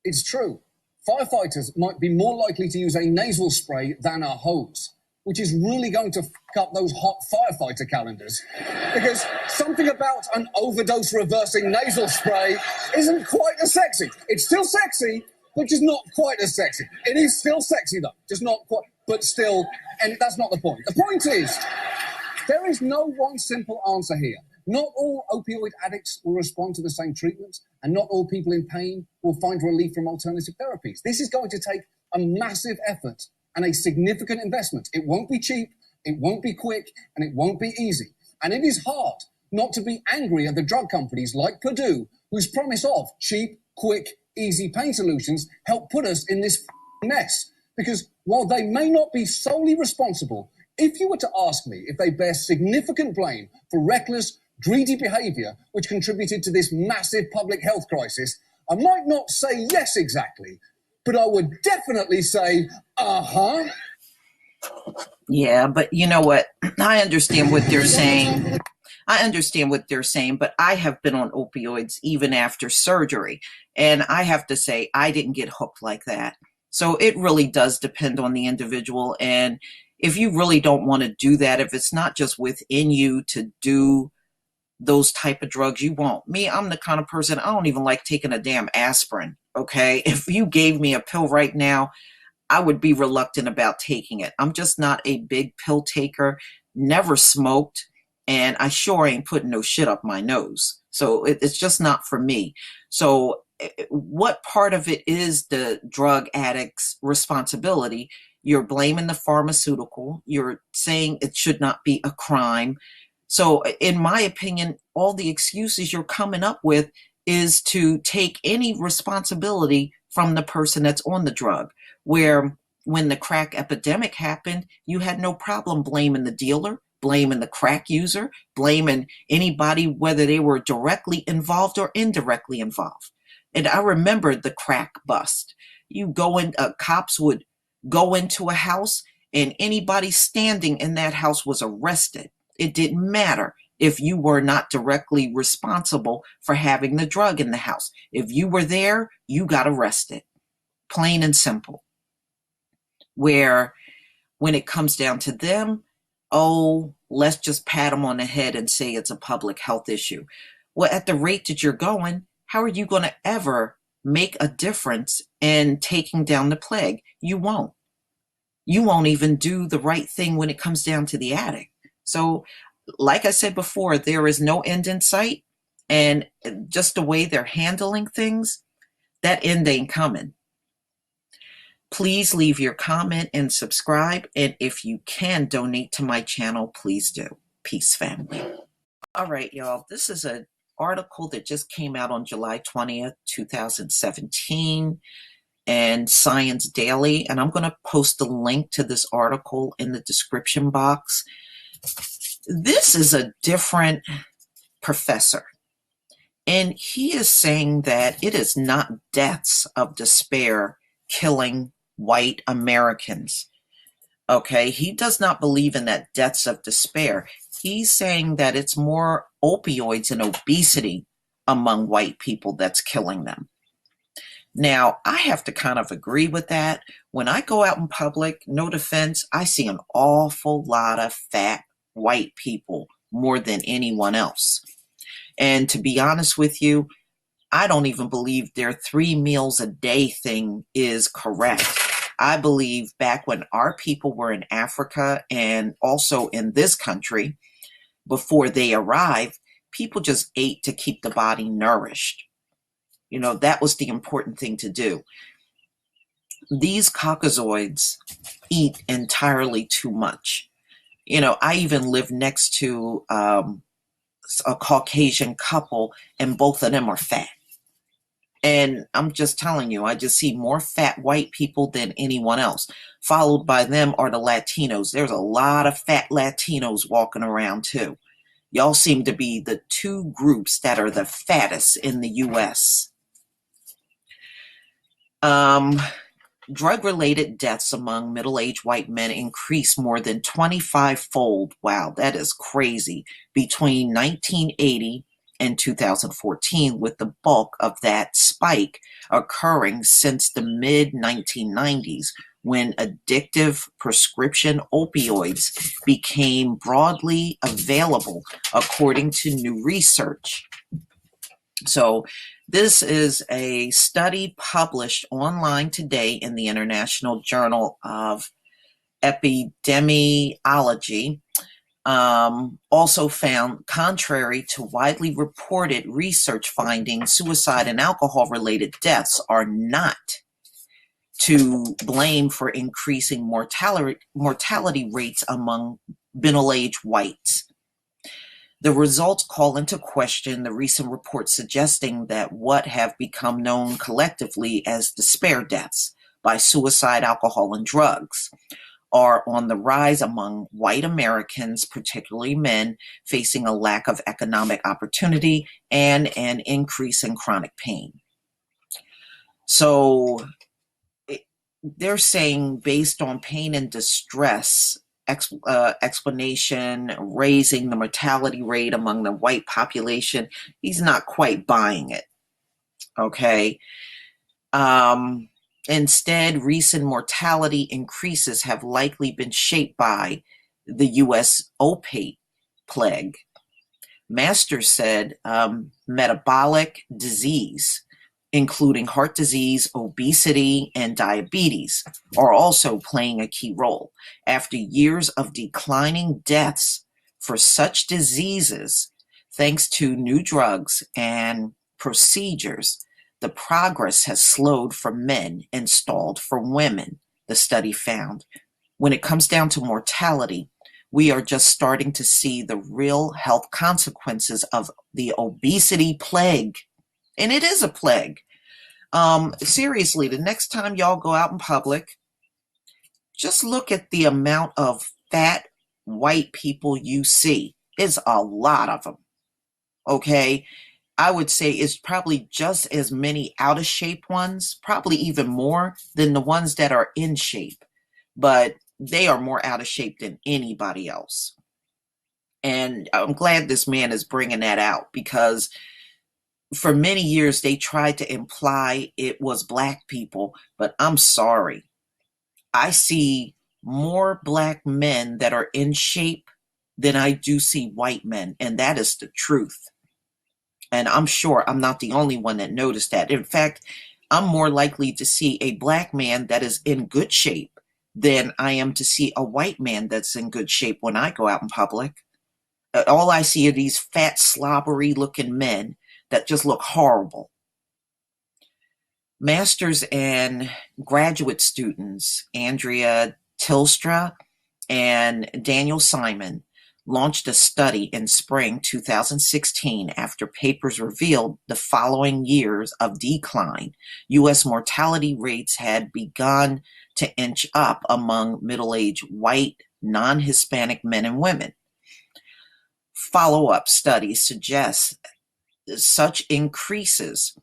It's true. Firefighters might be more likely to use a nasal spray than a hose, which is really going to fuck up those hot firefighter calendars. Because something about an overdose reversing nasal spray isn't quite as sexy. It's still sexy, but just not quite as sexy. It is still sexy though, just not quite, but still, and that's not the point. The point is, there is no one simple answer here. Not all opioid addicts will respond to the same treatment, and not all people in pain will find relief from alternative therapies. This is going to take a massive effort and a significant investment. It won't be cheap, it won't be quick, and it won't be easy. And it is hard not to be angry at the drug companies like Purdue, whose promise of cheap, quick, easy pain solutions help put us in this mess. Because while they may not be solely responsible, if you were to ask me if they bear significant blame for reckless, greedy behavior which contributed to this massive public health crisis, I might not say yes exactly, but I would definitely say, uh-huh. Yeah, but you know what? I understand what they're saying. I understand what they're saying, but I have been on opioids even after surgery. And I have to say, I didn't get hooked like that. So it really does depend on the individual. And if you really don't want to do that, if it's not just within you to do those type of drugs, you won't. Me, I'm the kind of person, I don't even like taking a damn aspirin. Okay. If you gave me a pill right now, I would be reluctant about taking it. I'm just not a big pill taker, never smoked, and I sure ain't putting no shit up my nose. So it's just not for me. So what part of it is the drug addict's responsibility? You're blaming the pharmaceutical. You're saying it should not be a crime. So in my opinion, all the excuses you're coming up with is to take any responsibility from the person that's on the drug. Where when the crack epidemic happened, you had no problem blaming the dealer, blaming the crack user, blaming anybody, whether they were directly involved or indirectly involved. And I remember the crack bust. You go in, cops would go into a house and anybody standing in that house was arrested. It didn't matter if you were not directly responsible for having the drug in the house. If you were there, you got arrested. Plain and simple. Where when it comes down to them, oh, let's just pat them on the head and say it's a public health issue. Well, at the rate that you're going, how are you going to ever make a difference in taking down the plague? You won't. You won't even do the right thing when it comes down to the addict. So, like I said before, there is no end in sight. And just the way they're handling things, that end ain't coming. Please leave your comment and subscribe. And if you can donate to my channel, please do. Peace, family. All right, y'all. This is an article that just came out on July 20th, 2017 and Science Daily. And I'm going to post a link to this article in the description box. This is a different professor. And he is saying that it is not deaths of despair killing white Americans. Okay, he does not believe in that deaths of despair. He's saying that it's more opioids and obesity among white people that's killing them. Now, I have to kind of agree with that. When I go out in public, no defense, I see an awful lot of fat white people more than anyone else. And to be honest with you, I don't even believe their 3 meals a day thing is correct. I believe back when our people were in Africa and also in this country, before they arrived, people just ate to keep the body nourished. You know, that was the important thing to do. These Caucasoids eat entirely too much. You know, I even live next to a Caucasian couple, and both of them are fat. And I'm just telling you, I just see more fat white people than anyone else. Followed by them are the Latinos. There's a lot of fat Latinos walking around too. Y'all seem to be the two groups that are the fattest in the U.S. Drug-related deaths among middle-aged white men increased more than 25-fold. Wow, that is crazy. Between 1980 and 2014, with the bulk of that spike occurring since the mid-1990s, when addictive prescription opioids became broadly available, according to new research. So this is a study published online today in the International Journal of Epidemiology. Also found, contrary to widely reported research findings, suicide and alcohol-related deaths are not to blame for increasing mortality rates among middle-aged whites. The results call into question the recent reports suggesting that what have become known collectively as despair deaths by suicide, alcohol, and drugs are on the rise among white Americans, particularly men, facing a lack of economic opportunity and an increase in chronic pain. So they're saying, based on pain and distress explanation, raising the mortality rate among the white population, he's not quite buying it. Okay. Instead, recent mortality increases have likely been shaped by the U.S. opiate plague. Masters said metabolic disease, including heart disease, obesity, and diabetes, are also playing a key role. After years of declining deaths for such diseases, Thanks to new drugs and procedures, the progress has slowed for men and stalled for women, the study found. When it comes down to mortality, we are just starting to see the real health consequences of the obesity plague. And it is a plague. Seriously, the next time y'all go out in public, just look at the amount of fat white people you see. It's a lot of them. Okay? I would say it's probably just as many out of shape ones, probably even more than the ones that are in shape. But they are more out of shape than anybody else. And I'm glad this man is bringing that out, because for many years they tried to imply it was black people, but I'm sorry. I see more black men that are in shape than I do see white men, and that is the truth. And I'm sure I'm not the only one that noticed that. In fact, I'm more likely to see a black man that is in good shape than I am to see a white man that's in good shape when I go out in public. All I see are these fat, slobbery looking men that just look horrible. Master's and graduate students, Andrea Tilstra and Daniel Simon, launched a study in spring 2016 after papers revealed the following years of decline. U.S. mortality rates had begun to inch up among middle-aged white, non-Hispanic men and women. Follow-up studies suggest such increases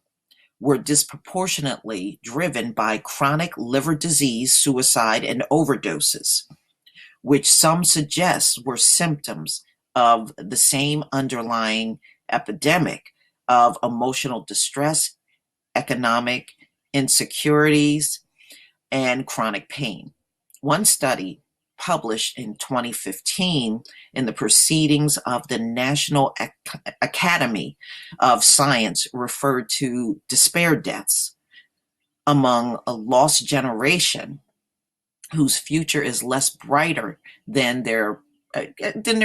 were disproportionately driven by chronic liver disease, suicide, and overdoses, which some suggest were symptoms of the same underlying epidemic of emotional distress, economic insecurities, and chronic pain. One study published in 2015 in the Proceedings of the National Academy of Science referred to despair deaths among a lost generation whose future is less brighter than their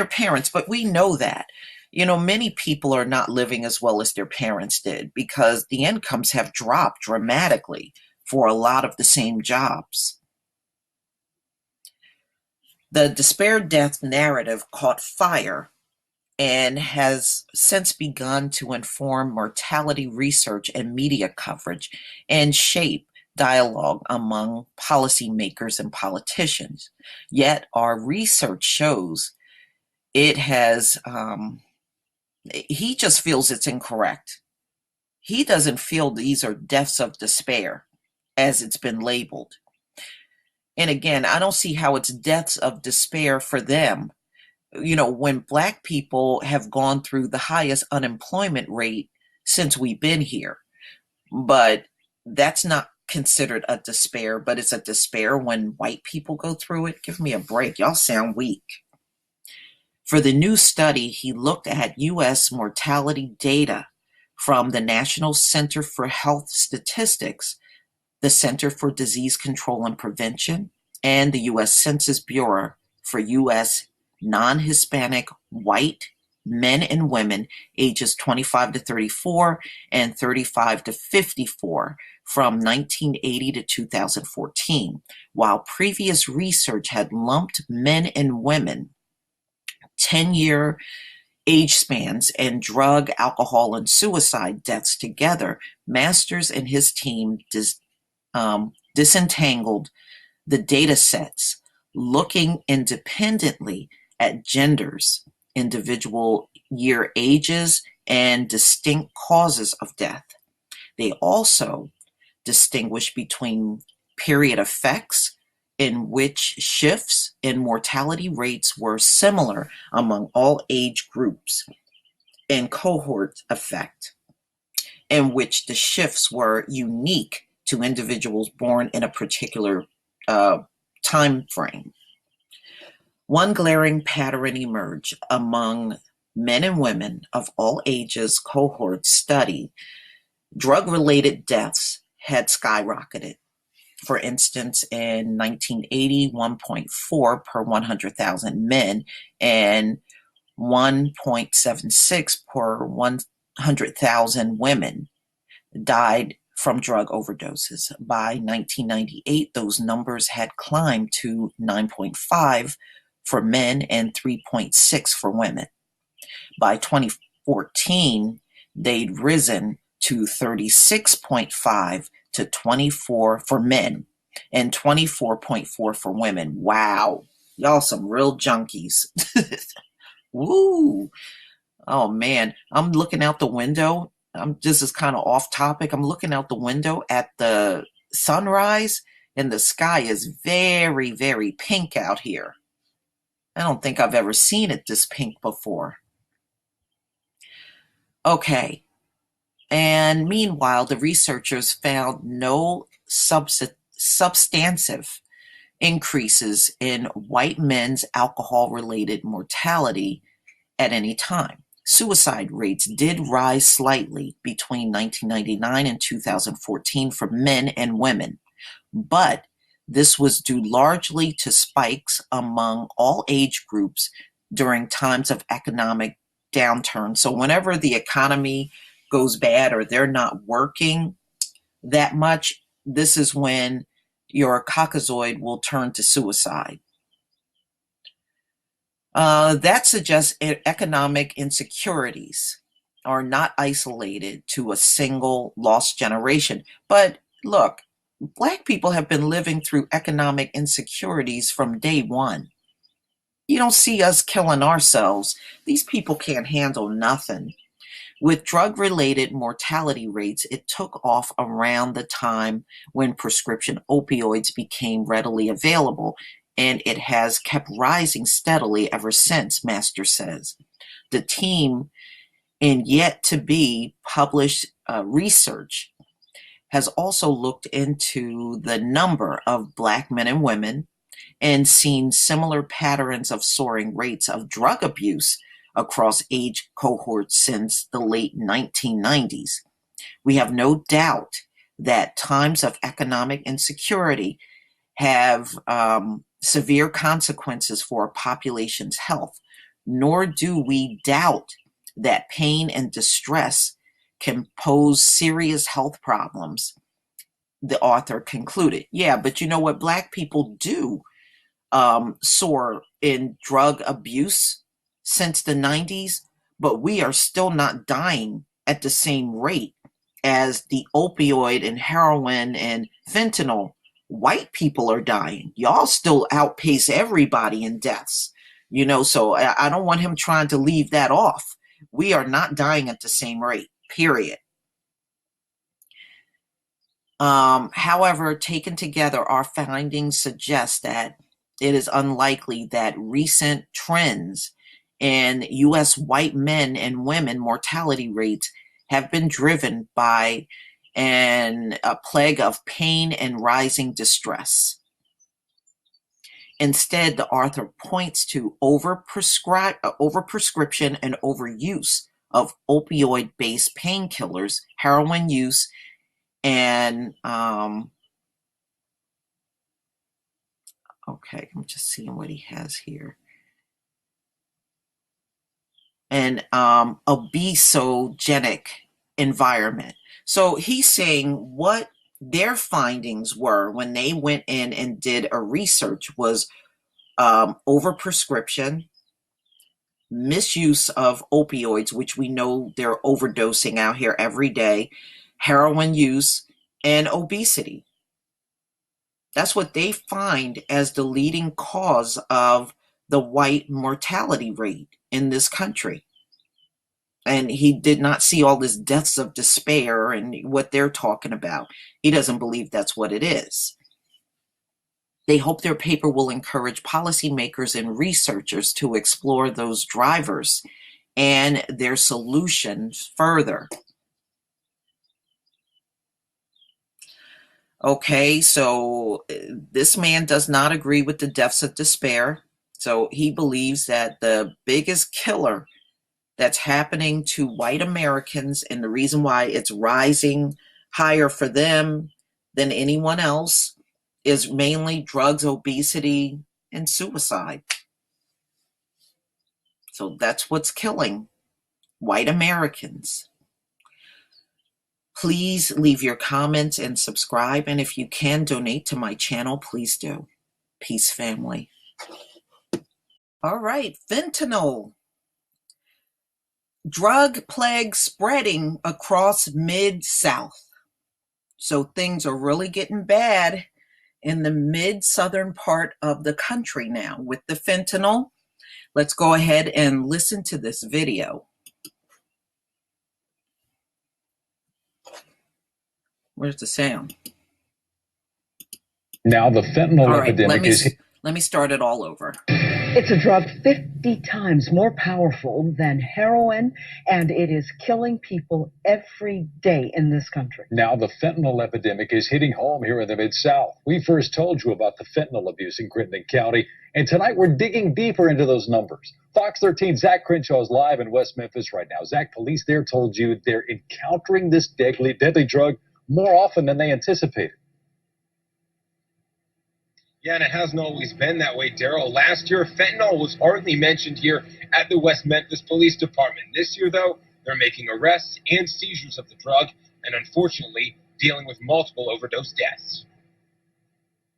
parents. But we know that. Many people are not living as well as their parents did because the incomes have dropped dramatically for a lot of the same jobs. The despair death narrative caught fire and has since begun to inform mortality research and media coverage and shape dialogue among policymakers and politicians. Yet our research shows it has, he just feels it's incorrect. He doesn't feel these are deaths of despair as it's been labeled. And again, I don't see how it's deaths of despair for them. When black people have gone through the highest unemployment rate since we've been here. But that's not considered a despair, but it's a despair when white people go through it. Give me a break. Y'all sound weak. For the new study, he looked at U.S. mortality data from the National Center for Health Statistics, the Center for Disease Control and Prevention, and the U.S. Census Bureau for U.S. non-Hispanic white men and women ages 25 to 34 and 35 to 54 from 1980 to 2014, while previous research had lumped men and women 10-year age spans and drug, alcohol, and suicide deaths together. Masters and his team disentangled the data sets, looking independently at genders, individual year ages, and distinct causes of death. They also distinguish between period effects, in which shifts in mortality rates were similar among all age groups, and cohort effect, in which the shifts were unique to individuals born in a particular time frame. One glaring pattern emerged among men and women of all ages cohorts studied. Drug-related deaths had skyrocketed. For instance, in 1980, 1.4 per 100,000 men, and 1.76 per 100,000 women died from drug overdoses. By 1998, those numbers had climbed to 9.5 for men and 3.6 for women. By 2014, they'd risen to 36.5 to 24 for men and 24.4 for women. Wow. Y'all some real junkies. Woo. Oh man, I'm looking out the window. This is kind of off topic. I'm looking out the window at the sunrise, and the sky is very, very pink out here. I don't think I've ever seen it this pink before. Okay. And meanwhile, the researchers found no substantive increases in white men's alcohol-related mortality at any time. Suicide rates did rise slightly between 1999 and 2014 for men and women, but this was due largely to spikes among all age groups during times of economic downturn. So whenever the economy goes bad or they're not working that much, this is when your Caucasoid will turn to suicide. That suggests economic insecurities are not isolated to a single lost generation. But look, Black people have been living through economic insecurities from day one. You don't see us killing ourselves. These people can't handle nothing. With drug-related mortality rates, it took off around the time when prescription opioids became readily available, and it has kept rising steadily ever since, Master says. The team in yet-to-be published research has also looked into the number of Black men and women and seen similar patterns of soaring rates of drug abuse across age cohorts since the late 1990s. We have no doubt that times of economic insecurity have severe consequences for a population's health, nor do we doubt that pain and distress can pose serious health problems, the author concluded. Yeah, but you know what? Black people do soar in drug abuse since the 90s, but we are still not dying at the same rate as the opioid and heroin and fentanyl. White people are dying. Y'all still outpace everybody in deaths, so I don't want him trying to leave that off. We are not dying at the same rate, period. However, taken together, our findings suggest that it is unlikely that recent trends in U.S. white men and women mortality rates have been driven by a plague of pain and rising distress. Instead, the author points to overprescription and overuse of opioid-based painkillers, heroin use, and okay, I'm just seeing what he has here. An obesogenic environment. So he's saying what their findings were when they went in and did a research was overprescription, misuse of opioids, which we know they're overdosing out here every day, heroin use, and obesity. That's what they find as the leading cause of the white mortality rate in this country. And he did not see all this deaths of despair and what they're talking about. He doesn't believe that's what it is. They hope their paper will encourage policymakers and researchers to explore those drivers and their solutions further. Okay, so this man does not agree with the deaths of despair. So he believes that the biggest killer that's happening to white Americans, and the reason why it's rising higher for them than anyone else, is mainly drugs, obesity, and suicide. So that's what's killing white Americans. Please leave your comments and subscribe. And if you can donate to my channel, please do. Peace, family. All right, fentanyl. Drug plague spreading across Mid-South. So things are really getting bad in the mid-southern part of the country now with the fentanyl. Let's go ahead and listen to this video. Where's the sound? Now the fentanyl epidemic is... Let me start it all over. It's a drug 50 times more powerful than heroin, and it is killing people every day in this country. Now the fentanyl epidemic is hitting home here in the Mid-South. We first told you about the fentanyl abuse in Crittenden County, and tonight we're digging deeper into those numbers. Fox 13's Zach Crenshaw is live in West Memphis right now. Zach, police there told you they're encountering this deadly drug more often than they anticipated. Yeah, and it hasn't always been that way, Daryl. Last year, fentanyl was hardly mentioned here at the West Memphis Police Department. This year, though, they're making arrests and seizures of the drug and, unfortunately, dealing with multiple overdose deaths.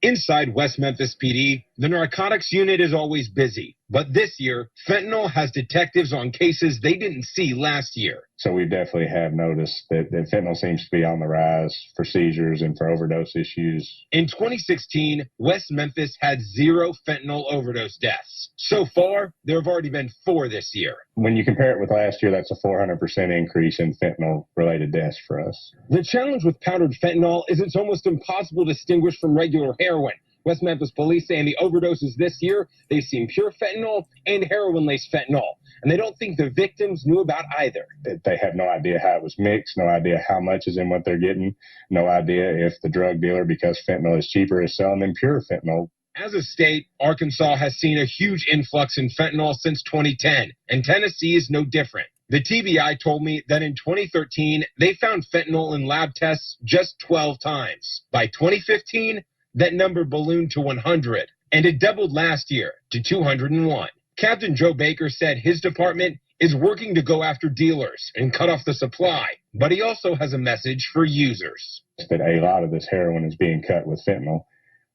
Inside West Memphis PD, the narcotics unit is always busy. But this year, fentanyl has detectives on cases they didn't see last year. So we definitely have noticed that fentanyl seems to be on the rise for seizures and for overdose issues. In 2016, West Memphis had 0 fentanyl overdose deaths. So far, there have already been 4 this year. When you compare it with last year, that's a 400% increase in fentanyl-related deaths for us. The challenge with powdered fentanyl is it's almost impossible to distinguish from regular heroin. West Memphis police saying the overdoses this year, they've seen pure fentanyl and heroin-laced fentanyl. And they don't think the victims knew about either. They have no idea how it was mixed, no idea how much is in what they're getting, no idea if the drug dealer, because fentanyl is cheaper, is selling them pure fentanyl. As a state, Arkansas has seen a huge influx in fentanyl since 2010, and Tennessee is no different. The TBI told me that in 2013, they found fentanyl in lab tests just 12 times. By 2015, that number ballooned to 100, and it doubled last year to 201. Captain Joe Baker said his department is working to go after dealers and cut off the supply, but he also has a message for users. That a lot of this heroin is being cut with fentanyl,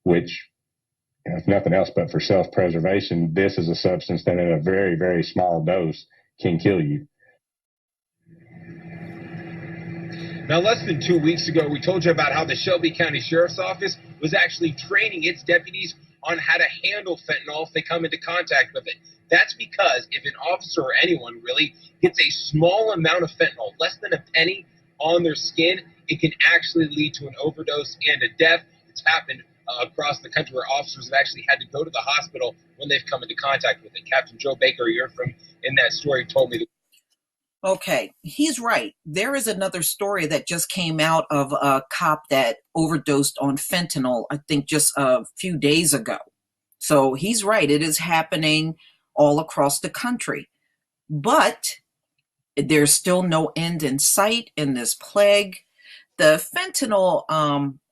which, if nothing else but for self-preservation, this is a substance that in a very, very small dose can kill you. Now, less than 2 weeks ago, we told you about how the Shelby County Sheriff's Office was actually training its deputies on how to handle fentanyl if they come into contact with it. That's because if an officer or anyone really gets a small amount of fentanyl, less than a penny, on their skin, it can actually lead to an overdose and a death. It's happened across the country where officers have actually had to go to the hospital when they've come into contact with it. Captain Joe Baker, you heard from in that story, told me that. Okay, he's right. There is another story that just came out of a cop that overdosed on fentanyl, I think just a few days ago. So he's right. It is happening all across the country. But there's still no end in sight in this plague. The fentanyl,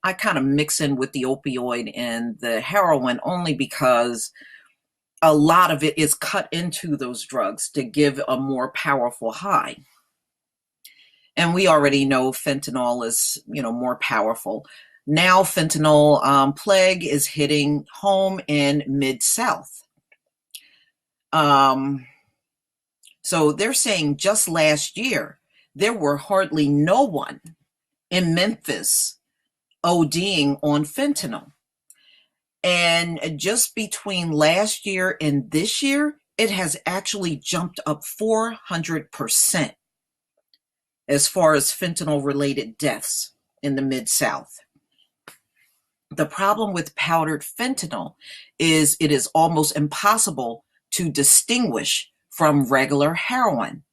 I kind of mix in with the opioid and the heroin only because a lot of it is cut into those drugs to give a more powerful high. And we already know fentanyl is, more powerful. Now fentanyl plague is hitting home in Mid-South. So they're saying just last year, there were hardly no one in Memphis ODing on fentanyl. And just between last year and this year, it has actually jumped up 400% as far as fentanyl-related deaths in the Mid-South. The problem with powdered fentanyl is it is almost impossible to distinguish from regular heroin.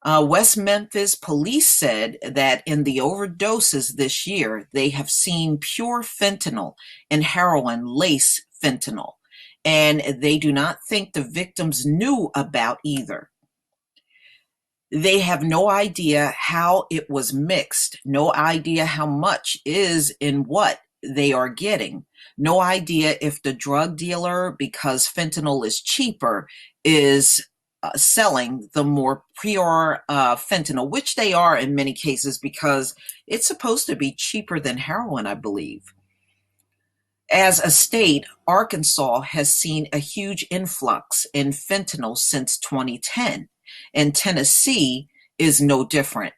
West Memphis police said that in the overdoses this year, they have seen pure fentanyl and heroin lace fentanyl, and they do not think the victims knew about either. They have no idea how it was mixed, no idea how much is in what they are getting, no idea if the drug dealer, because fentanyl is cheaper, is selling the more pure fentanyl, which they are in many cases because it's supposed to be cheaper than heroin, I believe. As a state, Arkansas has seen a huge influx in fentanyl since 2010, and Tennessee is no different.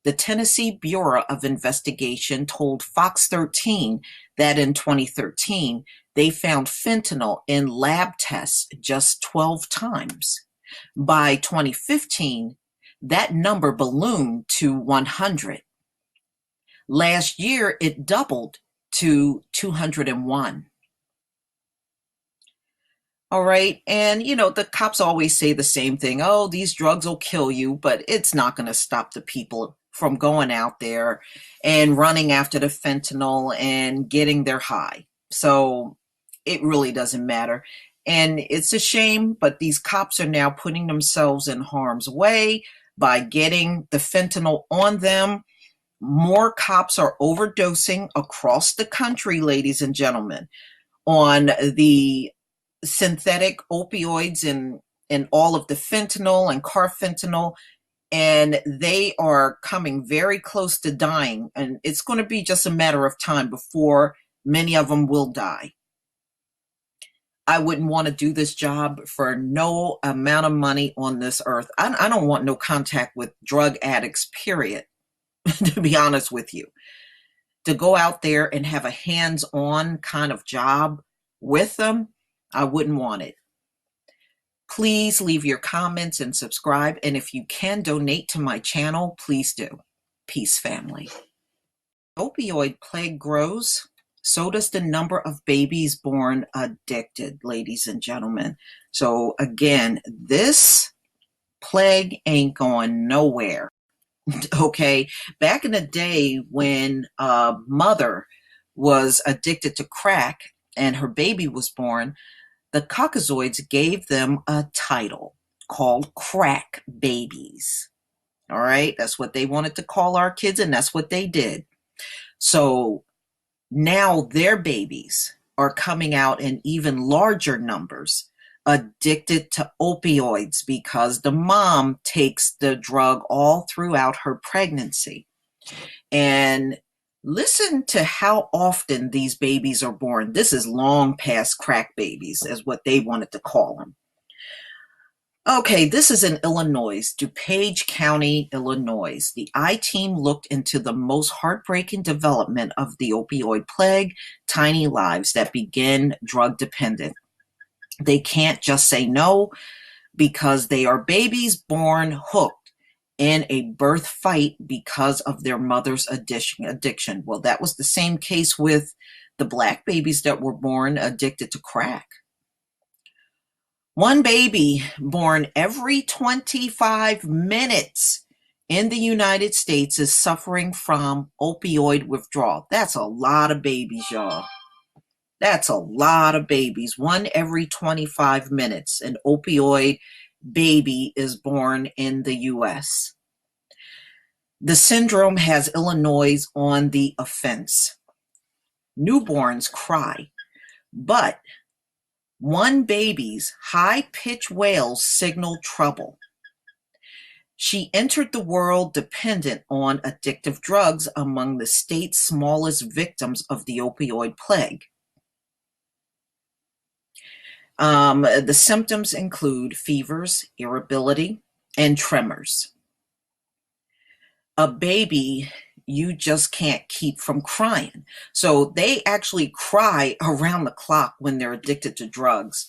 The Tennessee Bureau of Investigation told Fox 13 that in 2013, they found fentanyl in lab tests just 12 times. By 2015, that number ballooned to 100. Last year, it doubled to 201. All right. And, the cops always say the same thing. Oh, these drugs will kill you, but it's not going to stop the people from going out there and running after the fentanyl and getting their high. So it really doesn't matter. And it's a shame, but these cops are now putting themselves in harm's way by getting the fentanyl on them. More cops are overdosing across the country, ladies and gentlemen, on the synthetic opioids and all of the fentanyl and carfentanil, and they are coming very close to dying, and it's going to be just a matter of time before many of them will die. I wouldn't want to do this job for no amount of money on this earth. I don't want no contact with drug addicts, period, to be honest with you. To go out there and have a hands-on kind of job with them, I wouldn't want it. Please leave your comments and subscribe. And if you can donate to my channel, please do. Peace, family. Opioid plague grows. So does the number of babies born addicted, ladies and gentlemen. So again, this plague ain't going nowhere. Okay. Back in the day when a mother was addicted to crack and her baby was born, the Caucasoids gave them a title called crack babies. All right, that's what they wanted to call our kids, and that's what they did. So now their babies are coming out in even larger numbers, addicted to opioids because the mom takes the drug all throughout her pregnancy. And listen to how often these babies are born. This is long past crack babies, is what they wanted to call them. Okay, this is in Illinois, DuPage County, Illinois. The I-Team looked into the most heartbreaking development of the opioid plague, tiny lives that begin drug dependent. They can't just say no because they are babies born hooked in a birth fight because of their mother's addiction. Well, that was the same case with the black babies that were born addicted to crack. One baby born every 25 minutes in the United States is suffering from opioid withdrawal. That's a lot of babies, y'all. That's a lot of babies. One every 25 minutes, an opioid baby is born in the U.S. The syndrome has Illinois on the offense. Newborns cry, but one baby's high-pitched wails signal trouble. She entered the world dependent on addictive drugs, among the state's smallest victims of the opioid plague. The symptoms include fevers, irritability, and tremors. A baby you just can't keep from crying. So they actually cry around the clock when they're addicted to drugs.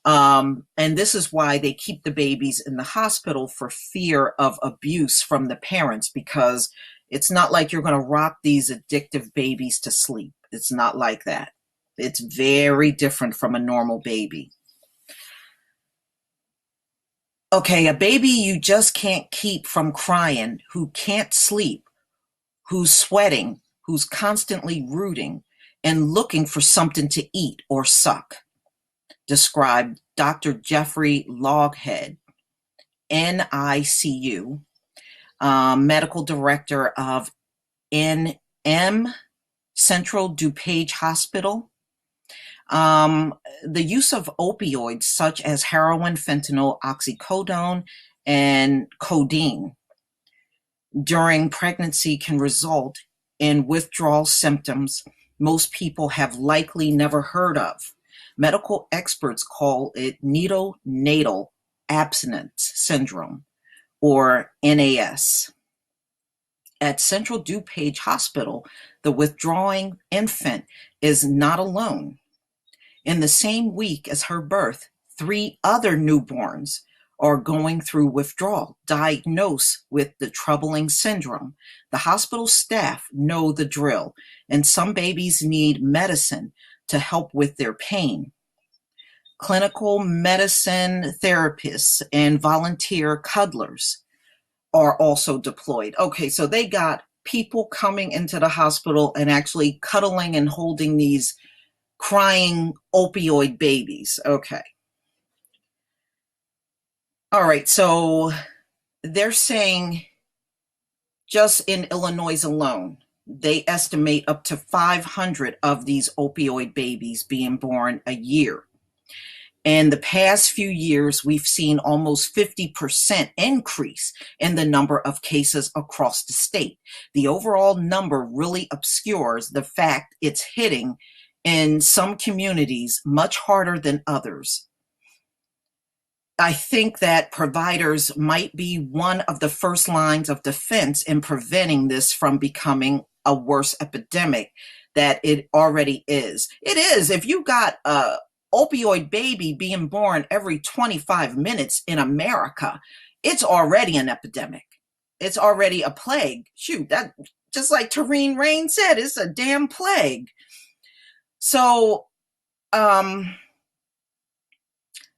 And this is why they keep the babies in the hospital for fear of abuse from the parents, because it's not like you're going to rock these addictive babies to sleep. It's not like that. It's very different from a normal baby. Okay, a baby you just can't keep from crying, who can't sleep, who's sweating, who's constantly rooting and looking for something to eat or suck, described Dr. Jeffrey Loghead, NICU, medical director of NM Central DuPage Hospital. The use of opioids such as heroin, fentanyl, oxycodone, and codeine during pregnancy can result in withdrawal symptoms most people have likely never heard of. Medical experts call it neonatal abstinence syndrome, or NAS. At Central DuPage Hospital, the withdrawing infant is not alone. In the same week as her birth, 3 other newborns are going through withdrawal, diagnosed with the troubling syndrome. The hospital staff know the drill, and some babies need medicine to help with their pain. Clinical medicine therapists and volunteer cuddlers are also deployed. Okay, so they got people coming into the hospital and actually cuddling and holding these crying opioid babies. Okay. All right, so they're saying just in Illinois alone, they estimate up to 500 of these opioid babies being born a year. In the past few years, we've seen almost 50% increase in the number of cases across the state. The overall number really obscures the fact it's hitting in some communities much harder than others. I think that providers might be one of the first lines of defense in preventing this from becoming a worse epidemic that it already is. It is. If you got a opioid baby being born every 25 minutes in America, it's already an epidemic. It's already a plague. Shoot, that just like Tareen Rain said, it's a damn plague. So,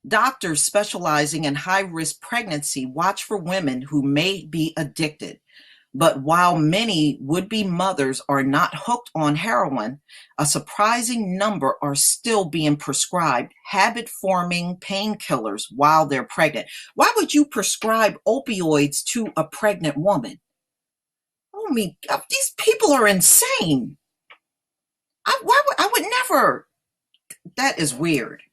doctors specializing in high-risk pregnancy watch for women who may be addicted. But while many would-be mothers are not hooked on heroin, a surprising number are still being prescribed habit-forming painkillers while they're pregnant. Why would you prescribe opioids to a pregnant woman? Oh my God, these people are insane. I would never. That is weird.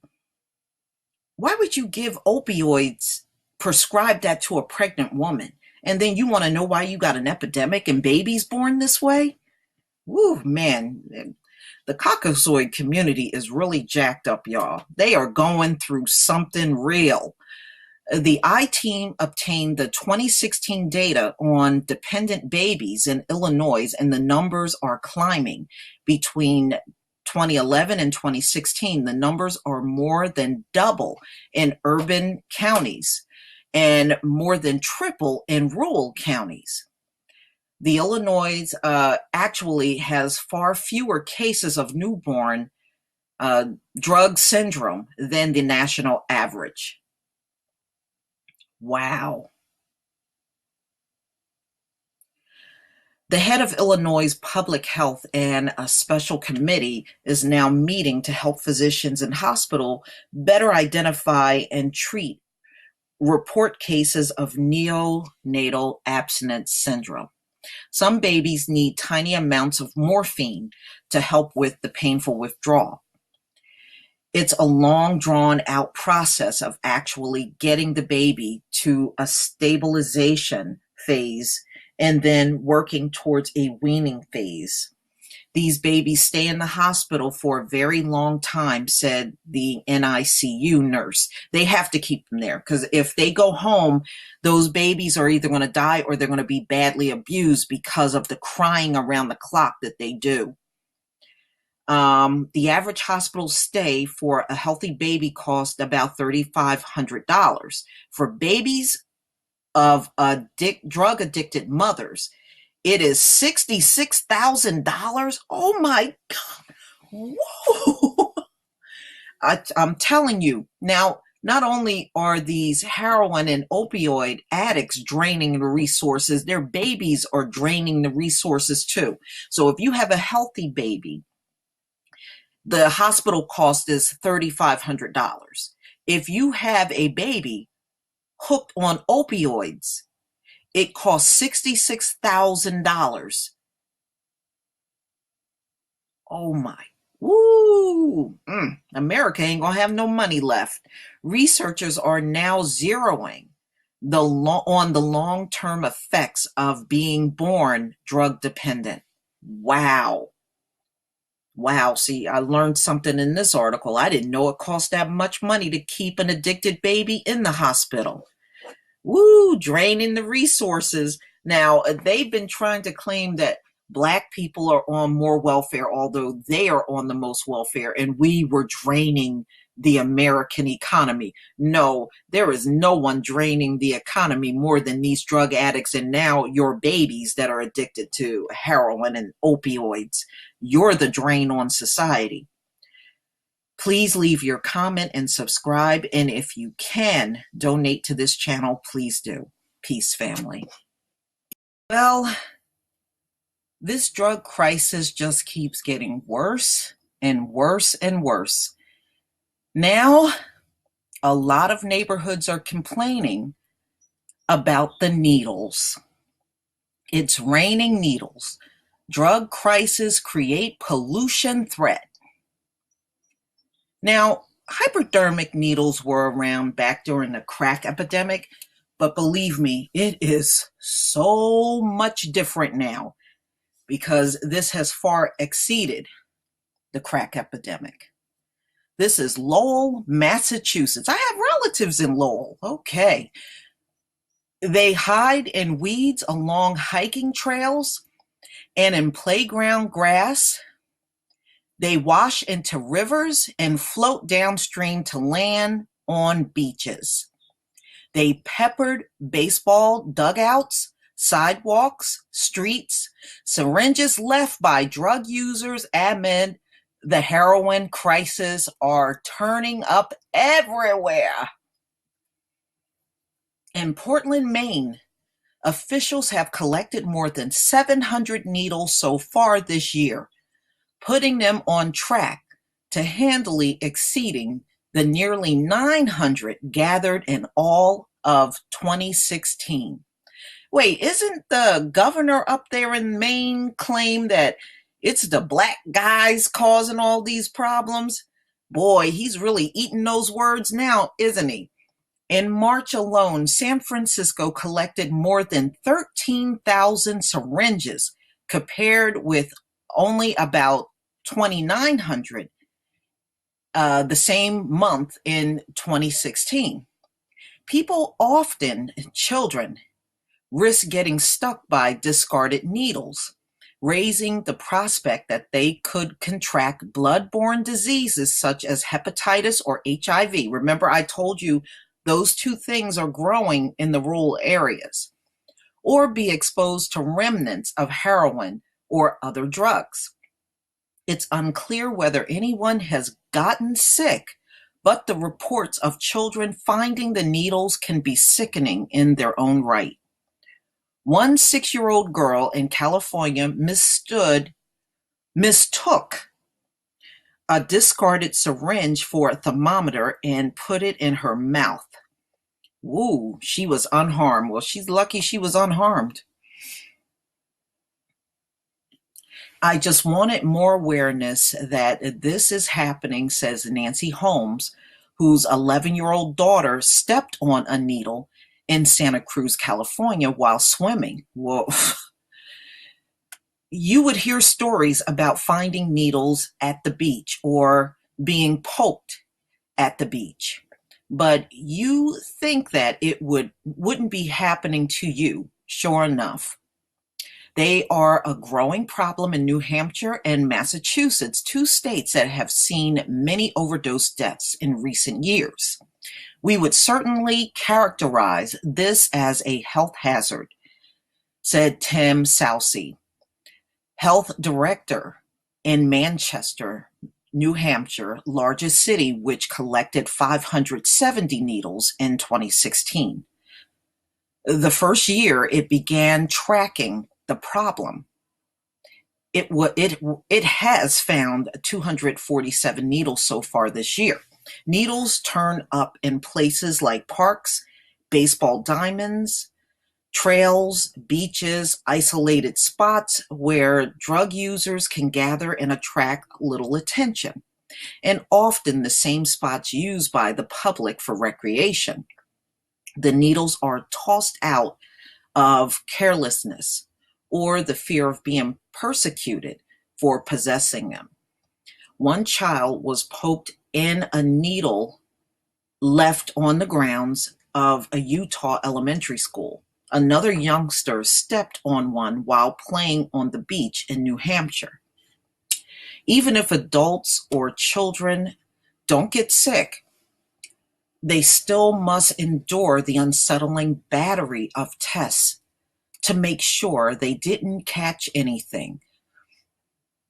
Why would you give opioids, prescribe that to a pregnant woman? And then you want to know why you got an epidemic and babies born this way? Woo, man. The Caucasoid community is really jacked up, y'all. They are going through something real. The I-Team obtained the 2016 data on dependent babies in Illinois, and the numbers are climbing. Between 2011 and 2016, the numbers are more than double in urban counties and more than triple in rural counties. The Illinois actually has far fewer cases of newborn drug syndrome than the national average. Wow. The head of Illinois Public Health and a special committee is now meeting to help physicians and hospitals better identify and treat report cases of neonatal abstinence syndrome. Some babies need tiny amounts of morphine to help with the painful withdrawal. It's a long, drawn-out process of actually getting the baby to a stabilization phase and then working towards a weaning phase. These babies stay in the hospital for a very long time, said the NICU nurse. They have to keep them there because if they go home, those babies are either going to die or they're going to be badly abused because of the crying around the clock that they do. The average hospital stay for a healthy baby costs about $3,500. For babies of drug-addicted mothers, it is $66,000. Oh my God. Whoa. I'm telling you. Now, not only are these heroin and opioid addicts draining the resources, their babies are draining the resources too. So if you have a healthy baby, the hospital cost is $3,500. If you have a baby hooked on opioids, it costs $66,000. Oh my, Woo! America ain't gonna have no money left. Researchers are now zeroing on the long-term effects of being born drug dependent. Wow. Wow, see, I learned something in this article. I didn't know it cost that much money to keep an addicted baby in the hospital. Woo, draining the resources. Now, they've been trying to claim that Black people are on more welfare, although they are on the most welfare, and we were draining the American economy. No, there is no one draining the economy more than these drug addicts and now your babies that are addicted to heroin and opioids. You're the drain on society. Please leave your comment and subscribe. And if you can donate to this channel, please do. Peace, family. Well, this drug crisis just keeps getting worse and worse and worse. Now, a lot of neighborhoods are complaining about the needles. It's raining needles. Drug crisis create pollution threat. Now, hypodermic needles were around back during the crack epidemic, but believe me, it is so much different now because this has far exceeded the crack epidemic. This is Lowell, Massachusetts. I have relatives in Lowell. Okay. They hide in weeds along hiking trails and in playground grass. They wash into rivers and float downstream to land on beaches. They peppered baseball dugouts, sidewalks, streets, syringes left by drug users amid the heroin crisis are turning up everywhere. In Portland, Maine, officials have collected more than 700 needles so far this year, putting them on track to handily exceeding the nearly 900 gathered in all of 2016. Wait, isn't the governor up there in Maine claim that it's the Black guys causing all these problems? Boy, he's really eating those words now, isn't he? In March alone, San Francisco collected more than 13,000 syringes, compared with only about 2,900 the same month in 2016. People, often children, risk getting stuck by discarded needles, raising the prospect that they could contract blood-borne diseases such as hepatitis or HIV. Remember, I told you those two things are growing in the rural areas, or be exposed to remnants of heroin or other drugs. It's unclear whether anyone has gotten sick, but the reports of children finding the needles can be sickening in their own right. One 6-year-old girl in California mistook a discarded syringe for a thermometer and put it in her mouth. Woo, she was unharmed. Well, she's lucky she was unharmed. I just wanted more awareness that this is happening, says Nancy Holmes, whose 11-year-old daughter stepped on a needle in Santa Cruz, California while swimming. Whoa. You would hear stories about finding needles at the beach or being poked at the beach, but you think that it wouldn't be happening to you. Sure enough, they are a growing problem in New Hampshire and Massachusetts, two states that have seen many overdose deaths in recent years. We would certainly characterize this as a health hazard, said Tim Soucy, health director in Manchester, New Hampshire, largest city, which collected 570 needles in 2016. The first year it began tracking the problem. It has found 247 needles so far this year. Needles turn up in places like parks, baseball diamonds, Trails, beaches, isolated spots where drug users can gather and attract little attention, and often the same spots used by the public for recreation. The needles are tossed out of carelessness or the fear of being persecuted for possessing them. One child was poked in a needle left on the grounds of a Utah elementary school. Another youngster stepped on one while playing on the beach in New Hampshire. Even if adults or children don't get sick, they still must endure the unsettling battery of tests to make sure they didn't catch anything.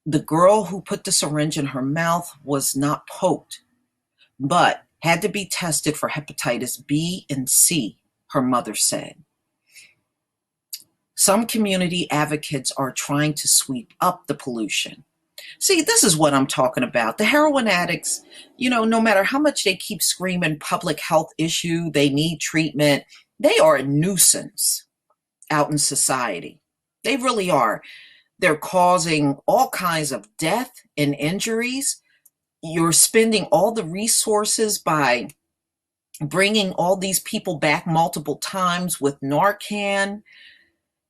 The girl who put the syringe in her mouth was not poked, but had to be tested for hepatitis B and C, her mother said. Some community advocates are trying to sweep up the pollution. See, this is what I'm talking about. The heroin addicts, no matter how much they keep screaming public health issue, they need treatment, they are a nuisance out in society. They really are. They're causing all kinds of death and injuries. You're spending all the resources by bringing all these people back multiple times with Narcan,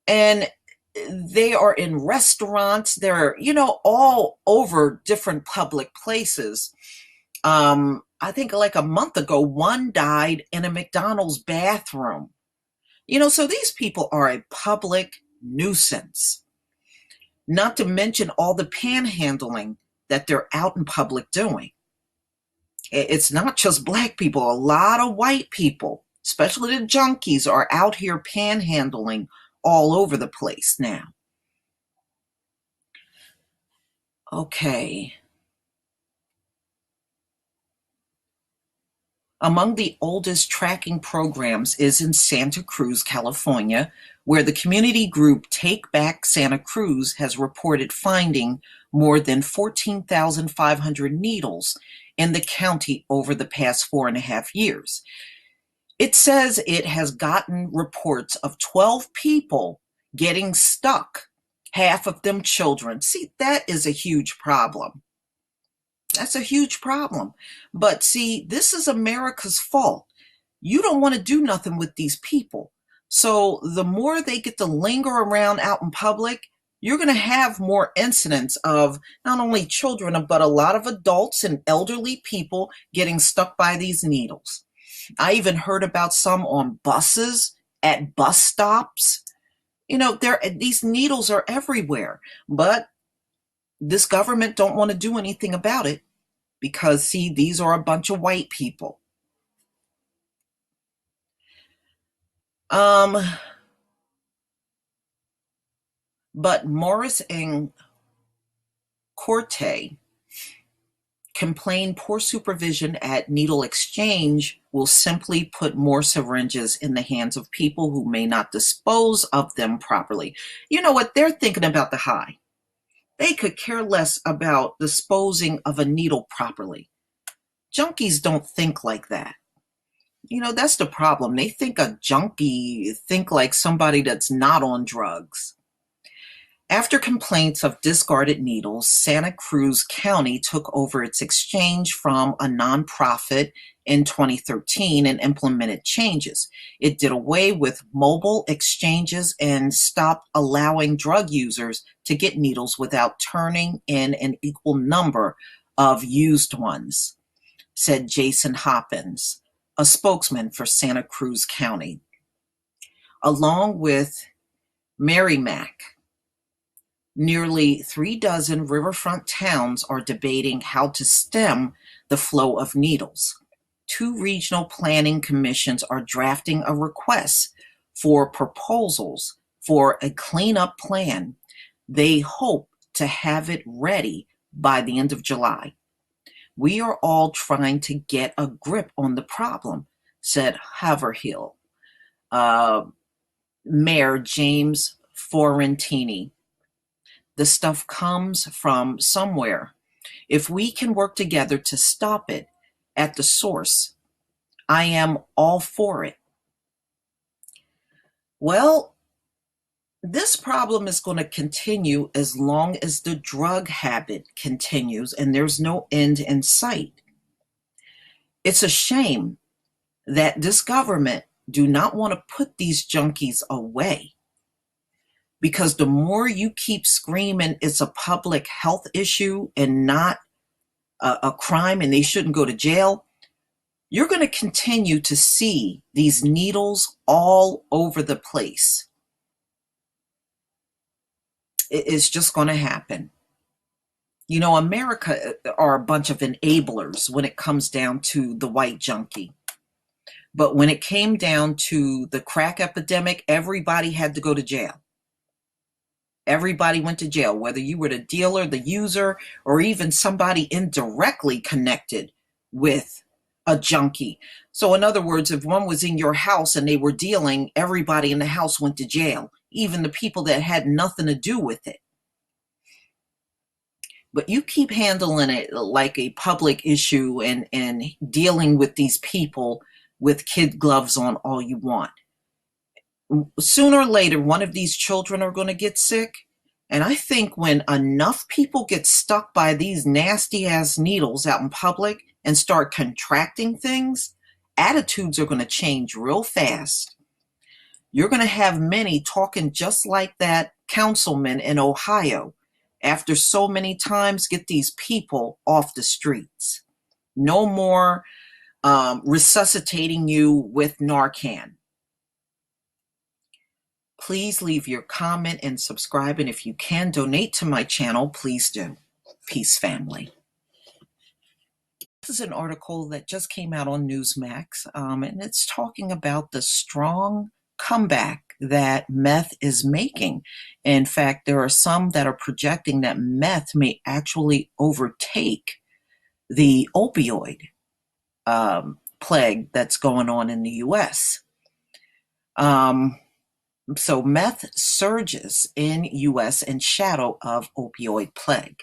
and they are in restaurants. They're, all over different public places. I think like a month ago, one died in a McDonald's bathroom. So these people are a public nuisance. Not to mention all the panhandling that they're out in public doing. It's not just black people. A lot of white people, especially the junkies, are out here panhandling all over the place now. Okay. Among the oldest tracking programs is in Santa Cruz, California, where the community group Take Back Santa Cruz has reported finding more than 14,500 needles in the county over the past 4.5 years. It says it has gotten reports of 12 people getting stuck, half of them children. See, that is a huge problem. That's a huge problem. But see, this is America's fault. You don't want to do nothing with these people. So the more they get to linger around out in public, you're going to have more incidents of not only children, but a lot of adults and elderly people getting stuck by these needles. I even heard about some on buses, at bus stops. These needles are everywhere, but this government don't want to do anything about it. Because, see, these are a bunch of white people. But Morris and Corte complain poor supervision at needle exchange will simply put more syringes in the hands of people who may not dispose of them properly. You know what? They're thinking about the high. They could care less about disposing of a needle properly. Junkies don't think like that. That's the problem. They think a junkie think like somebody that's not on drugs. After complaints of discarded needles, Santa Cruz County took over its exchange from a nonprofit in 2013 and implemented changes. It did away with mobile exchanges and stopped allowing drug users to get needles without turning in an equal number of used ones, said Jason Hoppins, a spokesman for Santa Cruz County. Along with Merrimack, nearly 36 riverfront towns are debating how to stem the flow of needles. 2 regional planning commissions are drafting a request for proposals for a cleanup plan. They hope to have it ready by the end of July. We are all trying to get a grip on the problem, said Haverhill Mayor James Fiorentini. The stuff comes from somewhere. If we can work together to stop it at the source, I am all for it. Well, this problem is going to continue as long as the drug habit continues and there's no end in sight. It's a shame that this government do not want to put these junkies away, because the more you keep screaming it's a public health issue and not a crime and they shouldn't go to jail, you're going to continue to see these needles all over the place. It's just going to happen. You know, America are a bunch of enablers when it comes down to the white junkie. But when it came down to the crack epidemic, everybody had to go to jail. Everybody went to jail, whether you were the dealer, the user, or even somebody indirectly connected with a junkie. So in other words, if one was in your house and they were dealing, everybody in the house went to jail, even the people that had nothing to do with it. But you keep handling it like a public issue and dealing with these people with kid gloves on all you want. Sooner or later, one of these children are going to get sick. And I think when enough people get stuck by these nasty ass needles out in public and start contracting things, attitudes are going to change real fast. You're going to have many talking just like that councilman in Ohio after so many times get these people off the streets. No more resuscitating you with Narcan. Please leave your comment and subscribe, and if you can donate to my channel, please do. Peace, family. This is an article that just came out on Newsmax, and it's talking about the strong comeback that meth is making. In fact, there are some that are projecting that meth may actually overtake the opioid plague that's going on in the U.S. So meth surges in U.S. in shadow of opioid plague.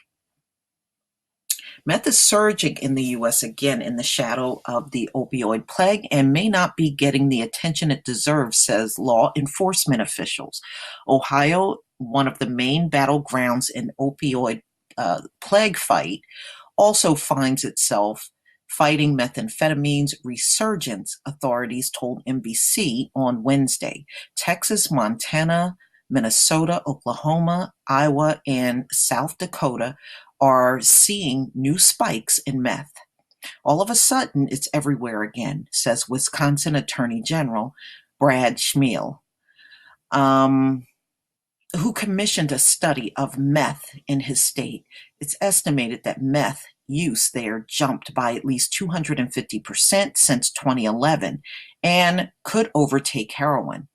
Meth is surging in the U.S. again in the shadow of the opioid plague and may not be getting the attention it deserves, says law enforcement officials. Ohio, one of the main battlegrounds in opioid plague fight, also finds itself fighting methamphetamine's resurgence, authorities told NBC on Wednesday. Texas, Montana, Minnesota, Oklahoma, Iowa, and South Dakota are seeing new spikes in meth. All of a sudden, it's everywhere again, says Wisconsin Attorney General Brad Schmiel, who commissioned a study of meth in his state. It's estimated that meth use there jumped by at least 250% since 2011 and could overtake heroin.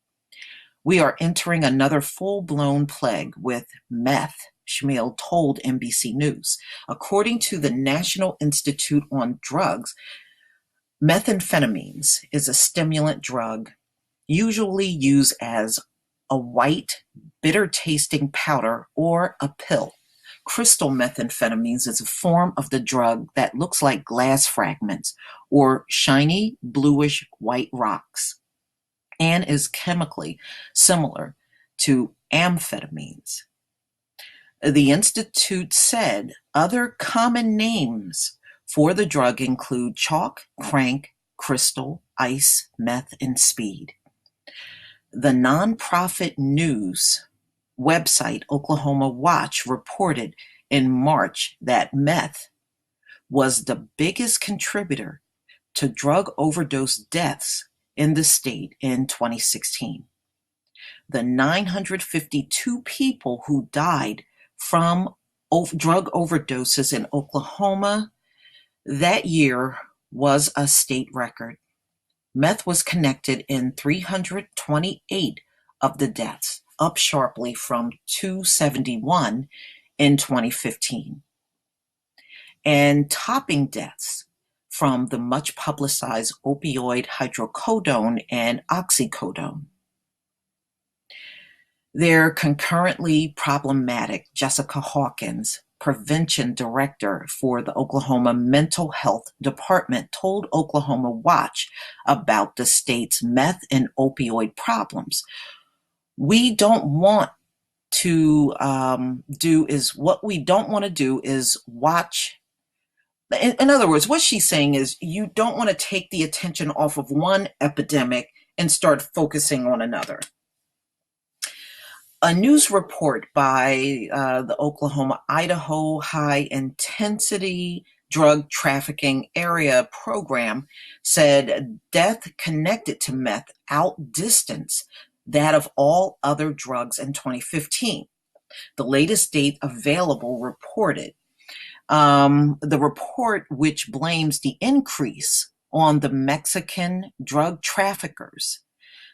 We are entering another full-blown plague with meth, Schmiel told NBC News. According to the National Institute on Drugs, methamphetamines is a stimulant drug usually used as a white, bitter-tasting powder or a pill. Crystal methamphetamines is a form of the drug that looks like glass fragments or shiny bluish white rocks and is chemically similar to amphetamines. The Institute said other common names for the drug include chalk, crank, crystal, ice, meth, and speed. The nonprofit news website Oklahoma Watch reported in March that meth was the biggest contributor to drug overdose deaths in the state in 2016. The 952 people who died from drug overdoses in Oklahoma that year was a state record. Meth was connected in 328 of the deaths, up sharply from 271 in 2015, and topping deaths from the much publicized opioid hydrocodone and oxycodone. Their concurrently problematic Jessica Hawkins, prevention director for the Oklahoma Mental Health Department, told Oklahoma Watch about the state's meth and opioid problems. we don't want to what we don't want to do is watch. In other words, what she's saying is you don't want to take the attention off of one epidemic and start focusing on another. A news report by the Oklahoma-Idaho High Intensity Drug Trafficking Area Program said death connected to meth outdistanced that of all other drugs in 2015. The latest date available reported. The report, which blames the increase on the Mexican drug traffickers,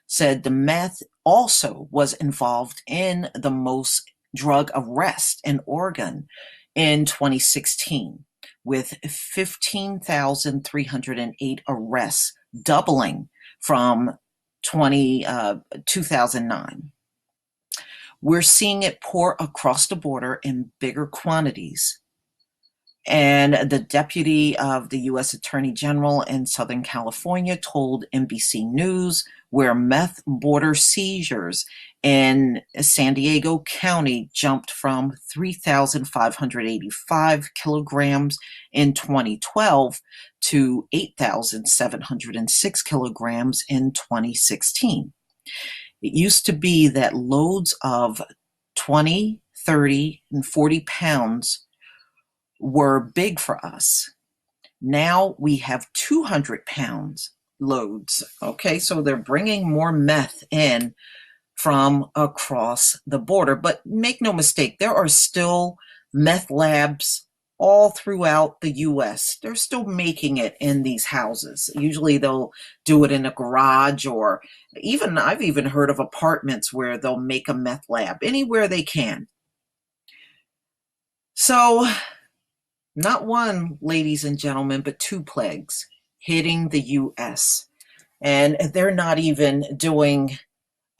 said the meth also was involved in the most drug arrests in Oregon in 2016, with 15,308 arrests, doubling from 2009. We're seeing it pour across the border in bigger quantities. And the deputy of the U.S. Attorney General in Southern California told NBC News where meth border seizures in San Diego County jumped from 3,585 kilograms in 2012 to 8,706 kilograms in 2016. It used to be that loads of 20, 30, and 40 pounds were big for us. Now we have 200 pounds loads. Okay, so they're bringing more meth in from across the border. But make no mistake, there are still meth labs all throughout the U.S. They're still making it in these houses. Usually they'll do it in a garage, or I've even heard of apartments where they'll make a meth lab anywhere they can. So not one, ladies and gentlemen, but two plagues hitting the U.S. And they're not even doing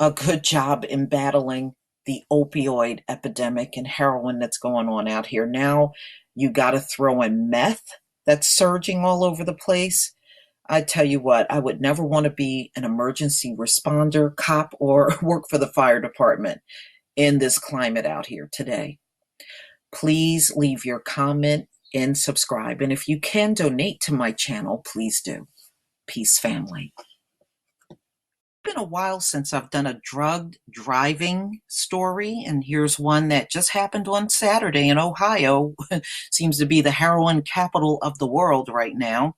a good job in battling the opioid epidemic and heroin that's going on out here. Now you got to throw in meth that's surging all over the place. I tell you what, I would never want to be an emergency responder, cop, or work for the fire department in this climate out here today. Please leave your comment and subscribe. And if you can donate to my channel, please do. Peace, family. It's been a while since I've done a drug driving story, and here's one that just happened on Saturday in Ohio. Seems to be the heroin capital of the world right now.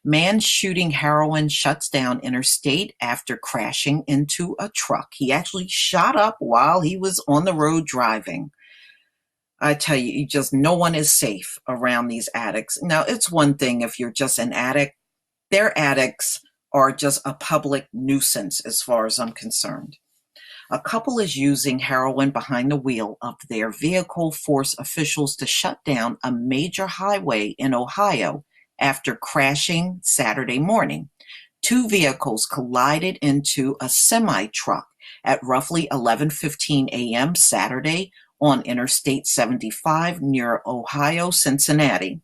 Man shooting heroin shuts down interstate after crashing into a truck. He actually shot up while he was on the road driving. I tell you, no one is safe around these addicts. Now, it's one thing if you're just an addict. Their addicts are just a public nuisance as far as I'm concerned. A couple is using heroin behind the wheel of their vehicle forced officials to shut down a major highway in Ohio after crashing Saturday morning. Two vehicles collided into a semi-truck at roughly 11:15 a.m. Saturday on Interstate 75 near Ohio, Cincinnati,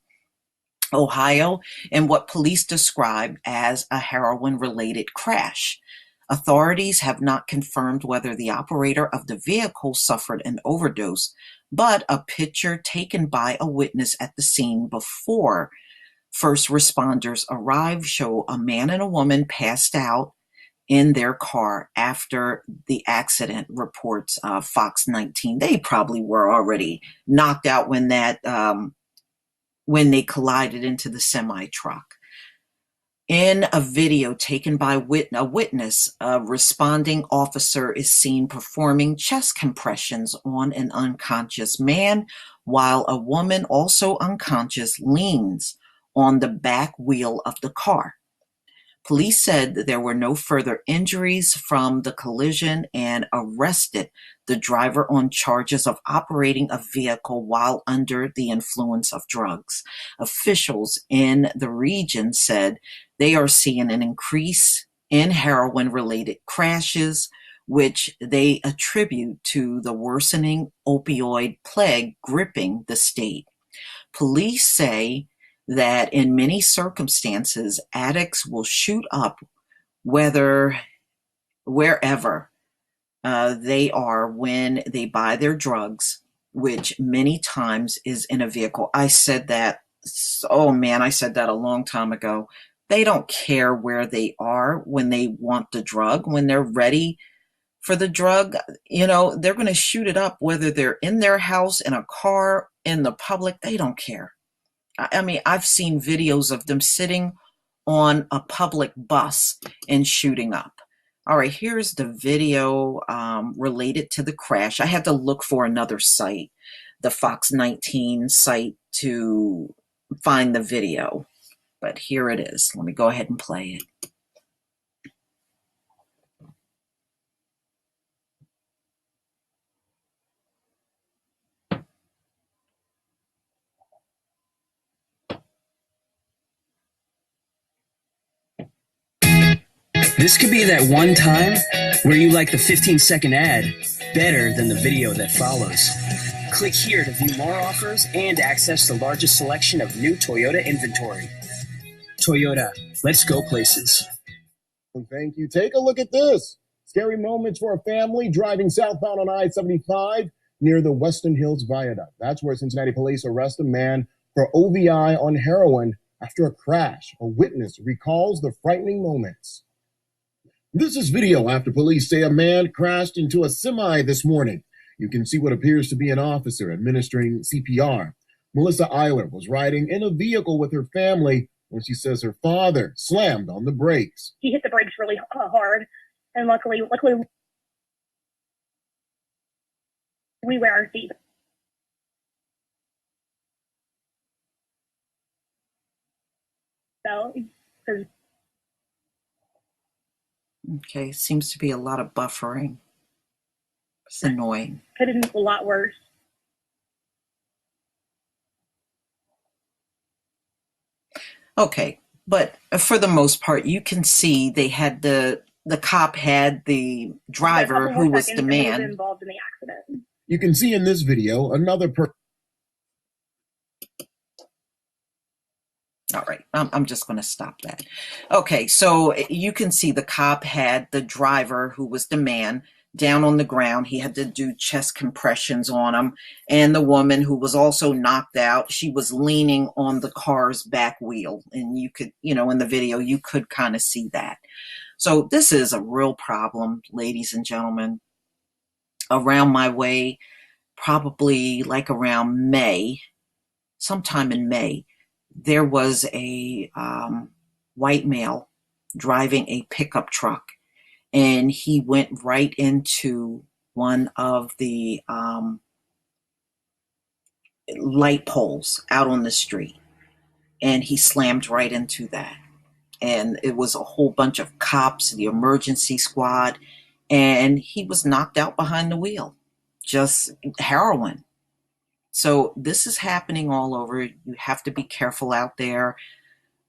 Ohio, in what police describe as a heroin-related crash. Authorities have not confirmed whether the operator of the vehicle suffered an overdose, but a picture taken by a witness at the scene before first responders arrived show a man and a woman passed out in their car after the accident, reports Fox 19. They probably were already knocked out when they collided into the semi-truck. In a video taken by a witness, a responding officer is seen performing chest compressions on an unconscious man, while a woman, also unconscious, leans on the back wheel of the car. Police said that there were no further injuries from the collision and arrested the driver on charges of operating a vehicle while under the influence of drugs. Officials in the region said they are seeing an increase in heroin-related crashes, which they attribute to the worsening opioid plague gripping the state. Police say that in many circumstances, addicts will shoot up wherever. They are when they buy their drugs, which many times is in a vehicle. I said that, oh man, I said that a long time ago. They don't care where they are when they want the drug. When they're ready for the drug, they're going to shoot it up, whether they're in their house, in a car, in the public. They don't care. I mean, I've seen videos of them sitting on a public bus and shooting up. All right, here's the video related to the crash. I had to look for another site, the Fox 19 site, to find the video. But here it is. Let me go ahead and play it. This could be that one time where you like the 15-second ad better than the video that follows. Click here to view more offers and access the largest selection of new Toyota inventory. Toyota, let's go places. Thank you. Take a look at this. Scary moments for a family driving southbound on I-75 near the Western Hills Viaduct. That's where Cincinnati police arrest a man for OVI on heroin after a crash. A witness recalls the frightening moments. This is video after police say a man crashed into a semi this morning. You can see what appears to be an officer administering CPR. Melissa Eiler was riding in a vehicle with her family when she says her father slammed on the brakes. He hit the brakes really hard, and luckily we wear our seat. So, because Okay, seems to be a lot of buffering. It's annoying. could have been a lot worse. Okay, but for the most part, you can see they had the cop had the driver who was the man involved in the accident. You can see in this video another person. All right, I'm just going to stop that. Okay, so you can see the cop had the driver, who was the man, down on the ground. He had to do chest compressions on him. And the woman, who was also knocked out, she was leaning on the car's back wheel. And you could, in the video, you could kind of see that. So this is a real problem, ladies and gentlemen. Around my way, probably like around May, sometime in May, there was a white male driving a pickup truck, and he went right into one of the light poles out on the street, and he slammed right into that. And it was a whole bunch of cops, the emergency squad, and he was knocked out behind the wheel, just heroin. So this is happening all over. You have to be careful out there.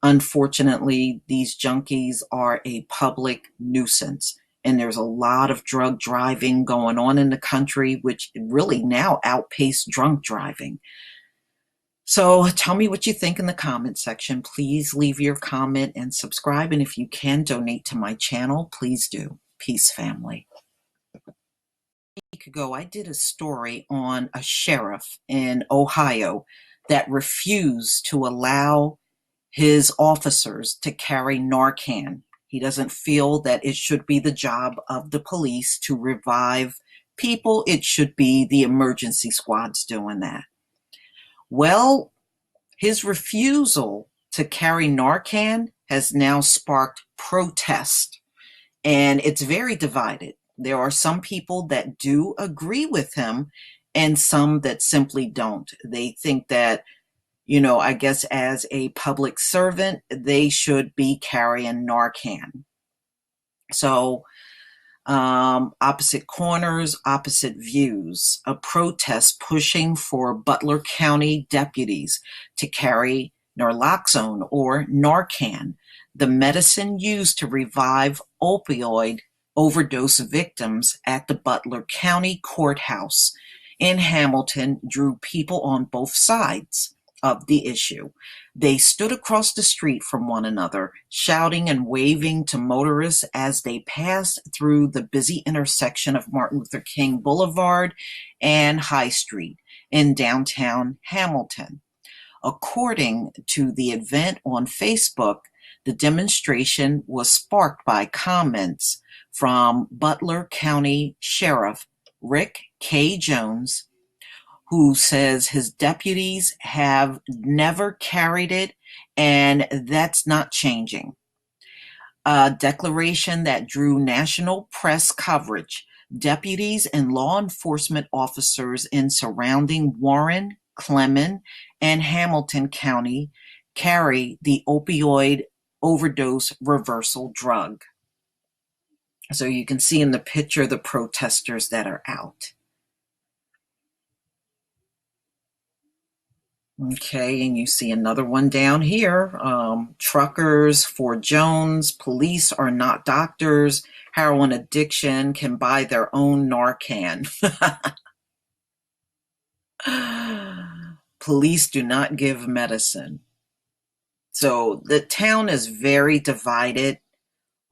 Unfortunately, these junkies are a public nuisance, and there's a lot of drug driving going on in the country, which really now outpace drunk driving. So tell me what you think in the comment section. Please leave your comment and subscribe. And if you can donate to my channel, please do. Peace, family. A week ago, I did a story on a sheriff in Ohio that refused to allow his officers to carry Narcan. He doesn't feel that it should be the job of the police to revive people. It should be the emergency squads doing that. Well, his refusal to carry Narcan has now sparked protest, and it's very divided. There are some people that do agree with him and some that simply don't. They think that, I guess as a public servant, they should be carrying Narcan. So opposite corners, opposite views. A protest pushing for Butler County deputies to carry naloxone or Narcan, the medicine used to revive opioid overdose victims at the Butler County Courthouse in Hamilton, drew people on both sides. of the issue. They stood across the street from one another, shouting and waving to motorists as they passed through the busy intersection of Martin Luther King Boulevard and High Street in downtown Hamilton. According to the event on Facebook, the demonstration was sparked by comments from Butler County Sheriff Rick K. Jones, who says his deputies have never carried it, and that's not changing. A declaration that drew national press coverage. Deputies and law enforcement officers in surrounding Warren, Clemens, and Hamilton County carry the opioid overdose reversal drug. So you can see in the picture the protesters that are out. Okay, and you see another one down here. Truckers for Jones. Police are not doctors. Heroin addiction can buy their own Narcan. Police do not give medicine. So the town is very divided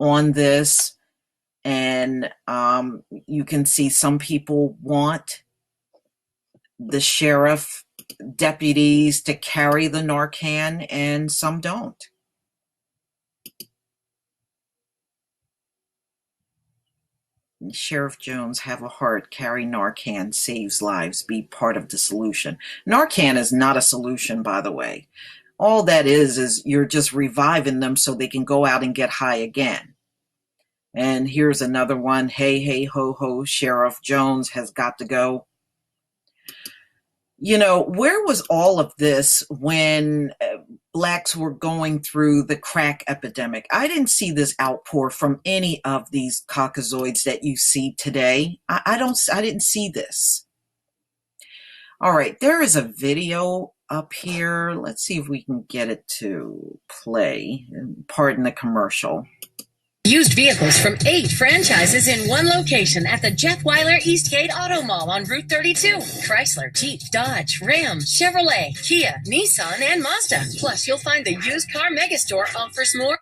on this. And you can see some people want the sheriff deputies to carry the Narcan and some don't. Sheriff Jones, have a heart, carry Narcan, saves lives, be part of the solution. Narcan is not a solution, by the way. All that is you're just reviving them so they can go out and get high again. And here's another one. Hey, hey, ho, ho, Sheriff Jones has got to go. You know, where was all of this when blacks were going through the crack epidemic? I didn't see this outpour from any of these caucasoids that you see today. I didn't see this. All right, there is a video up here. Let's see if we can get it to play. Pardon the commercial. Used vehicles from 8 franchises in one location at the Jeff Weiler Eastgate Auto Mall on Route 32. Chrysler, Jeep, Dodge, Ram, Chevrolet, Kia, Nissan, and Mazda. Plus, you'll find the used car megastore offers more.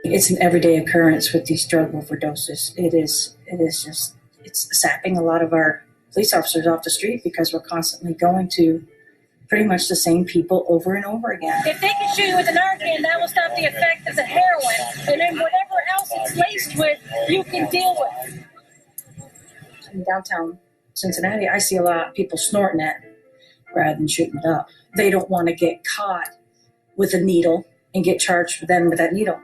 It's an everyday occurrence with these drug overdoses. It is just, it's sapping a lot of our police officers off the street because we're constantly going to pretty much the same people over and over again. If they can shoot you with an Narcan, that will stop the effect of the heroin, and then whatever else it's laced with, you can deal with. In downtown Cincinnati, I see a lot of people snorting it rather than shooting it up. They don't want to get caught with a needle and get charged then with that needle.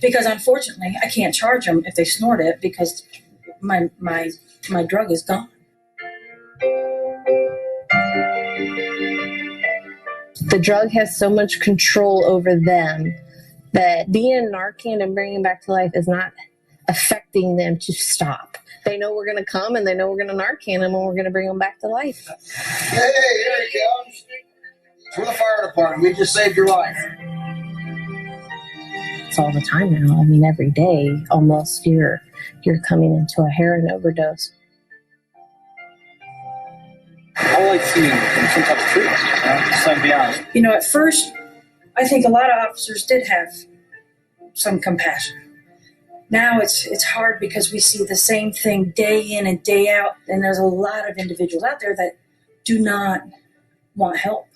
Because unfortunately, I can't charge them if they snort it because my drug is gone. The drug has so much control over them that being Narcan and bringing back to life is not affecting them to stop. They know we're going to come and they know we're going to Narcan them and we're going to bring them back to life. Hey, here he comes. We're the fire department. We just saved your life. It's all the time now. I mean, every day almost you're coming into a heroin overdose. I like seeing some type of treatment, just to be honest. You know, at first, I think a lot of officers did have some compassion. Now it's hard because we see the same thing day in and day out, and there's a lot of individuals out there that do not want help.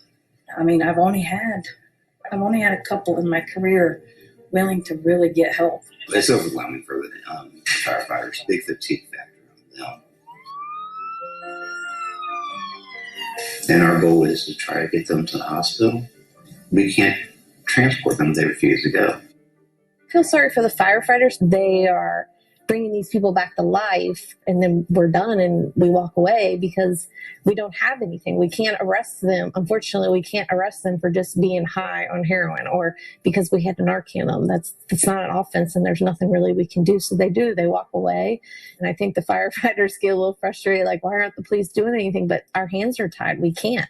I mean, I've only had a couple in my career willing to really get help. It's overwhelming for the firefighters. Big fatigue factor on them. And our goal is to try to get them to the hospital. We can't transport them; they refuse to go. I feel sorry for the firefighters. They are bringing these people back to life, and then we're done and we walk away because we don't have anything. We can't arrest them. Unfortunately, we can't arrest them for just being high on heroin or because we had to Narcan them. That's not an offense, and there's nothing really we can do. So they walk away. And I think the firefighters get a little frustrated, like, why aren't the police doing anything? But our hands are tied. We can't.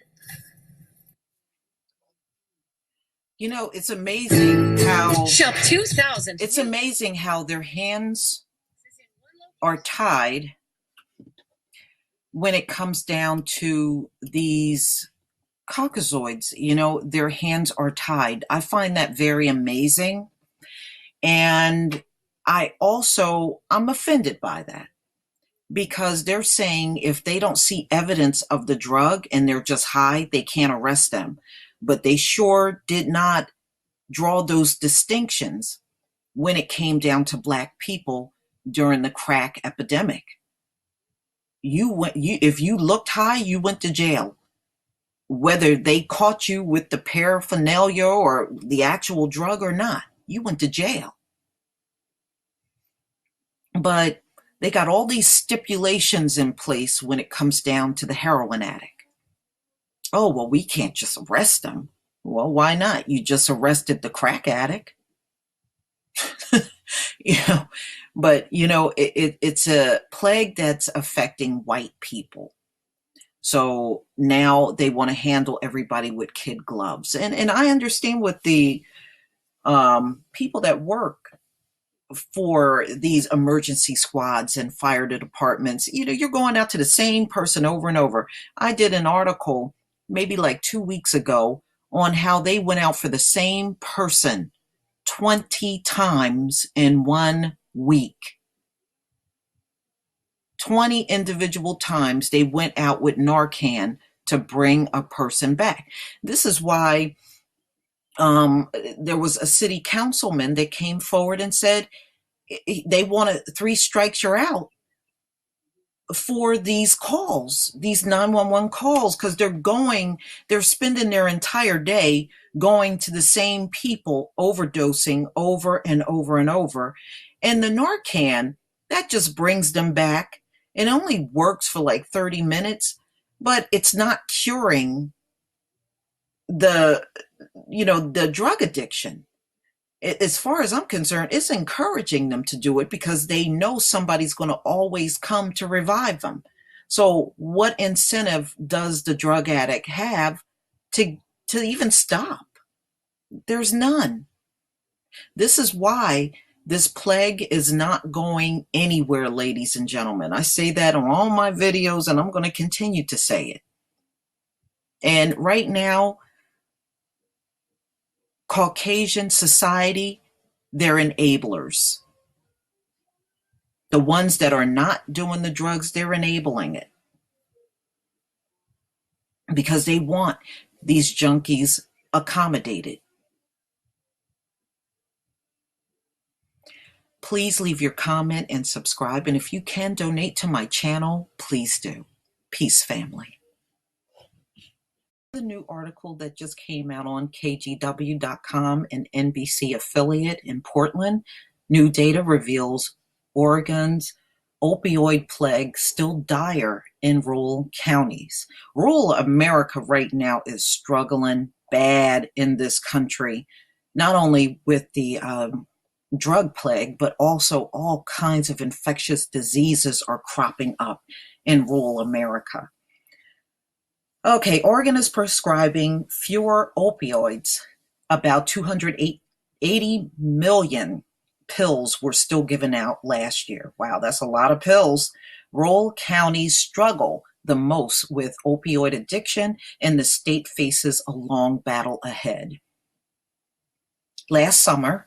You know, it's amazing how Shop 2000. It's amazing how their hands are tied when it comes down to these Caucasoids, you know, their hands are tied. I find that very amazing. And I'm offended by that because they're saying if they don't see evidence of the drug and they're just high, they can't arrest them. But they sure did not draw those distinctions when it came down to Black people during the crack epidemic. If you looked high, you went to jail. Whether they caught you with the paraphernalia or the actual drug or not, you went to jail. But they got all these stipulations in place when it comes down to the heroin addict. Oh, well, we can't just arrest them. Well, why not? You just arrested the crack addict. you know, but it's a plague that's affecting white people. So now they want to handle everybody with kid gloves. And I understand what the people that work for these emergency squads and fire departments, you're going out to the same person over and over. I did an article maybe like 2 weeks ago on how they went out for the same person 20 times in 1 week. 20 individual times they went out with Narcan to bring a person back. This is why there was a city councilman that came forward and said they wanted 3 strikes you're out for these calls, these 911 calls, because they're spending their entire day going to the same people, overdosing over and over and over. And the Narcan, that just brings them back. It only works for like 30 minutes, but it's not curing the drug addiction. As far as I'm concerned, it's encouraging them to do it because they know somebody's going to always come to revive them. So what incentive does the drug addict have to even stop? There's none. This is why this plague is not going anywhere, ladies and gentlemen. I say that on all my videos, and I'm going to continue to say it. And right now, Caucasian society, they're enablers. The ones that are not doing the drugs, they're enabling it because they want these junkies accommodated. Please leave your comment and subscribe. And if you can donate to my channel, please do. Peace, family. The new article that just came out on KGW.com, an NBC affiliate in Portland. New data reveals Oregon's opioid plague still dire in rural counties. Rural America right now is struggling bad in this country, not only with the drug plague, but also all kinds of infectious diseases are cropping up in rural America. Okay, Oregon is prescribing fewer opioids. About 280 million pills were still given out last year. Wow, that's a lot of pills. Rural counties struggle the most with opioid addiction, and the state faces a long battle ahead. Last summer,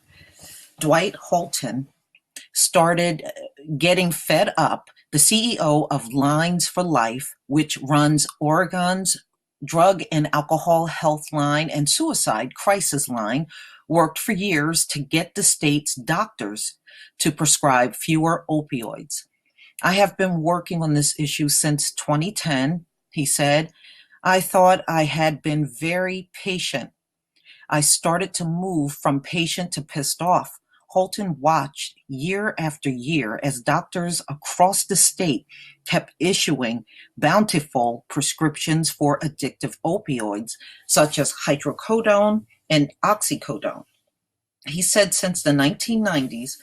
Dwight Holton started getting fed up. The CEO of Lines for Life, which runs Oregon's drug and alcohol health line and suicide crisis line, worked for years to get the state's doctors to prescribe fewer opioids. I have been working on this issue since 2010, he said. I thought I had been very patient. I started to move from patient to pissed off. Holton watched year after year as doctors across the state kept issuing bountiful prescriptions for addictive opioids, such as hydrocodone and oxycodone. He said since the 1990s,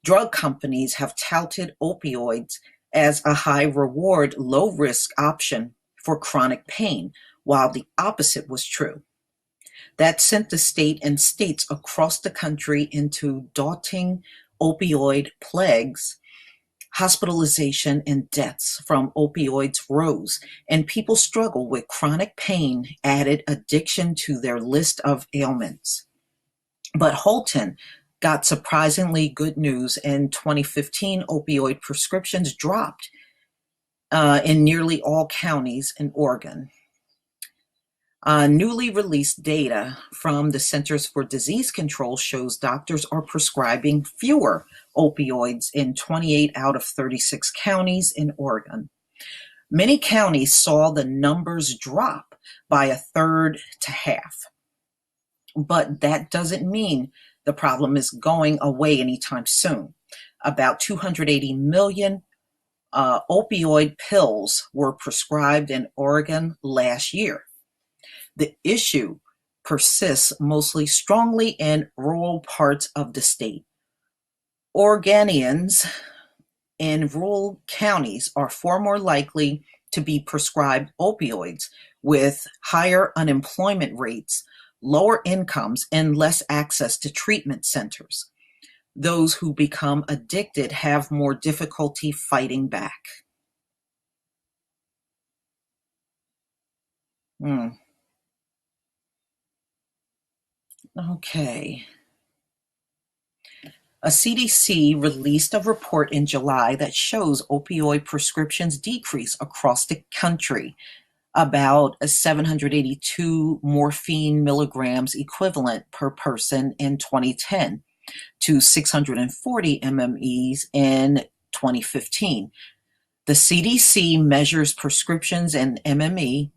drug companies have touted opioids as a high-reward, low-risk option for chronic pain, while the opposite was true. That sent the state and states across the country into daunting opioid plagues Hospitalization and deaths from opioids rose, and people struggle with chronic pain added addiction to their list of ailments. But Holton got surprisingly good news. In 2015, opioid prescriptions dropped in nearly all counties in Oregon. Newly released data from the Centers for Disease Control shows doctors are prescribing fewer opioids in 28 out of 36 counties in Oregon. Many counties saw the numbers drop by a third to half. But that doesn't mean the problem is going away anytime soon. About 280 million opioid pills were prescribed in Oregon last year. The issue persists mostly strongly in rural parts of the state. Oregonians in rural counties are far more likely to be prescribed opioids, with higher unemployment rates, lower incomes, and less access to treatment centers. Those who become addicted have more difficulty fighting back. Okay. A CDC released a report in July that shows opioid prescriptions decrease across the country, about 782 morphine milligrams equivalent per person in 2010 to 640 MMEs in 2015. The CDC measures prescriptions in MME,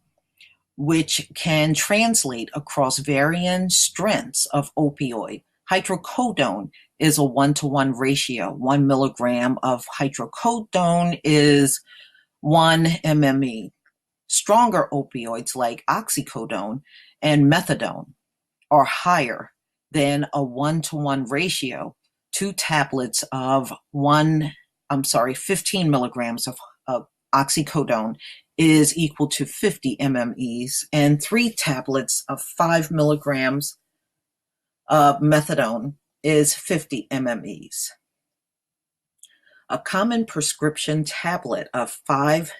which can translate across varying strengths of opioid. Hydrocodone is a 1-to-1 ratio. 1 milligram of hydrocodone is 1 MME. Stronger opioids like oxycodone and methadone are higher than a 1-to-1 ratio. 2 tablets of 15 milligrams of oxycodone is equal to 50 MMEs, and 3 tablets of 5 milligrams of methadone is 50 MMEs. A common prescription tablet of 5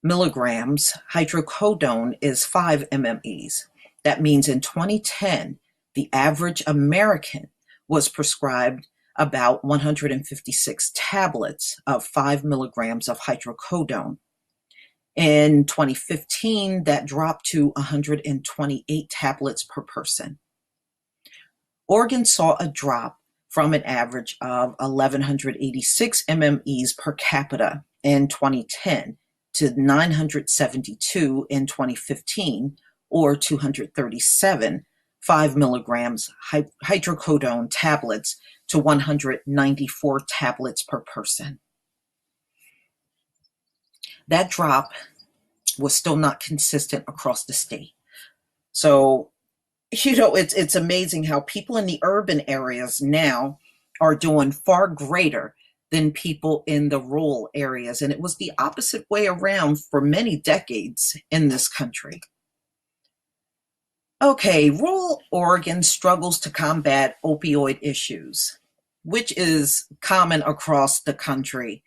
milligrams hydrocodone is 5 MMEs. That means in 2010, the average American was prescribed about 156 tablets of 5 milligrams of hydrocodone. In 2015, that dropped to 128 tablets per person. Oregon saw a drop from an average of 1,186 MMEs per capita in 2010 to 972 in 2015, or 237 5 milligrams hydrocodone tablets to 194 tablets per person. That drop was still not consistent across the state. So, it's amazing how people in the urban areas now are doing far greater than people in the rural areas. And it was the opposite way around for many decades in this country. Okay, rural Oregon struggles to combat opioid issues, which is common across the country.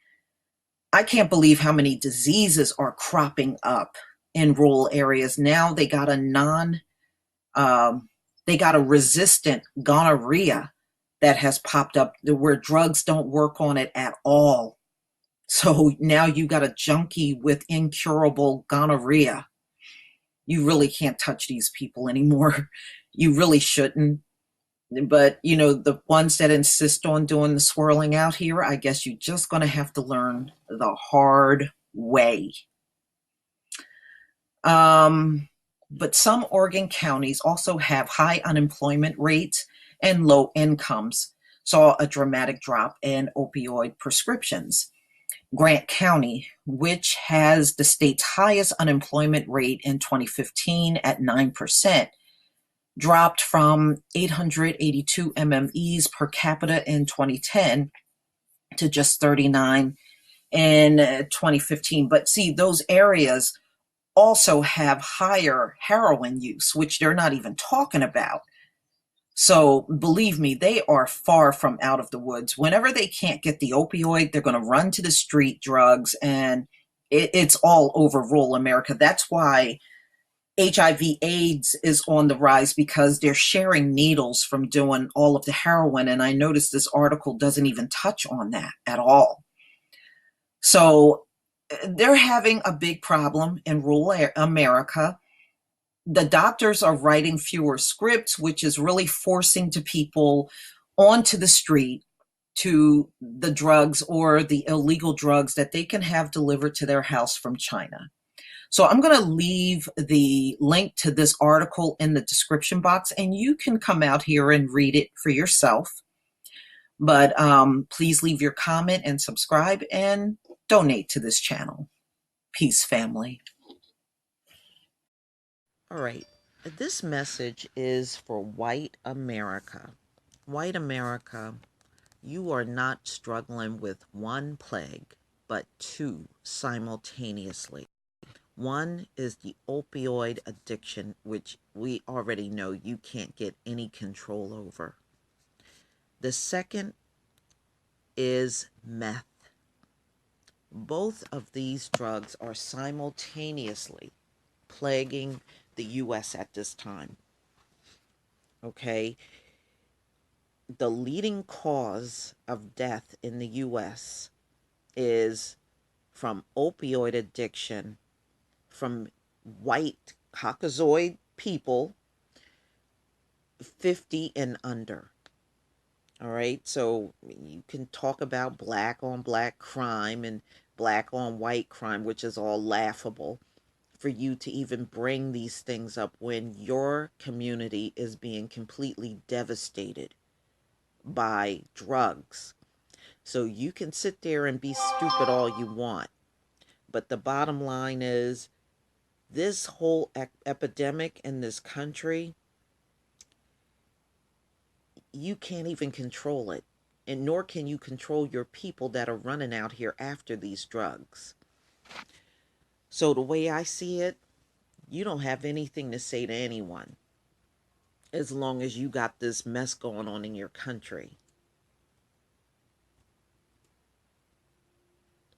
I can't believe how many diseases are cropping up in rural areas. Now they got a resistant gonorrhea that has popped up where drugs don't work on it at all. So now you got a junkie with incurable gonorrhea. You really can't touch these people anymore. You really shouldn't. But, the ones that insist on doing the swirling out here, I guess you're just going to have to learn the hard way. But some Oregon counties also have high unemployment rates and low incomes, saw a dramatic drop in opioid prescriptions. Grant County, which has the state's highest unemployment rate in 2015 at 9%, dropped from 882 MMEs per capita in 2010 to just 39 in 2015. But see, those areas also have higher heroin use, which they're not even talking about. So believe me, they are far from out of the woods. Whenever they can't get the opioid, they're going to run to the street drugs, and it's all over rural America. That's why HIV/AIDS is on the rise, because they're sharing needles from doing all of the heroin. And I noticed this article doesn't even touch on that at all. So they're having a big problem in rural America. The doctors are writing fewer scripts, which is really forcing to people onto the street to the drugs or the illegal drugs that they can have delivered to their house from China. So I'm going to leave the link to this article in the description box, and you can come out here and read it for yourself. But please leave your comment and subscribe and donate to this channel. Peace, family. All right. This message is for white America. White America, you are not struggling with one plague, but two simultaneously. One is the opioid addiction, which we already know you can't get any control over. The second is meth. Both of these drugs are simultaneously plaguing the U.S. at this time. Okay? The leading cause of death in the U.S. is from opioid addiction from white Caucasoid people 50 and under. All right, so you can talk about black on black crime and black on white crime, which is all laughable for you to even bring these things up when your community is being completely devastated by drugs. So you can sit there and be stupid all you want, but the bottom line is this whole epidemic in this country, you can't even control it, and nor can you control your people that are running out here after these drugs. So the way I see it, you don't have anything to say to anyone as long as you got this mess going on in your country.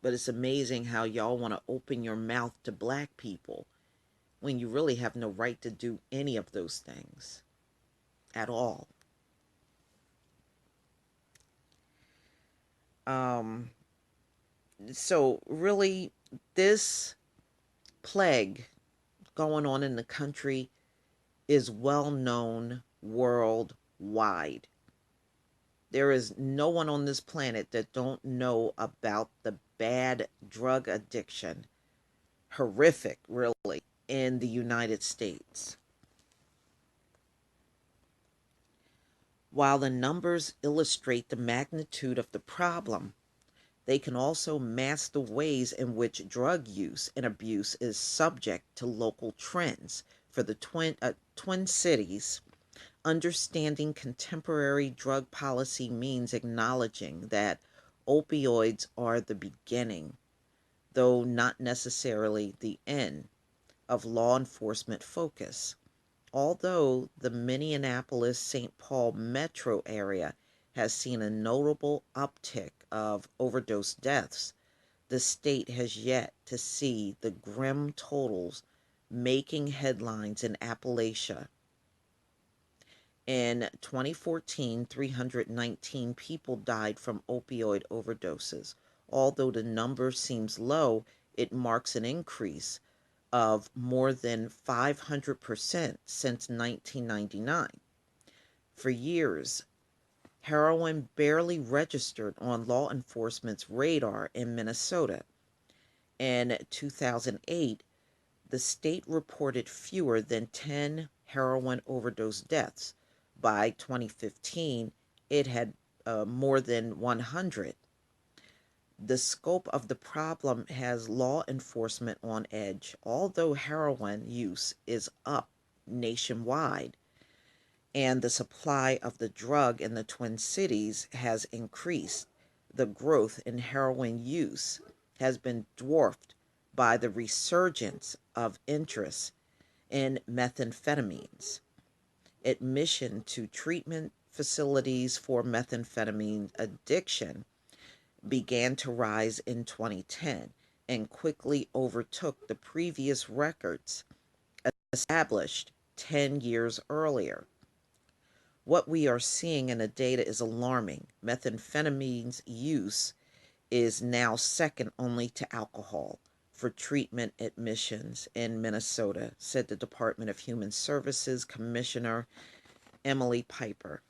But it's amazing how y'all want to open your mouth to black people when you really have no right to do any of those things at all. So really, this plague going on in the country is well known worldwide. There is no one on this planet that don't know about the bad drug addiction, horrific really, in the United States. While the numbers illustrate the magnitude of the problem, they can also mask the ways in which drug use and abuse is subject to local trends. For the Twin Cities, understanding contemporary drug policy means acknowledging that opioids are the beginning, though not necessarily the end, of law enforcement focus. Although the Minneapolis-St. Paul metro area has seen a notable uptick of overdose deaths, the state has yet to see the grim totals making headlines in Appalachia. In 2014, 319 people died from opioid overdoses. Although the number seems low, it marks an increase of more than 500% since 1999. For years, heroin barely registered on law enforcement's radar in Minnesota. In 2008, the state reported fewer than 10 heroin overdose deaths. By 2015, it had more than 100. The scope of the problem has law enforcement on edge. Although heroin use is up nationwide and the supply of the drug in the Twin Cities has increased, the growth in heroin use has been dwarfed by the resurgence of interest in methamphetamines. admission to treatment facilities for methamphetamine addiction began to rise in 2010 and quickly overtook the previous records established 10 years earlier. What we are seeing in the data is alarming. Methamphetamine's use is now second only to alcohol for treatment admissions in Minnesota, said the Department of Human Services Commissioner Emily Piper.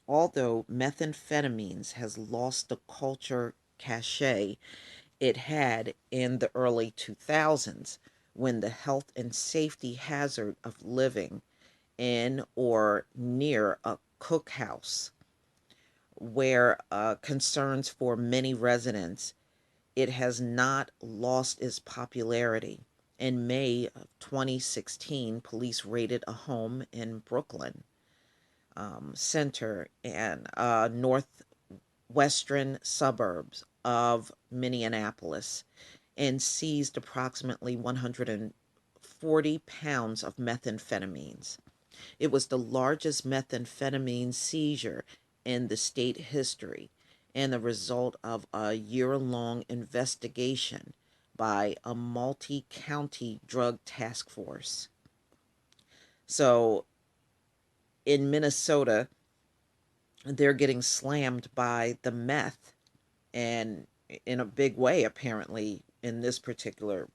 Although methamphetamines has lost the culture cachet it had in the early 2000s, when the health and safety hazard of living in or near a cookhouse where concerns for many residents, it has not lost its popularity. In May of 2016, police raided a home in Brooklyn Center and northwestern suburbs of Minneapolis and seized approximately 140 pounds of methamphetamines. It was the largest methamphetamine seizure in the state history and the result of a year-long investigation by a multi-county drug task force. So in Minnesota, they're getting slammed by the meth, and in a big way, apparently, in this particular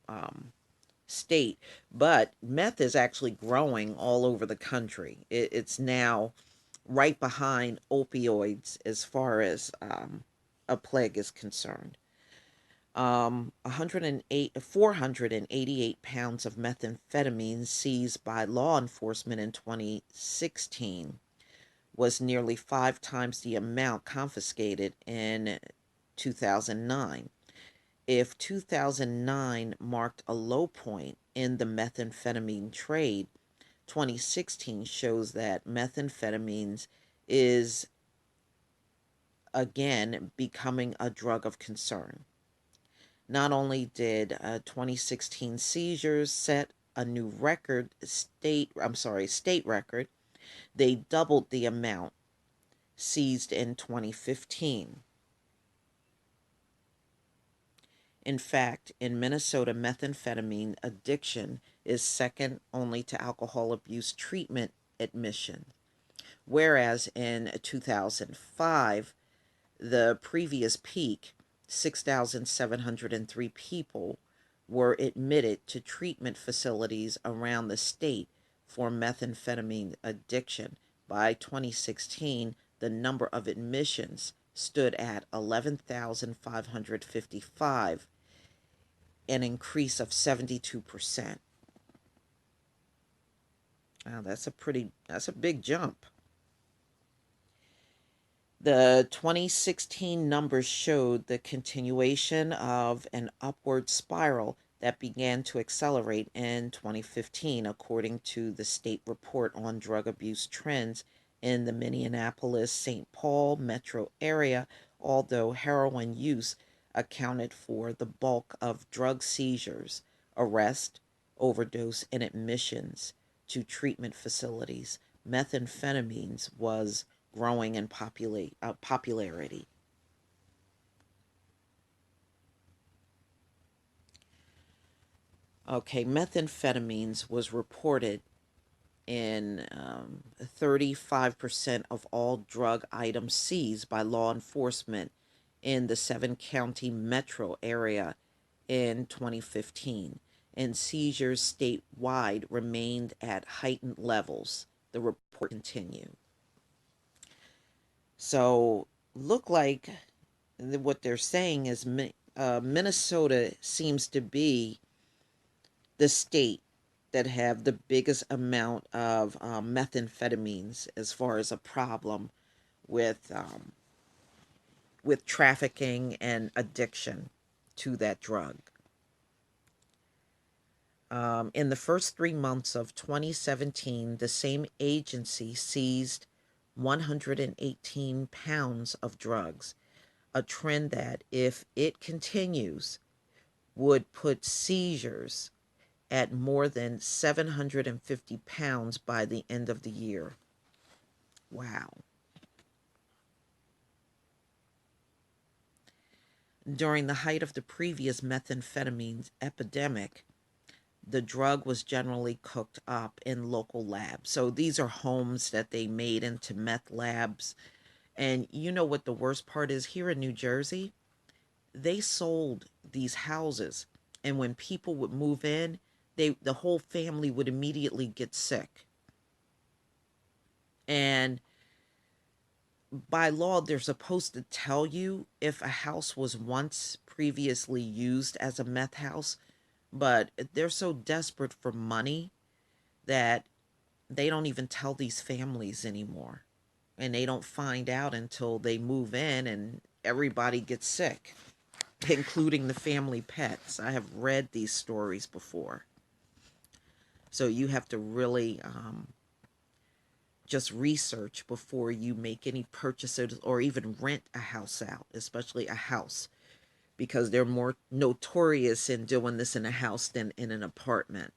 state. But meth is actually growing all over the country. It's now right behind opioids as far as a plague is concerned. 488 pounds of methamphetamine seized by law enforcement in 2016 was nearly 5 times the amount confiscated in 2009. If 2009 marked a low point in the methamphetamine trade, 2016 shows that methamphetamines is again becoming a drug of concern. Not only did 2016 seizures set a new state record, they doubled the amount seized in 2015. In fact, in Minnesota, methamphetamine addiction is second only to alcohol abuse treatment admission, whereas in 2005, the previous peak, 6,703 people were admitted to treatment facilities around the state for methamphetamine addiction. By 2016, the number of admissions stood at 11,555, an increase of 72%. Wow, that's a big jump. The 2016 numbers showed the continuation of an upward spiral that began to accelerate in 2015, according to the state report on drug abuse trends in the Minneapolis-St. Paul metro area, although heroin use accounted for the bulk of drug seizures, arrests, overdose, and admissions to treatment facilities. Methamphetamines was growing in popularity. Okay, methamphetamines was reported in 35% of all drug items seized by law enforcement in the 7-county metro area in 2015, and seizures statewide remained at heightened levels, the report continued. So, look like what they're saying is Minnesota seems to be the state that have the biggest amount of methamphetamines as far as a problem with trafficking and addiction to that drug. In the first 3 months of 2017, the same agency seized 118 pounds of drugs, a trend that, if it continues, would put seizures at more than 750 pounds by the end of the year. Wow. During the height of the previous methamphetamine epidemic, the drug was generally cooked up in local labs. So these are homes that they made into meth labs. And you know what the worst part is? Here in New Jersey, they sold these houses, and when people would move in, the whole family would immediately get sick. And by law, they're supposed to tell you if a house was once previously used as a meth house, but they're so desperate for money that they don't even tell these families anymore. And they don't find out until they move in and everybody gets sick, including the family pets. I have read these stories before. So you have to really just research before you make any purchases or even rent a house out, especially a house, because they're more notorious in doing this in a house than in an apartment.